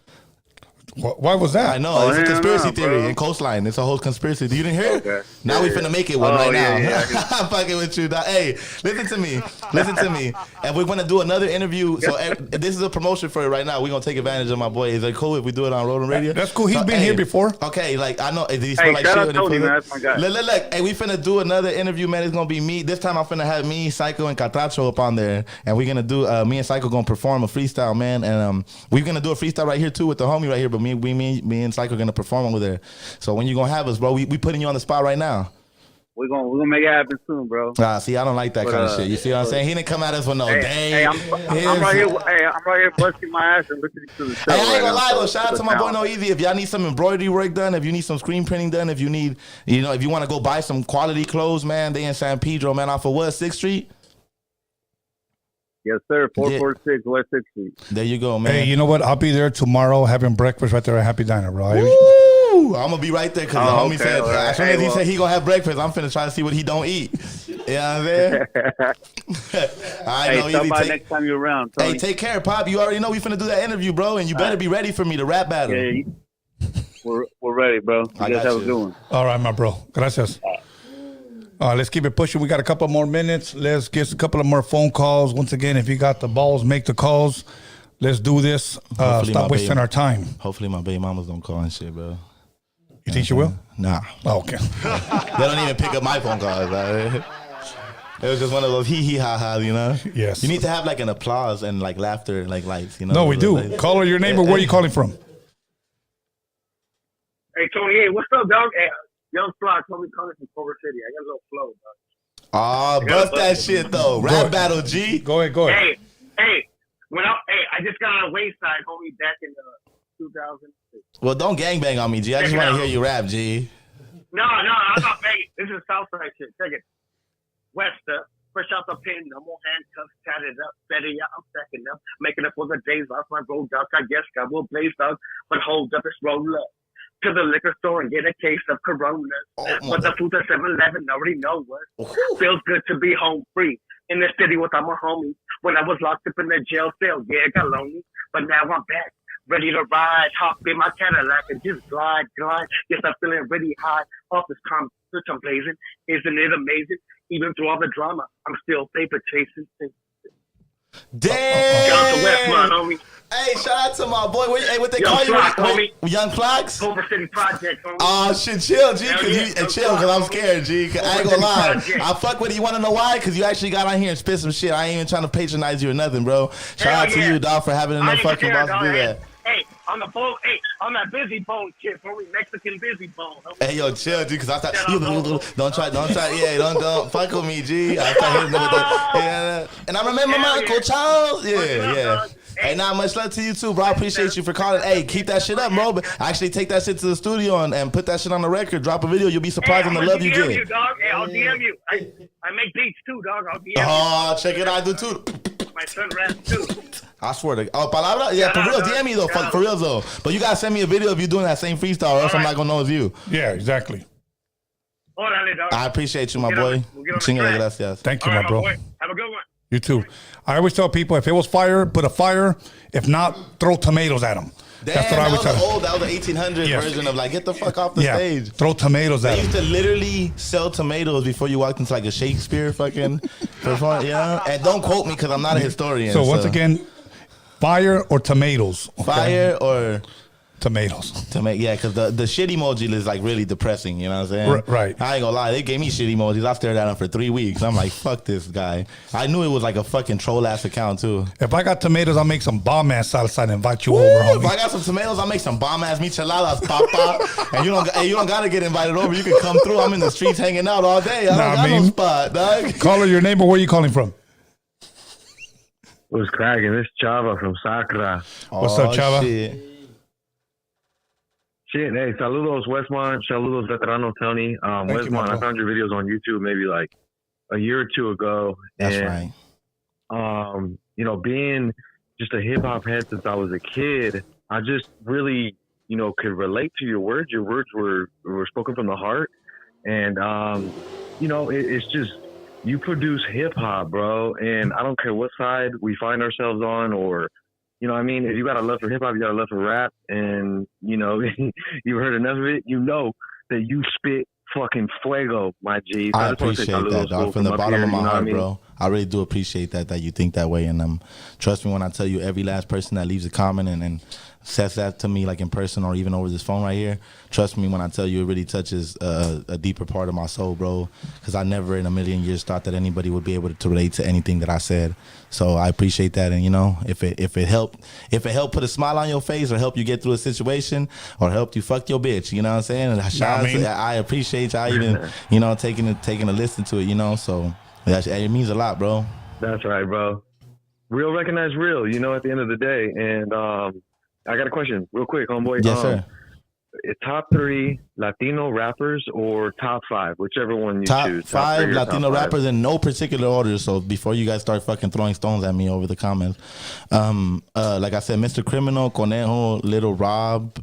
Why was that? I know. It's a conspiracy theory in Coastline. It's a whole conspiracy. You didn't hear it? Okay. Now we finna make it one right now. I'm fucking with you. Hey, listen to me. And we're gonna do another interview. So this is a promotion for it right now. We're gonna take advantage of my boy. Is it cool if we do it on Roadium Radio? That's cool. He's been here before. Okay, like I know. Did he smell like shit? Shout out Tony, man. That's my guy. Look. Hey, we finna do another interview, man. It's gonna be me. This time I'm finna have me, Psycho, and Catacho up on there. And we're gonna do, me and Psycho gonna perform a freestyle, man. And we're gonna do a freestyle right here too with the homie right here. But me and Psycho gonna perform over there. So when you gonna have us, bro? We putting you on the spot right now. We're gonna make it happen soon, bro. See, I don't like that kind of shit. You see what I'm saying? He didn't come at us with no day. Hey, I'm right here. Hey, I'm right here busting my ass and listening to the show. Hey, I ain't gonna lie though. Shout out to my boy No Easy. If y'all need some embroidery work done, if you need some screen printing done, if you need, if you want to go buy some quality clothes, man, they in San Pedro, man, off of what, 6th Street? Yes, sir. 446 West 6th Street. There you go, man. Hey, you know what? I'll be there tomorrow having breakfast right there at Happy Diner, bro. Woo! I'm gonna be right there because the homie said as soon as he said he gonna have breakfast, I'm finna try to see what he don't eat. You know what I'm saying? Hey, stop by next time you're around, Tony. Hey, take care, Pop. You already know we finna do that interview, bro, and you better be ready for me to rap battle. Yeah, we're ready, bro. You guys have a good one. All right, my bro. Gracias. Let's keep it pushing. We got a couple more minutes. Let's get a couple of more phone calls. Once again, if you got the balls, make the calls. Let's do this. Stop wasting our time. Hopefully my baby mamas don't call and shit, bro. You think she will? Nah. Oh, okay. They don't even pick up my phone calls, bro. It was just one of those hee-hee-ha-ha, you know? Yes. You need to have like an applause and like laughter, like lights, you know? No, we do. Like, call her your name or where are you calling from? Hey, Tony, hey, what's up, dog? Hey, Young Fly, Tony calling from Culver City. I got a little flow, dog. Bust that shit, though. Rap battle, G. Go ahead. Hey, I just got on a wayside, homie, back in 2006. Well, don't gangbang on me, G. I just want to hear you rap, G. No, I'm not banging. This is Southside shit. Check it. Wester, fresh out the pen, no more handcuffs, tatted up, better yeah, I'm stacking up, making up for the days lost my road dogs. I guess God will blaze out, but hold up, it's roll up to the liquor store and get a case of Coronas. But the food at 7-Eleven already know what. Feels good to be home free in the city without my homies. When I was locked up in the jail cell, yeah, it got lonely, but now I'm back. Ready to ride, hop in my Cadillac and just glide. Yes, I'm feeling really high off this concert I'm blazing. Isn't it amazing? Even through all the drama, I'm still paper chasing. Damn! Shout out to Wessmont, homie. Hey, shout out to my boy. What they call you? Homie. Young Flax? Culver City Project, homie. Oh, shit, chill, G. Chill, because I'm scared, G. I ain't gonna lie. I fuck with you. You wanna know why? Because you actually got on here and spit some shit. I ain't even trying to patronize you or nothing, bro. Shout out to you, dog, for having enough fucking balls to do that. Hey, on the phone, on that busy bone shit, homie, Mexican busy bone. Homie. Hey, yo, chill, G, because I thought, don't try, yeah, don't fuck with me, G. I start hitting them with that. Yeah. And I remember my Uncle Charles. Yeah. Hey, not much love to you too, bro. I appreciate you for calling. Hey, keep that shit up, bro. But actually take that shit to the studio and put that shit on the record. Drop a video. You'll be surprised on the love you get. You, dog. Hey, I'll DM you. I make beats too, dog. I'll DM you. Oh, check it out. I do too. My son raps too. I swear to palabra? Yeah, for real. DM me though. For real though. But you gotta send me a video of you doing that same freestyle, or else I'm not gonna know it's you. Yeah, exactly. I appreciate you, my boy. Gracias. Thank you, my bro. Have a good one. You too. I always tell people, if it was fire, put a fire. If not, throw tomatoes at them. That's what I always tell. That was the 1800 version of like, get the fuck off the stage. Throw tomatoes at them. They used to literally sell tomatoes before you walked into like a Shakespeare fucking performance. Yeah. And don't quote me because I'm not a historian. So once again, fire or tomatoes? Okay? Fire or tomatoes. Yeah, because the shit emoji is like really depressing. You know what I'm saying? Right. I ain't gonna lie. They gave me shit emojis. I stared at them for 3 weeks. I'm like, fuck this guy. I knew it was like a fucking troll ass account too. If I got tomatoes, I'll make some bomb ass salsa and invite you over. If I got some tomatoes, I'll make some bomb ass micheladas, papa. And you don't gotta get invited over. You can come through. I'm in the streets hanging out all day. I don't got no spot, dog. Caller, your name or where you calling from? What's cracking? This is Chava from Sacra. What's up, Chava? Shit, hey, saludos, Wessmont. Saludos, Veterano Tony. Wessmont, I found your videos on YouTube maybe like a year or two ago. That's right. You know, being just a hip hop head since I was a kid, I just really, you know, could relate to your words. Your words were spoken from the heart. And, you know, it's just, you produce hip hop, bro. And I don't care what side we find ourselves on or, you know what I mean? If you got a love for hip hop, you got a love for rap, and, you know, you heard enough of it, you know that you spit fucking fuego, my G. I appreciate that, dog. From the bottom of my heart, bro. I really do appreciate that you think that way. And trust me when I tell you, every last person that leaves a comment and says that to me, like in person or even over this phone right here, trust me when I tell you, it really touches a deeper part of my soul, bro. Because I never in a million years thought that anybody would be able to relate to anything that I said. So I appreciate that. And, you know, if it helped put a smile on your face or help you get through a situation or helped you fuck your bitch, you know what I'm saying? And I appreciate y'all even, you know, taking a listen to it, you know. So it means a lot, bro. That's right, bro. Real recognize real, you know, at the end of the day. And I got a question real quick, homeboy. Yes, sir. Top 3 Latino rappers or top 5, whichever one you choose. Top 5 Latino rappers in no particular order. So before you guys start fucking throwing stones at me over the comments, like I said, Mr. Criminal, Conejo, Little Rob.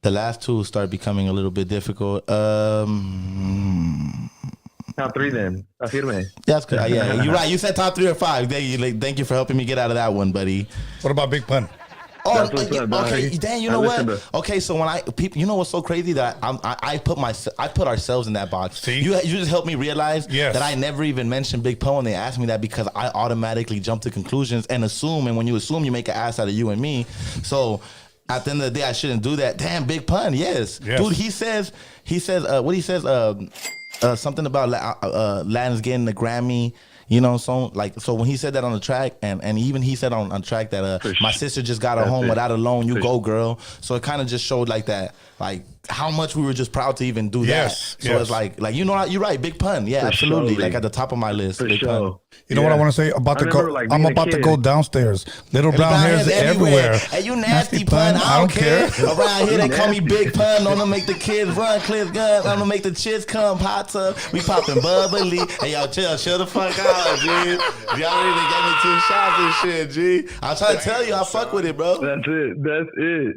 The last 2 start becoming a little bit difficult. Top 3 then. Afirme. That's good. Yeah, you're right. You said top 3 or 5. Thank you for helping me get out of that one, buddy. What about Big Pun? Oh, okay. Dan, you know what? Okay, so when you know what's so crazy that I put ourselves in that box. See? You just helped me realize that I never even mentioned Big Pun when they asked me that because I automatically jump to conclusions and assume, and when you assume, you make an ass out of you and me. So at the end of the day, I shouldn't do that. Damn, Big Pun, yes. Dude. He says what he says. Something about Latin's getting the Grammy. You know, so when he said that on the track, and even he said on track that my sister just got her home without a loan, you go girl. So it kind of just showed like that, like how much we were just proud to even do that. So it's like you know, you're right, Big Pun, yeah, absolutely, like at the top of my list, Big Pun. You know what I want to say about I'm about to go downstairs. Little brown hairs everywhere. Hey, you nasty Pun, I don't care. Around here they call me Big Pun. I'm gonna make the kids run, clip guns. I'm gonna make the chicks come hot tub. We popping bubbly. Hey, y'all chill the fuck out, G. Y'all really gave me 2 shots and shit, G. I'm trying to tell you, I fuck with it, bro. That's it.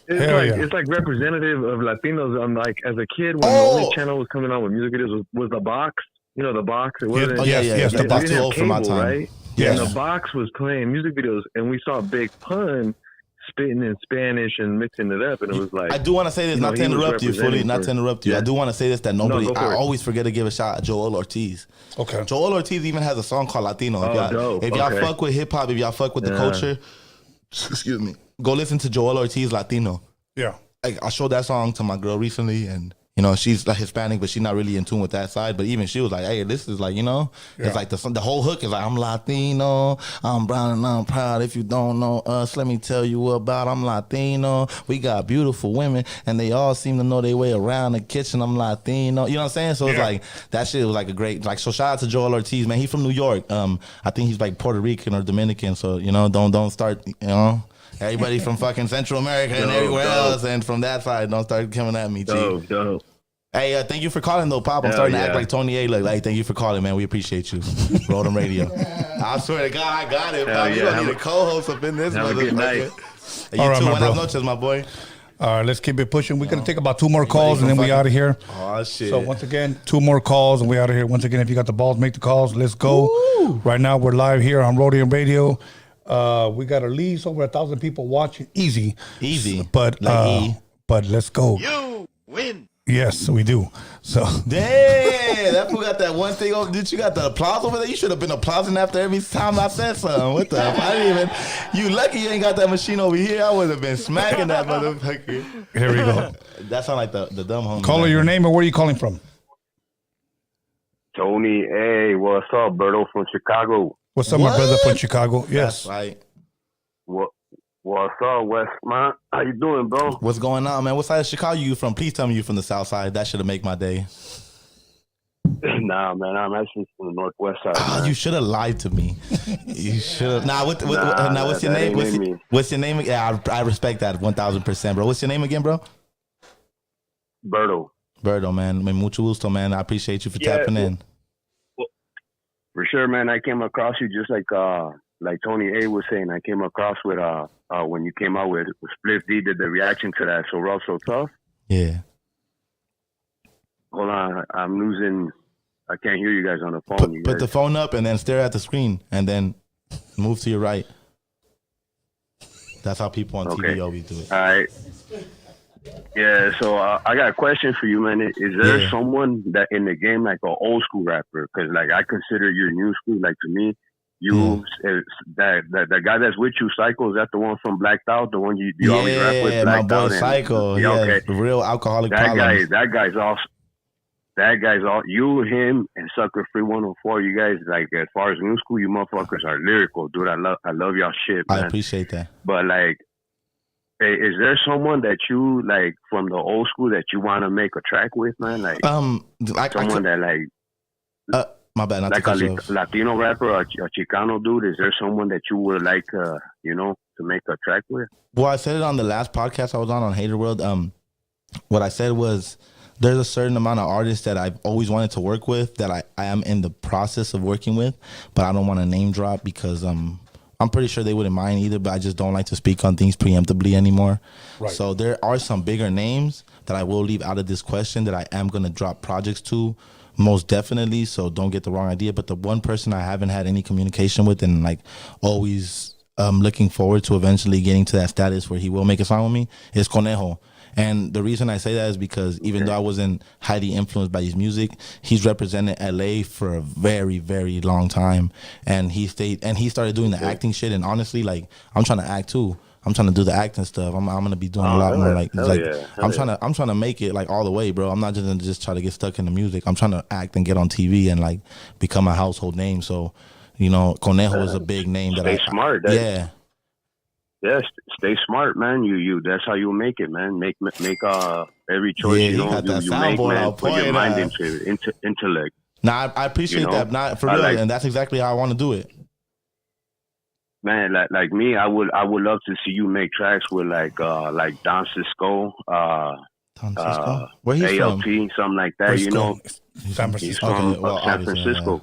It's like representative of Latinos. I'm like, as a kid, when the only channel was coming on with music videos was the box. You know, the box. It wasn't. Yes, the box too old for my time. Right? Yes. And the box was playing music videos, and we saw Big Pun spitting in Spanish and mixing it up, and it was like. I do want to say this, not to interrupt you, fully, not to interrupt you. I do want to say this that nobody. I always forget to give a shout out Joel Ortiz. Okay. Joel Ortiz even has a song called Latino. If y'all fuck with hip hop, if y'all fuck with the culture, excuse me, go listen to Joel Ortiz Latino. Yeah. I showed that song to my girl recently, and you know, she's like Hispanic, but she's not really in tune with that side. But even she was like, hey, this is like, you know, it's like the whole hook is like, I'm Latino, I'm brown and I'm proud. If you don't know us, let me tell you about I'm Latino. We got beautiful women and they all seem to know their way around the kitchen. I'm Latino. You know what I'm saying? So it's like, that shit was like a great, like, so shout out to Joel Ortiz, man. He's from New York. I think he's like Puerto Rican or Dominican. So, you know, don't start, you know. Everybody from fucking Central America and everywhere else, and from that side, don't start coming at me, G. Hey, thank you for calling, though, Pop. I'm starting to act like Tony A. Look, like, thank you for calling, man. We appreciate you. Roadium Radio. I swear to God, I got it, Pop. You don't need a co-host up in this motherfucker. Hey, you too. Buenas noches, my boy. All right, let's keep it pushing. We're going to take about 2 more calls, and then we out of here. Oh, shit. So, once again, 2 more calls, and we out of here. Once again, if you got the balls, make the calls. Let's go. Woo. Right now, we're live here on Roadium Radio. We got at least over 1,000 people watching. Easy, but but let's go. You win. Yes, we do. So damn, that fool got that one thing over. Did you got the applause over there? You should have been applauding after every time I said something. What the? I didn't even. You lucky you ain't got that machine over here. I would have been smacking that motherfucker. Here we go. That sound like the dumb homie. Caller, your name and where are you calling from? Tony, hey, what's up, Berto from Chicago? What's up, my brother from Chicago? Yes. That's right. What's up, Wessmont? How you doing, bro? What's going on, man? What side of Chicago you from? Please tell me you from the south side. That should have made my day. Nah, man, I'm actually from the northwest side. Oh, you should have lied to me. You should have. What's your name? What's your name? Yeah, I respect that 1,000%, bro. What's your name again, bro? Berto, man. Mucho gusto, man. I appreciate you for tapping in. For sure, man. I came across you just like Tony A was saying. I came across with when you came out with Spliff D did the reaction to that. So rough, so tough. Yeah. Hold on, I'm losing. I can't hear you guys on the phone. Put the phone up and then stare at the screen and then move to your right. That's how people on TV always do it. All right. Yeah, so I got a question for you, man. Is there someone that in the game, like an old school rapper? Because like I consider you're new school. Like to me, that guy that's with you, Psycho, is that the one from Blacked Out? The one you always rap with? Blacked my boy Psycho. The real alcoholic. That guy's awesome. That guy's all you, him, and Sucker Free 104. You guys, like, as far as new school, you motherfuckers are lyrical, dude. I love y'all shit, man. I appreciate that. But like, is there someone that you like from the old school that you want to make a track with, man? Like, someone that like, my bad, not like a Latino rapper or a Chicano dude. Is there someone that you would like, to make a track with? Well, I said it on the last podcast I was on Hater World. What I said was, there's a certain amount of artists that I've always wanted to work with that I am in the process of working with, but I don't want to name drop because I'm pretty sure they wouldn't mind either, but I just don't like to speak on things preemptively anymore. Right. So there are some bigger names that I will leave out of this question that I am going to drop projects to, most definitely, so don't get the wrong idea. But the one person I haven't had any communication with and like always looking forward to eventually getting to that status where he will make a song with me is Conejo. And the reason I say that is because even though I wasn't highly influenced by his music, he's represented LA for a very, very long time. And he started doing the acting shit. And honestly, like, I'm trying to act too. I'm trying to do the acting stuff. I'm gonna be doing a lot more. Like, I'm trying to make it like all the way, bro. I'm not just gonna try to get stuck in the music. I'm trying to act and get on TV and like become a household name. So, Conejo is a big name. Stay smart. Yeah, stay smart, man. You that's how you make it, man. Make every choice you make, man. Put your mind into it, intellect. Nah, I appreciate that. Not for real, and that's exactly how I want to do it. Man, like me, I would love to see you make tracks with like Don Cisco, where he's ALP, from? something like that. San Francisco. He's from San Francisco.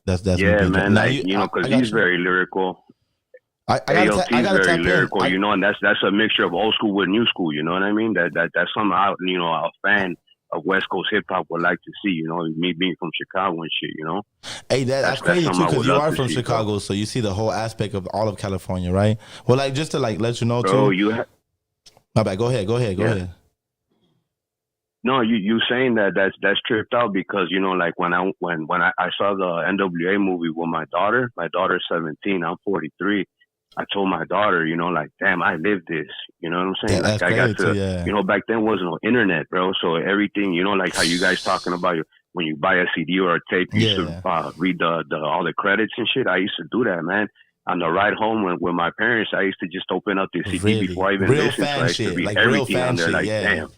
That's man. Because he's very lyrical. I gotta very tap lyrical, in. And that's a mixture of old school with new school. You know what I mean? That's something a fan of West Coast hip hop would like to see. Me being from Chicago and shit. Hey, that's crazy too, because you are from Chicago, so you see the whole aspect of all of California, right? Well, like just to like let you know too. My bad. Go ahead. No, you saying that's tripped out because like when I saw the NWA movie with my daughter. My daughter's 17. I'm 43. I told my daughter, you know, like, damn, I lived this. You know what I'm saying? Yeah, like, I got to, you know, back then wasn't no internet, bro. So everything, you know, like how you guys talking about when you buy a CD or a tape, you used to read the all the credits and shit. I used to do that, man. On the ride home with my parents, I used to just open up the CD before I even listened. So I used to read everything on there. Like, damn.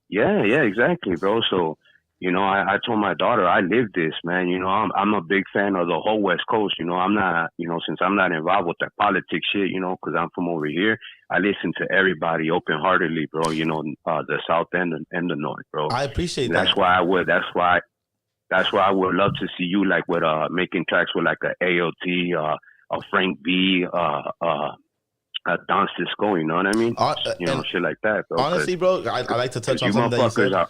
Yeah, exactly, bro. So, you know, I told my daughter, I live this, man. You know, I'm a big fan of the whole West Coast. You know, I'm not, you know, since I'm not involved with that politics shit, you know, because I'm from over here, I listen to everybody open-heartedly, bro. You know, the South and the North, bro. I appreciate that. That's why I would love to see you, like, with making tracks with, like, a AOT, a Frank B, a Don Sskeme, you know what I mean? You know, shit like that, bro. Honestly, bro, I like to touch on something that you said.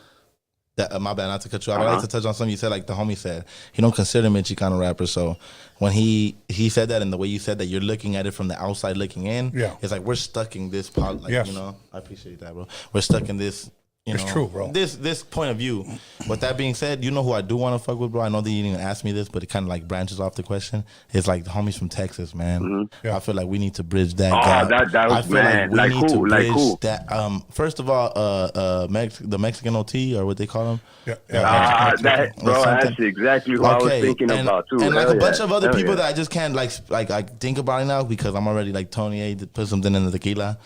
My bad, not to cut you off. I like to touch on something you said, like the homie said. He don't consider me a Chicano rapper, so when he said that, and the way you said that, you're looking at it from the outside looking in. Yeah, it's like we're stuck in this part. Like, you know, I appreciate that, bro. We're stuck in this. You know, it's true, bro. This point of view. With that being said, you know who I do want to fuck with, bro? I know that you didn't even ask me this, but it kind of like branches off the question. It's like the homies from Texas, man. I feel like we need to bridge that gap. That was, man. Like who? Like who? That, first of all, the Mexican OT, or what they call them. Bro, that's exactly what I was thinking about too. And like a bunch of other people that I just can't like I think about it now because I'm already like Tony A to put something in the tequila.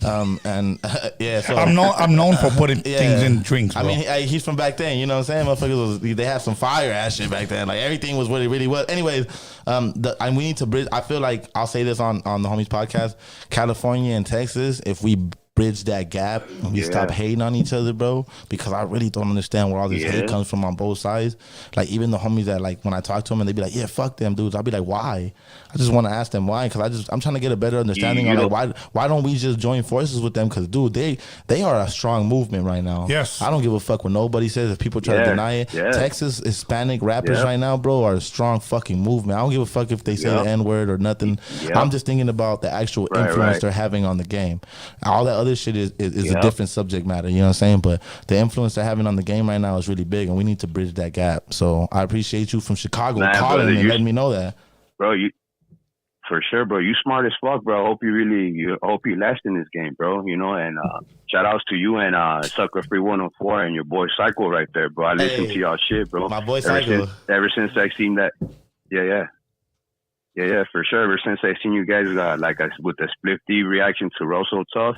And so I'm known for putting things in drinks, bro. I mean, he's from back then, you know what I'm saying? Motherfuckers they had some fire ass shit back then. Like everything was what it really was. Anyways, we need to bridge. I feel like I'll say this on the homies podcast. California and Texas, if we bridge that gap and we stop hating on each other, bro, because I really don't understand where all this hate comes from on both sides. Like even the homies that like when I talk to them and they be like, yeah, fuck them dudes, I'll be like, why? I just want to ask them why, because I'm trying to get a better understanding on like why don't we just join forces with them? Because dude, they are a strong movement right now. Yes, I don't give a fuck what nobody says. If people try to deny it, Texas Hispanic rappers right now, bro, are a strong fucking movement. I don't give a fuck if they say the N-word or nothing. I'm just thinking about the actual influence they're having on the game. All that other shit is a different subject matter, you know what I'm saying? But the influence they're having on the game right now is really big, and we need to bridge that gap. So I appreciate you from Chicago calling and letting me know that, bro. You for sure, bro. You smart as fuck, bro. I hope you last in this game, bro. You know, and shout outs to you and Sucker Free 104 and your boy Psycho right there, bro. I listen to y'all shit, bro. My boy Psycho. Ever since I seen that, yeah, for sure. Ever since I seen you guys with the Split D reaction to Roll So Tough,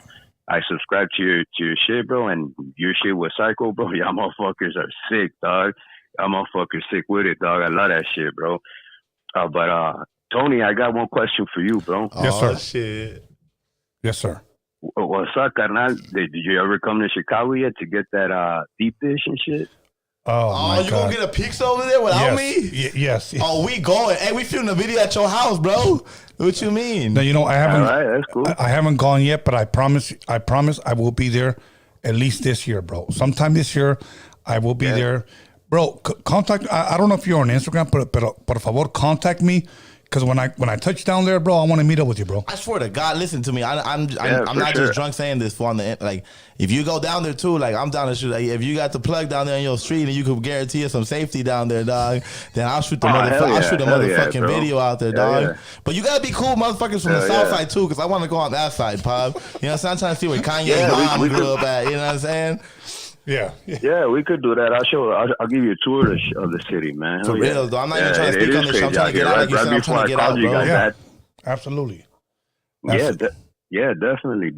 I subscribe to your shit, bro, and your shit with Psycho, bro. Y'all motherfuckers are sick, dog. Y'all motherfuckers sick with it, dog. I love that shit, bro. But Tony, I got one question for you, bro. Yes, sir. Shit. Yes, sir. What's up, carnal? Did you ever come to Chicago yet to get that deep dish and shit? Oh you gonna get a pizza over there without me? Yes. Oh, we going. Hey, we filming a video at your house, bro. What you mean? No, you know, I haven't. All right, that's cool. I haven't gone yet, but I promise I will be there at least this year, bro. Sometime this year, I will be there, bro. Contact. I don't know if you're on Instagram, but por favor, contact me. Because when I touch down there, bro, I want to meet up with you, bro. I swear to God, listen to me. I'm not just drunk saying this for on the like. If you go down there too, like I'm down the street. Like, if you got the plug down there in your street and you could guarantee us some safety down there, dog, then I'll shoot the motherfucking video out there, dog. Yeah. But you gotta be cool, motherfuckers from the south side too, because I want to go on that side, Pop. You know what I'm saying? I'm trying to see where Kanye's mom grew up at. You know what I'm saying? Yeah, we could do that. I'll give you a tour of the city, man. For real, though. I'm not even trying to speak on this show. I'm trying to get out. Like you said, I'm trying to get out, bro. Yeah, absolutely. Yeah, definitely.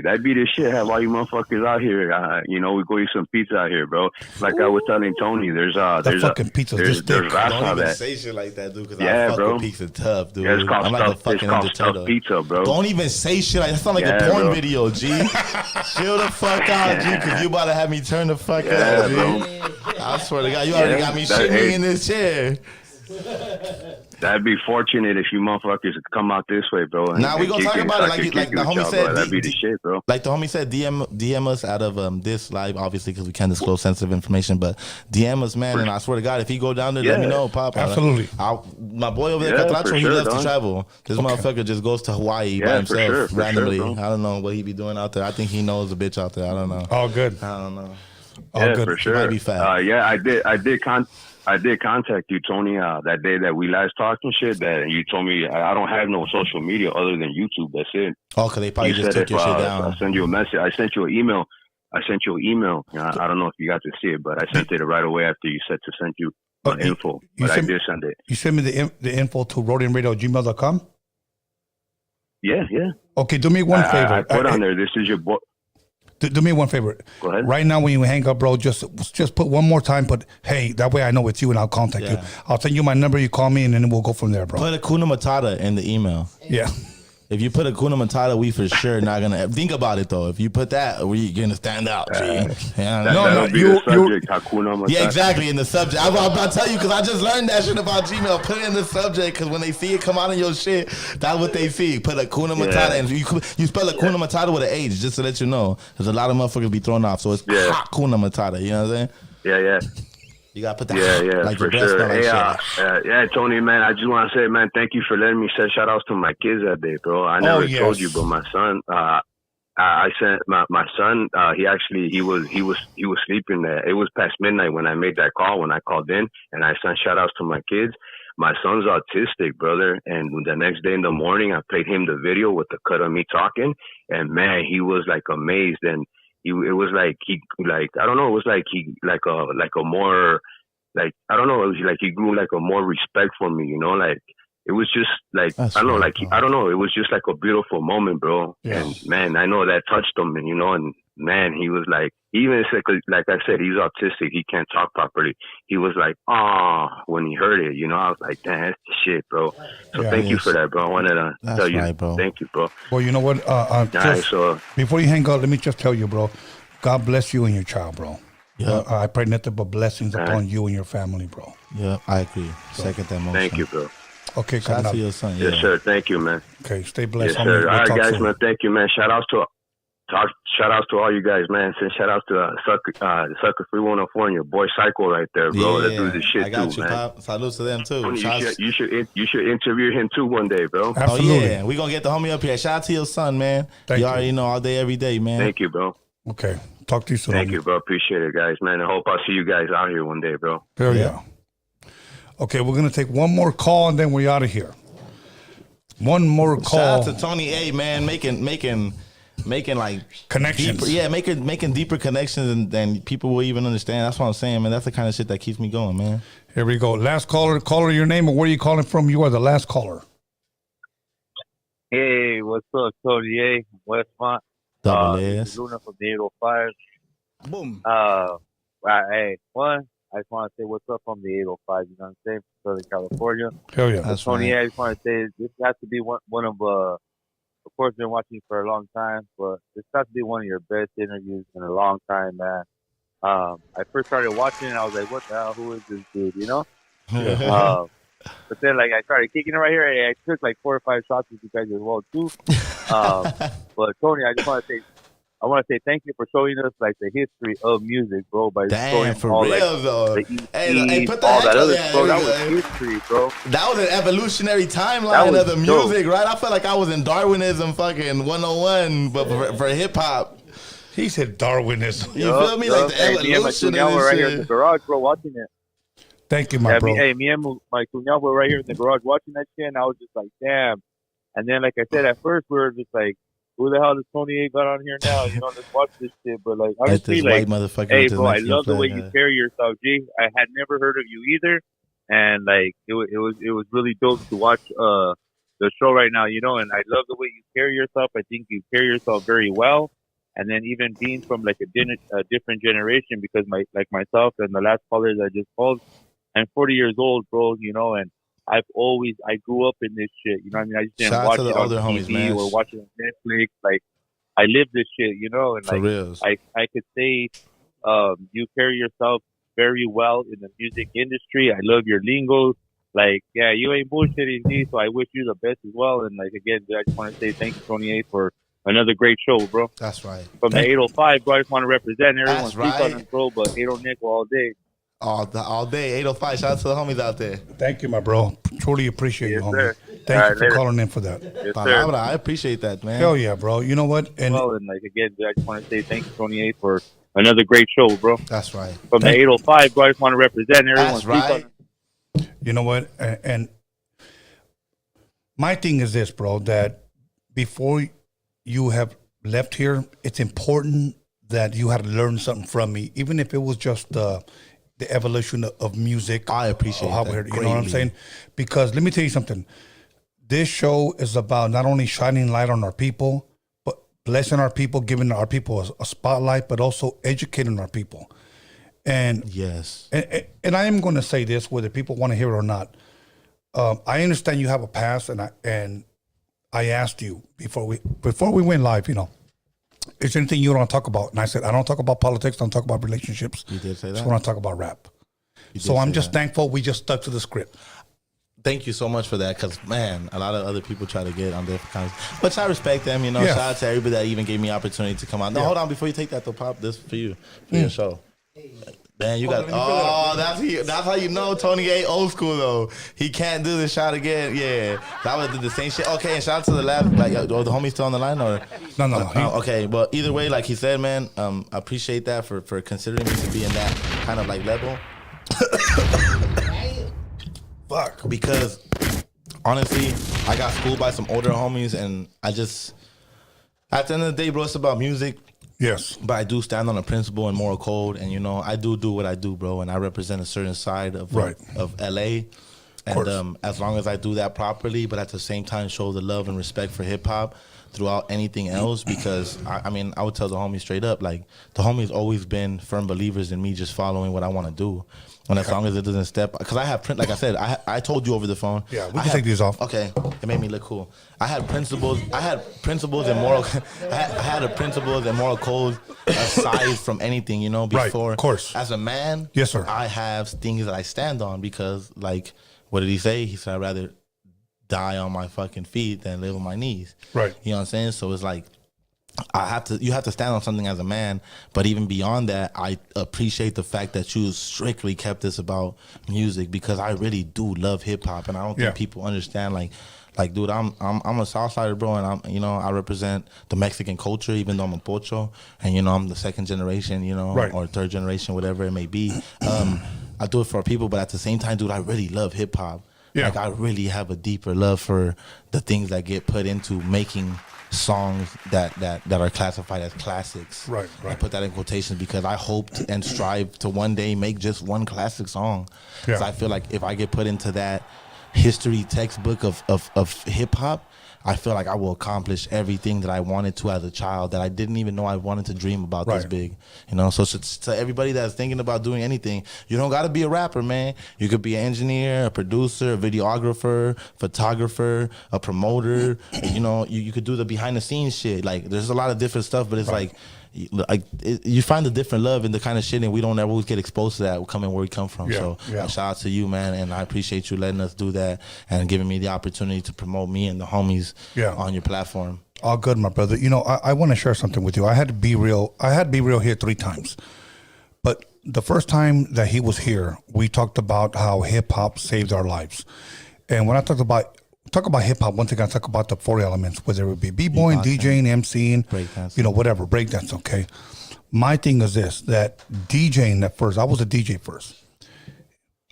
That'd be the shit. Have all you motherfuckers out here. You know, we go eat some pizza out here, bro. Like I was telling Tony, there's fucking pizza. There's don't even say shit like that, dude. Because I fuck with pizza tough, dude. Yeah, I'm like a fucking Ninja pizza, bro. Don't even say shit like that. Sound like a porn video, G. Chill the fuck out, G. Because you about to have me turn the fuck up, G. I swear to God, you already got me shitting in this chair. That'd be fortunate if you motherfuckers could come out this way, bro. Nah, we gonna talk about it like the homie said. That'd be the shit, bro. Like the homie said, DM us out of this live, obviously, because we can't disclose sensitive information. But DM us, man, and I swear to God, if he go down there, let me know, Pop. Absolutely. My boy over there, Catracho, he loves to travel. This motherfucker just goes to Hawaii by himself randomly. I don't know what he be doing out there. I think he knows a bitch out there. I don't know. All good. I don't know. All good. For sure. Might be fat. I did I did contact you, Tony, that day that we last talked and shit. That you told me I don't have no social media other than YouTube. That's it. Oh, because they probably just took your shit down. I send you a message. I sent you an email. I don't know if you got to see it, but I sent it right away after you said to send you info. But I did send it. You sent me the info to roadiumradio@gmail.com? Yeah. Okay, do me one favor. I put on there, this is your boy. Do me one favor. Go ahead. Right now, when you hang up, bro, just put one more time. But hey, that way I know it's you, and I'll contact you. I'll send you my number. You call me, and then we'll go from there, bro. Put Hakuna Matata in the email. Yeah. If you put Hakuna Matata, we for sure not gonna think about it though. If you put that, we gonna stand out. That'll be the subject, Hakuna Matata. Yeah, exactly, in the subject. I'm about to tell you because I just learned that shit about Gmail. Put it in the subject because when they see it come out of your shit, that's what they see. Put Hakuna Matata, and you spell Hakuna Matata with an H, just to let you know, because a lot of motherfuckers be thrown off. So it's Hakuna Matata. You know what I'm saying? Yeah. You gotta put that. Like for sure. Hey, Tony, man, I just want to say, man, thank you for letting me send shout outs to my kids that day, bro. I never told you, but my son, I sent my son. He was sleeping there. It was past midnight when I made that call. When I called in, and I sent shout outs to my kids. My son's autistic, brother, and the next day in the morning, I played him the video with the cut of me talking, and man, he was like amazed and. It was like he grew like a more respect for me, you know, like it was just like it was just like a beautiful moment, bro. Yeah. And man, I know that touched him, and you know, and man, he was like, even like I said, he's autistic, he can't talk properly. He was like, when he heard it, you know, I was like, damn, that's the shit, bro. So thank you for that, bro. I wanted to tell you, bro. Thank you, bro. Well, you know what? So before you hang up, let me just tell you, bro. God bless you and your child, bro. Yeah. I pray nothing but blessings upon you and your family, bro. Yeah, I agree. Second that motion. Thank you, bro. Okay, shout out to your son. Yes, sir. Thank you, man. Okay, stay blessed. Yes, sir. All right, guys, man. Thank you, man. Shout outs to all you guys, man. Send shout outs to Sucker Free 104 and your boy Psycho right there, bro. That dude's the shit I got too, you, man. Pop. Salutes to them too. You should interview him too one day, bro. Absolutely. Oh yeah, we gonna get the homie up here. Shout out to your son, man. Thank you already know all day, every day, man. Thank you, bro. Okay, talk to you soon. Thank you, bro. Appreciate it, guys, man. I hope I'll see you guys out here one day, bro. Hell yeah. Okay, we're gonna take one more call and then we're out of here. One more call. Shout out to Tony A, man, making like connections. Making deeper connections than people will even understand. That's what I'm saying, man. That's the kind of shit that keeps me going, man. Here we go. Last caller. Caller, your name and where are you calling from? You are the last caller. Hey, what's up, Tony A, Wessmont? Double S. Luna from the 805. Boom. Hey, I just want to say what's up from the 805. You know what I'm saying? Southern California. Hell yeah. That's Tony A, I just want to say this has to be one of course, been watching you for a long time, but this has to be one of your best interviews in a long time, man. I first started watching it, I was like, what the hell? Who is this dude? You know? But then, like, I started kicking it right here. I took like 4 or 5 shots with you guys as well, too. But Tony, I just want to say thank you for showing us like the history of music, bro. By showing for all, real like, though. Hey, put all that other bro. That was history, bro. That was an evolutionary timeline of the music, right? I felt like I was in Darwinism, fucking 101, but for hip hop. He said Darwinism. You feel me? Like the evolution of this right shit. here in the garage, bro, watching it. Thank you, my bro. Me and my cuñado were right here in the garage watching that shit, and I was just like, damn. And then, like I said, at first we were just like, who the hell does Tony A got on here now? You know, let's watch this shit. But like, honestly, like, hey, bro, I love the way you carry yourself, G. I had never heard of you either, and like, it was really dope to watch the show right now. You know, and I love the way you carry yourself. I think you carry yourself very well. And then even being from like a different generation, because myself and the last callers I just called, I'm 40 years old, bro. You know, and I grew up in this shit. You know what I mean? I just didn't watch it on TV or watch it on Netflix. Like, I live this shit, you know? And like, I could say, you carry yourself very well in the music industry. I love your lingo. Like, yeah, you ain't bullshitting me, so I wish you the best as well. And like, again, I just want to say thank you, Tony A, for another great show, bro. That's right. From the 805, bro, I just want to represent everyone. Speak on this, bro, but 8 nickel all day. All day, 805. Shout out to the homies out there. Thank you, my bro. Truly appreciate you, homie. Sir. Thank you for calling in for that. Yes, sir. I appreciate that, man. Hell yeah, bro. You know what? And like, again, I just want to say thank you, Tony A, for Another great show, bro. That's right. From the 805, bro, I just want to represent everyone. That's right. You know what? And my thing is this, bro, that before you have left here, it's important that you had to learn something from me, even if it was just the evolution of music. I appreciate that. You know what I'm saying? Because let me tell you something. This show is about not only shining light on our people, but blessing our people, giving our people a spotlight, but also educating our people. And yes, and I am going to say this, whether people want to hear it or not. I understand you have a past, and I asked you before we went live, you know, is there anything you don't talk about? And I said, I don't talk about politics, I don't talk about relationships. You did say that. So I want to talk about rap. So I'm just thankful we just stuck to the script. Thank you so much for that, because, man, a lot of other people try to get on different kinds. But I respect them, you know. Shout out to everybody that even gave me opportunity to come out. No, hold on. Before you take that, though, Pop, this for you, for your show. Man, you got. That's how you know Tony A old school though. He can't do the shot again. Yeah, that was the same shit. Okay, and shout out to the lab. Like, are the homies still on the line or? No. Okay, but either way, like he said, man, I appreciate that for considering me to be in that kind of like level. Fuck. Because honestly, I got schooled by some older homies, and I just, at the end of the day, bro, it's about music. Yes. But I do stand on a principle and moral code, and, you know, I do what I do, bro, and I represent a certain side of L.A., and as long as I do that properly, but at the same time show the love and respect for hip-hop throughout anything else, because, I mean, I would tell the homies straight up, like, the homies always been firm believers in me just following what I want to do. And as long as it doesn't step, because I have, like I said, I told you over the phone. Yeah, we can take these off. Okay, it made me look cool. I had principles and moral. I had a principles and moral code aside from anything, you know. Before, of course. As a man, yes, sir. I have things that I stand on because, like, what did he say? He said, I'd rather die on my fucking feet than live on my knees. Right. You know what I'm saying? So it's like, you have to stand on something as a man, but even beyond that, I appreciate the fact that you strictly kept this about music, because I really do love hip hop, and I don't think people understand. Like, dude, I'm a Southsider, bro, and I represent the Mexican culture, even though I'm a Pocho, and you know I'm the second generation, you know, or third generation, whatever it may be. I do it for people, but at the same time, dude, I really love hip hop. Yeah. Like, I really have a deeper love for the things that get put into making songs that are classified as classics. Right. I put that in quotations because I hope and strive to one day make just one classic song. Yeah. So I feel like if I get put into that history textbook of hip hop, I feel like I will accomplish everything that I wanted to as a child that I didn't even know I wanted to dream about this big. You know, so to everybody that's thinking about doing anything, you don't got to be a rapper, man. You could be an engineer, a producer, a videographer, photographer, a promoter. You know, you could do the behind the scenes shit. Like, there's a lot of different stuff, but it's you find a different love in the kind of shit, and we don't ever always get exposed to that coming where we come from. So shout out to you, man, and I appreciate you letting us do that and giving me the opportunity to promote me and the homies on your platform. All good, my brother. You know, I want to share something with you. I had Be Real here 3 times, but the first time that he was here, we talked about how hip hop saved our lives. And when I talk about hip hop, one thing I talk about the 4 elements, whether it be b-boying, DJing, MCing, breakdance, you know, whatever, breakdance. Okay, my thing is this: that DJing at first, I was a DJ first.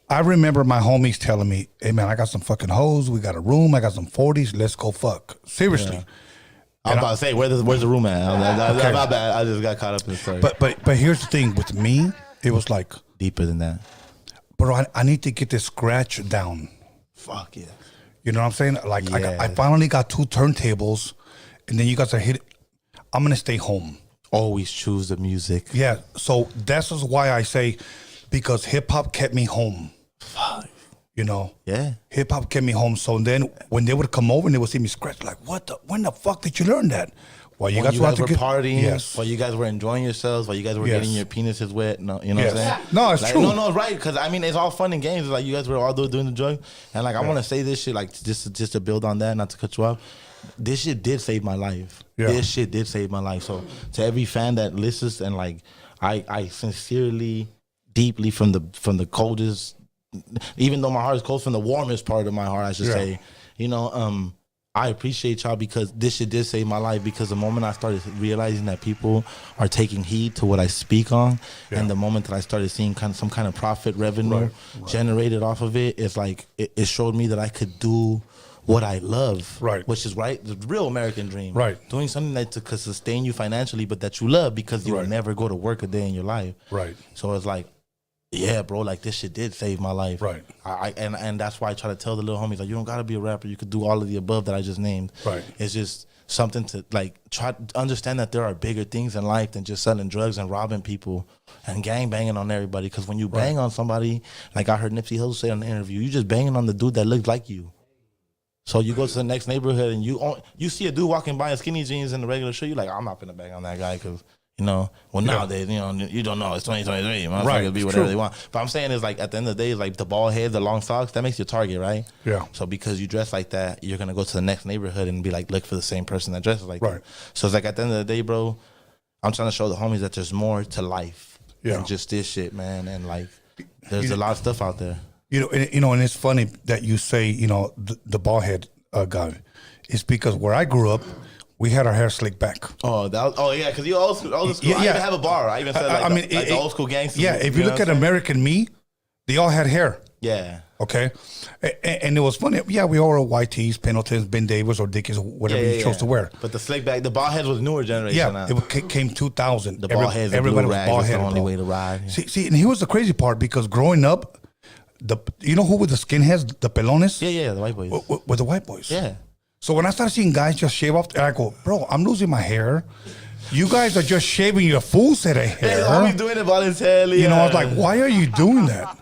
I remember my homies telling me, "Hey man, I got some fucking hoes. We got a room. I got some 40s. Let's go fuck." Seriously. Yeah. I'm about to say, where's the room at? Okay. My bad. I just got caught up in the story. But here's the thing with me, it was like deeper than that. Bro, I need to get this scratch down. Fuck yeah. You know what I'm saying? Like, I finally got 2 turntables, and then you guys are hit. I'm gonna stay home. Always choose the music. Yeah. So that's just why I say, because hip hop kept me home. Fuck. You know. Yeah. Hip hop kept me home. So then when they would come over and they would see me scratch, like, when the fuck did you learn that? While you guys were partying, while you guys were enjoying yourselves, while you guys were getting your penises wet, you know what I'm saying? No, it's true. No, right, because I mean, it's all fun and games. It's like you guys were all doing the drugs, and like I want to say this shit, like just to build on that, not to cut you off. This shit did save my life. Yeah. This shit did save my life. So to every fan that listens, and like I sincerely, deeply from the coldest, even though my heart is cold, from the warmest part of my heart, I should say, you know, I appreciate y'all because this shit did save my life, because the moment I started realizing that people are taking heed to what I speak on, and the moment that I started seeing some kind of profit revenue generated off of it, it's like it showed me that I could do what I love, which is the real American dream, doing something that could sustain you financially, but that you love because you will never go to work a day in your life, So it's like, yeah, bro, like this shit did save my life. And that's why I try to tell the little homies, like, you don't gotta be a rapper. You could do all of the above that I just named. It's just something to like try to understand that there are bigger things in life than just selling drugs and robbing people and gang banging on everybody. Because when you bang on somebody, like I heard Nipsey Hussle say in the interview, you just banging on the dude that looks like you. So you go to the next neighborhood and you see a dude walking by in skinny jeans in the regular shirt, you're like, I'm not gonna bang on that guy because. Nowadays, you don't know. It's 2023. Motherfuckers be whatever they want. But I'm saying is like at the end of the day, like the bald head, the long socks, that makes you a target, right? Yeah. So because you dress like that, you're gonna go to the next neighborhood and be like, look for the same person that dresses like that. So it's like at the end of the day, bro, I'm trying to show the homies that there's more to life than just this shit, man. And like, there's a lot of stuff out there. And it's funny that you say, the bald head guy. It's because where I grew up, we had our hair slicked back. Because you old school. I even have a bar. I even said the old school gangsters. Yeah, if you look at American Me, they all had hair. Yeah. Okay. And it was funny. Yeah, we all wore white tees, Pendletons, Ben Davis, or Dickies, whatever you chose to wear. But the slick back, the bald heads was newer generation. Yeah, it came 2000. The bald heads, everybody was bald headed. The only way to ride. See, and here was the crazy part, because growing up, you know who were the skinheads, the pelones? Yeah, the white boys. Were the white boys. Yeah. So when I started seeing guys just shave off, and I go, bro, I'm losing my hair. You guys are just shaving your full set of hair. They're only doing it voluntarily. I was like, why are you doing that?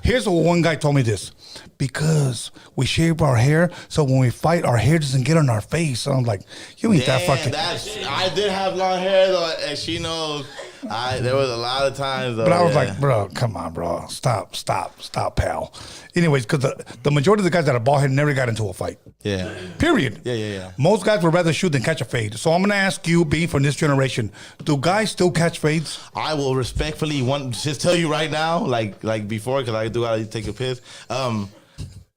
Here's what one guy told me this. Because we shave our hair, so when we fight, our hair doesn't get on our face. So I'm like, you ain't that fucking... I did have long hair, though, and she knows. There was a lot of times, though. But I was like, bro, come on, bro. Stop, pal. Anyways, because the majority of the guys that are bald headed never got into a fight. Yeah. Period. Yeah. Most guys would rather shoot than catch a fade. So I'm going to ask you, being from this generation, do guys still catch fades? I will respectfully just tell you right now, like before, because I do gotta take a piss.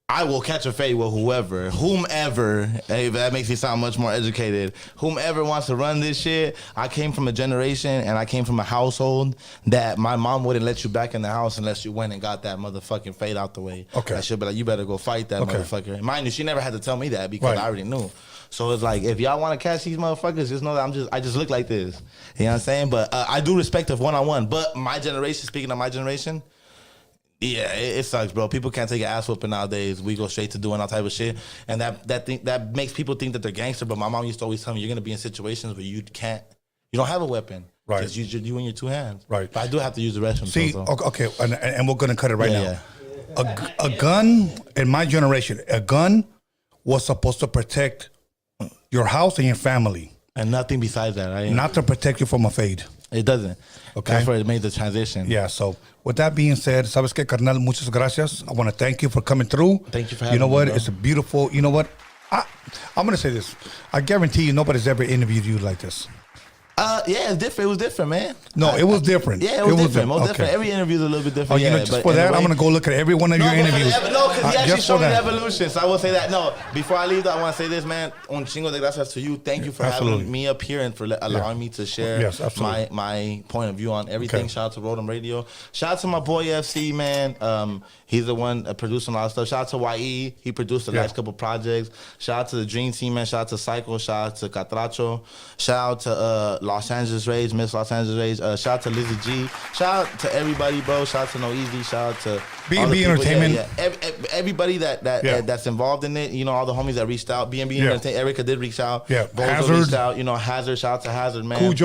I will catch a fade with whomever. Hey, that makes me sound much more educated. Whomever wants to run this shit. I came from a generation and I came from a household that my mom wouldn't let you back in the house unless you went and got that motherfucking fade out the way. Okay. She'll be like, you better go fight that motherfucker. Mind you, she never had to tell me that because I already knew. So it's like, if y'all want to catch these motherfuckers, just know that I just look like this. You know what I'm saying? But I do respect of one-on-one. But my generation, speaking of my generation, yeah, it sucks, bro. People can't take an ass whooping nowadays. We go straight to doing all type of shit, and that makes people think that they're gangster. But my mom used to always tell me, you're gonna be in situations where you don't have a weapon. Right. Just use you in your two hands. Right. But I do have to use the restroom. See, okay, and we're gonna cut it right now. Yeah. A gun in my generation, a gun was supposed to protect your house and your family, and nothing besides that, right? Not to protect you from a fade. It doesn't. Okay. That's where it made the transition. Yeah, so with that being said, sabes que, carnal, muchas gracias. I want to thank you for coming through. Thank you for having me. You know what? Bro. It's a beautiful, you know what? I'm going to say this. I guarantee you nobody's ever interviewed you like this. Yeah, it's different. It was different, man. No, it was different. Yeah, it was different. Most different. Every interview is a little bit different. Oh, just for that, I'm going to go look at every one of your interviews. No, because he actually showed me the evolution. So I will say that. No, before I leave, I want to say this, man. Un chingo de gracias to you. Thank you for having me up here and for allowing me to share my point of view on everything. Okay. Shout out to Roadium Radio. Shout out to my boy FC, man. He's the one producing a lot of stuff. Shout out to YE. He produced the last couple projects. Shout out to the Dream Team, man. Shout out to Psycho. Shout out to Catracho. Shout out to Los Angeles Rage, Miss Los Angeles Rage. Shout out to Lizzie G. Shout out to everybody, bro. Shout out to No Easy. Shout out to B&B Entertainment. Everybody that's involved in it. You know, all the homies that reached out. B&B Entertainment. Erica did reach out. Yeah. Bozo reached out. You know, Hazard. Shout out to Hazard, man.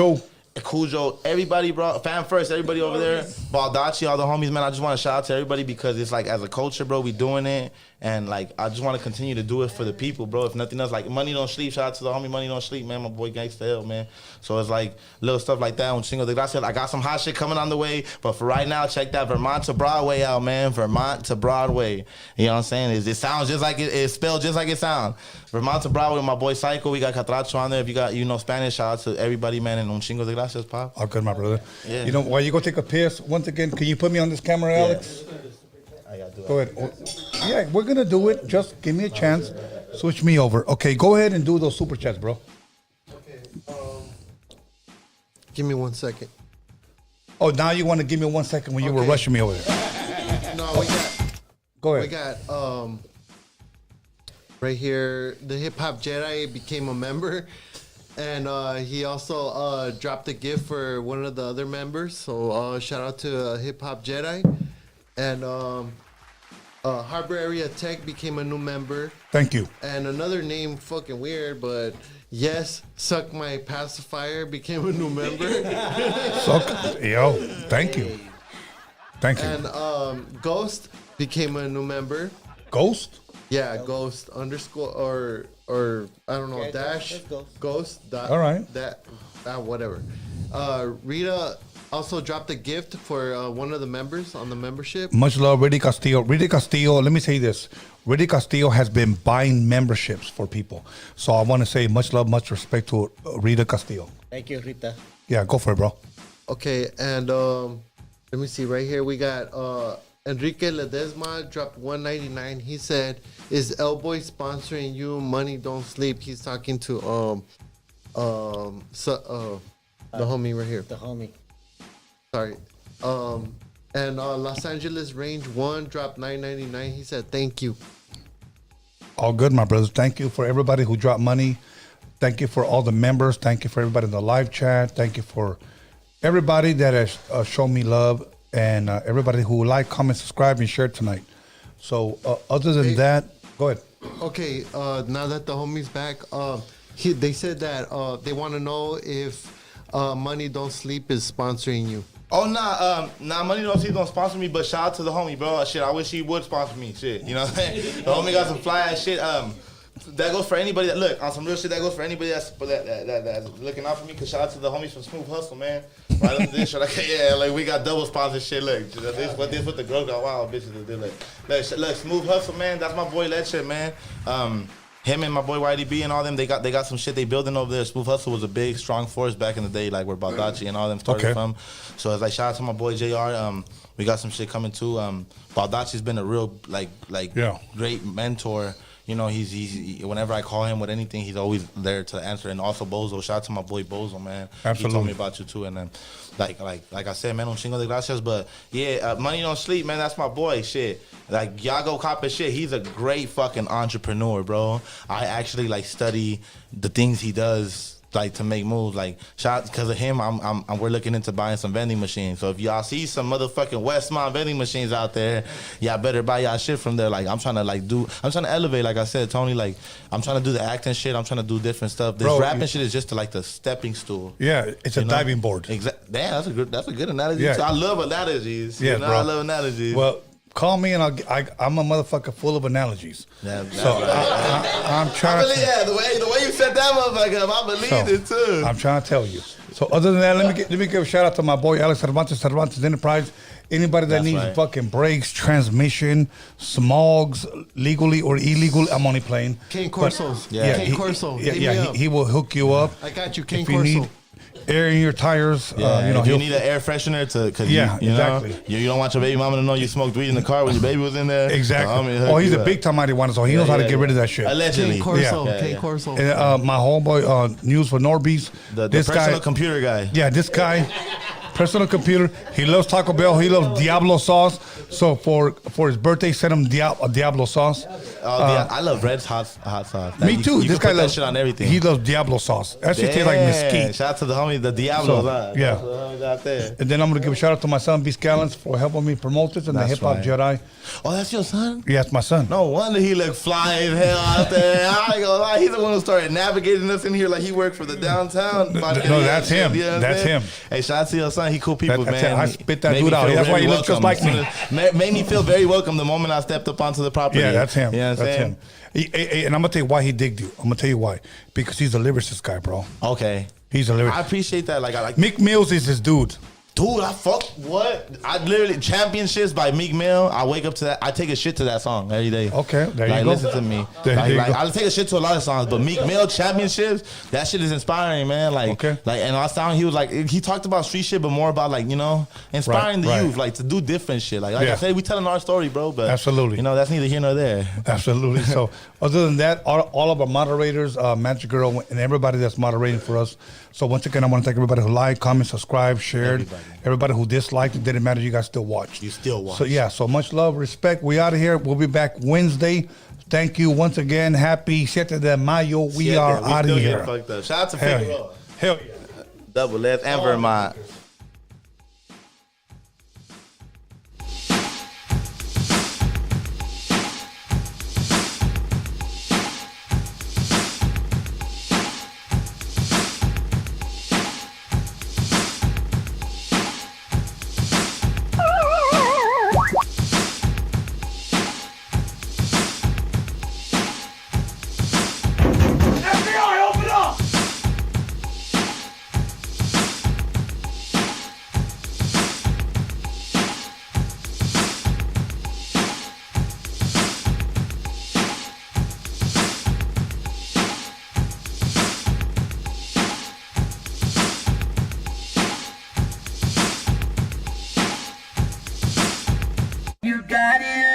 Cujo, everybody, bro. Fan First, everybody over there. Baldacci, all the homies, man. I just want to shout out to everybody because it's like, as a culture, bro, we doing it. And like, I just want to continue to do it for the people, bro. If nothing else, like, Money Don't Sleep. Shout out to the homie Money Don't Sleep, man. My boy Gangsta Hell, man. So it's like little stuff like that. On Chingo de Gracia, I got some hot shit coming on the way. But for right now, check that Vermont to Broadway out, man. Vermont to Broadway. You know what I'm saying? It sounds just like it's spelled just like it sounds. Vermont to Broadway with my boy Psycho. We got Catracho on there. If you got, Spanish, shout out to everybody, man. And Un Chingo de Gracias, Pop. Oh, good, my brother. Yeah. You know, while you go take a piss, once again, can you put me on this camera, Alex? I gotta do it. Go ahead. Yeah, we're going to do it. Just give me a chance. Switch me over. Okay, go ahead and do those super chats, bro. Okay. Give me 1 second. Oh, now you want to give me 1 second when you were rushing me over there. No, we got. Go ahead. We got right here. The Hip Hop Jedi became a member, and he also dropped a gift for one of the other members. So shout out to Hip Hop Jedi, and Harbor Area Tech became a new member. Thank you. And another name, fucking weird, but yes, Suck My Pacifier became a new member. Yo, thank you. Thank you. And Ghost became a new member. Ghost? Yeah, Ghost underscore or I don't know, dash Ghost. All right. That whatever. Rita also dropped a gift for one of the members on the membership. Much love, Riddy Castillo. Riddy Castillo, let me say this. Riddy Castillo has been buying memberships for people. So I want to say much love, much respect to Rita Castillo. Thank you, Rita. Yeah, go for it, bro. Okay, and let me see. Right here we got Enrique Ledesma dropped $1.99. He said, "Is Elboy sponsoring you? Money don't sleep." He's talking to the homie right here. The homie. Sorry. And Los Angeles Range 1 dropped $9.99. He said, "Thank you." All good, my brothers. Thank you for everybody who dropped money. Thank you for all the members. Thank you for everybody in the live chat. Thank you for everybody that has shown me love, and everybody who like, comment, subscribe, and share tonight. So other than that, go ahead. Okay, now that the homie's back, they said that they want to know if Money Don't Sleep is sponsoring you. Oh, nah, Money Don't Sleep don't sponsor me, but shout out to the homie, bro. Shit, I wish he would sponsor me. Shit, you know what I'm saying? The homie got some fly ass shit. That goes for anybody that look on some real shit. That goes for anybody that's looking out for me. Cause shout out to the homies from Smooth Hustle, man. Right up this shit, like yeah, like we got double sponsor shit. Look, this what the girls got wild bitches do. Look, Smooth Hustle, man. That's my boy Ledger, man. Him and my boy YDB and all them, they got some shit they building over there. Smooth Hustle was a big, strong force back in the day, like where Baldacci and all them started from. So it's like shout out to my boy JR. We got some shit coming too. Baldacci's been a real great mentor. You know, he's whenever I call him with anything, he's always there to answer. And also Bozo, shout out to my boy Bozo, man. Absolutely. He told me about you too. And then, like I said, man, un chingo de gracias. But yeah, Money Don't Sleep, man. That's my boy. Shit, like y'all go cop his shit. He's a great fucking entrepreneur, bro. I actually like study the things he does. Like to make moves, like shout because of him, we're looking into buying some vending machines. So if y'all see some motherfucking Wessmont vending machines out there, y'all better buy y'all shit from there. Like I'm trying to elevate. Like I said, Tony, like I'm trying to do the acting shit. I'm trying to do different stuff. This rapping shit is just like the stepping stool. Yeah, it's a diving board. Exactly. Damn, that's a good analogy. Yeah. So I love analogies. Yeah, bro. I love analogies. Well, call me and I'm a motherfucker full of analogies. Yeah, so I'm trying. The way you said that motherfucker up, I believed it too. I'm trying to tell you. So other than that, let me give a shout out to my boy Alex Cervantes Enterprise. Anybody that needs fucking brakes, transmission, smogs, legally or illegal, I'm only playing. King Corsos. King Corso. He will hook you up. I got you, King if you Corso. need air in your tires. If you need an air freshener exactly. You don't want your baby mama to know you smoked weed in the car when your baby was in there. Exactly. He's a big time marijuana, so he knows how to get rid of that shit. Allegedly. King Corso. King Corso. And my homeboy, News for Norbies. The personal computer guy. Yeah, this guy. Personal computer. He loves Taco Bell. He loves Diablo sauce. So for his birthday, send him Diablo sauce. I love Red's hot sauce. Me too. You this guy loves that shit on everything. He loves Diablo sauce. That shit tastes like mesquite. Shout out to the homie, the Diablo. Out there. And then I'm gonna give a shout out to my son B-SKANLESS for helping me promote this and the Hip Hop Jedi. Oh, that's your son? Yeah, that's my son. No wonder he looked fly as hell out there. I ain't gonna lie, he's the one who started navigating us in here like he worked for the downtown. No, that's him. You know that's him. Hey, shout out to your son. He cool people, man. I spit that dude out. That's why he looks just like me. Made me feel very welcome the moment I stepped up onto the property. Yeah, that's him. You know what I'm saying? And I'm gonna tell you why he digged you. I'm gonna tell you why. Because he's a lyricist guy, bro. Okay. He's a lyricist. I appreciate that. Like Mick Mills is his dude. Dude, I fuck what? I literally Championships by Meek Mill. I wake up to that. I take a shit to that song every day. Okay, there you go. Listen to me. I take a shit to a lot of songs, but Meek Mill Championships, that shit is inspiring, man. And our sound, he was like, he talked about street shit, but more about inspiring the youth, to do different shit. Like I said, we telling our story, bro. But absolutely, that's neither here nor there. Absolutely. So other than that, all of our moderators, Magic Girl, and everybody that's moderating for us. So once again, I want to thank everybody who liked, comment, subscribed, shared. Everybody who disliked, it didn't matter. You guys still watched. You still watch. So much love, respect. We out of here. We'll be back Wednesday. Thank you once again. Happy 7 de Mayo. We are out of here. Shout out to Figueroa. Hell yeah. Double F and Vermont. You got it.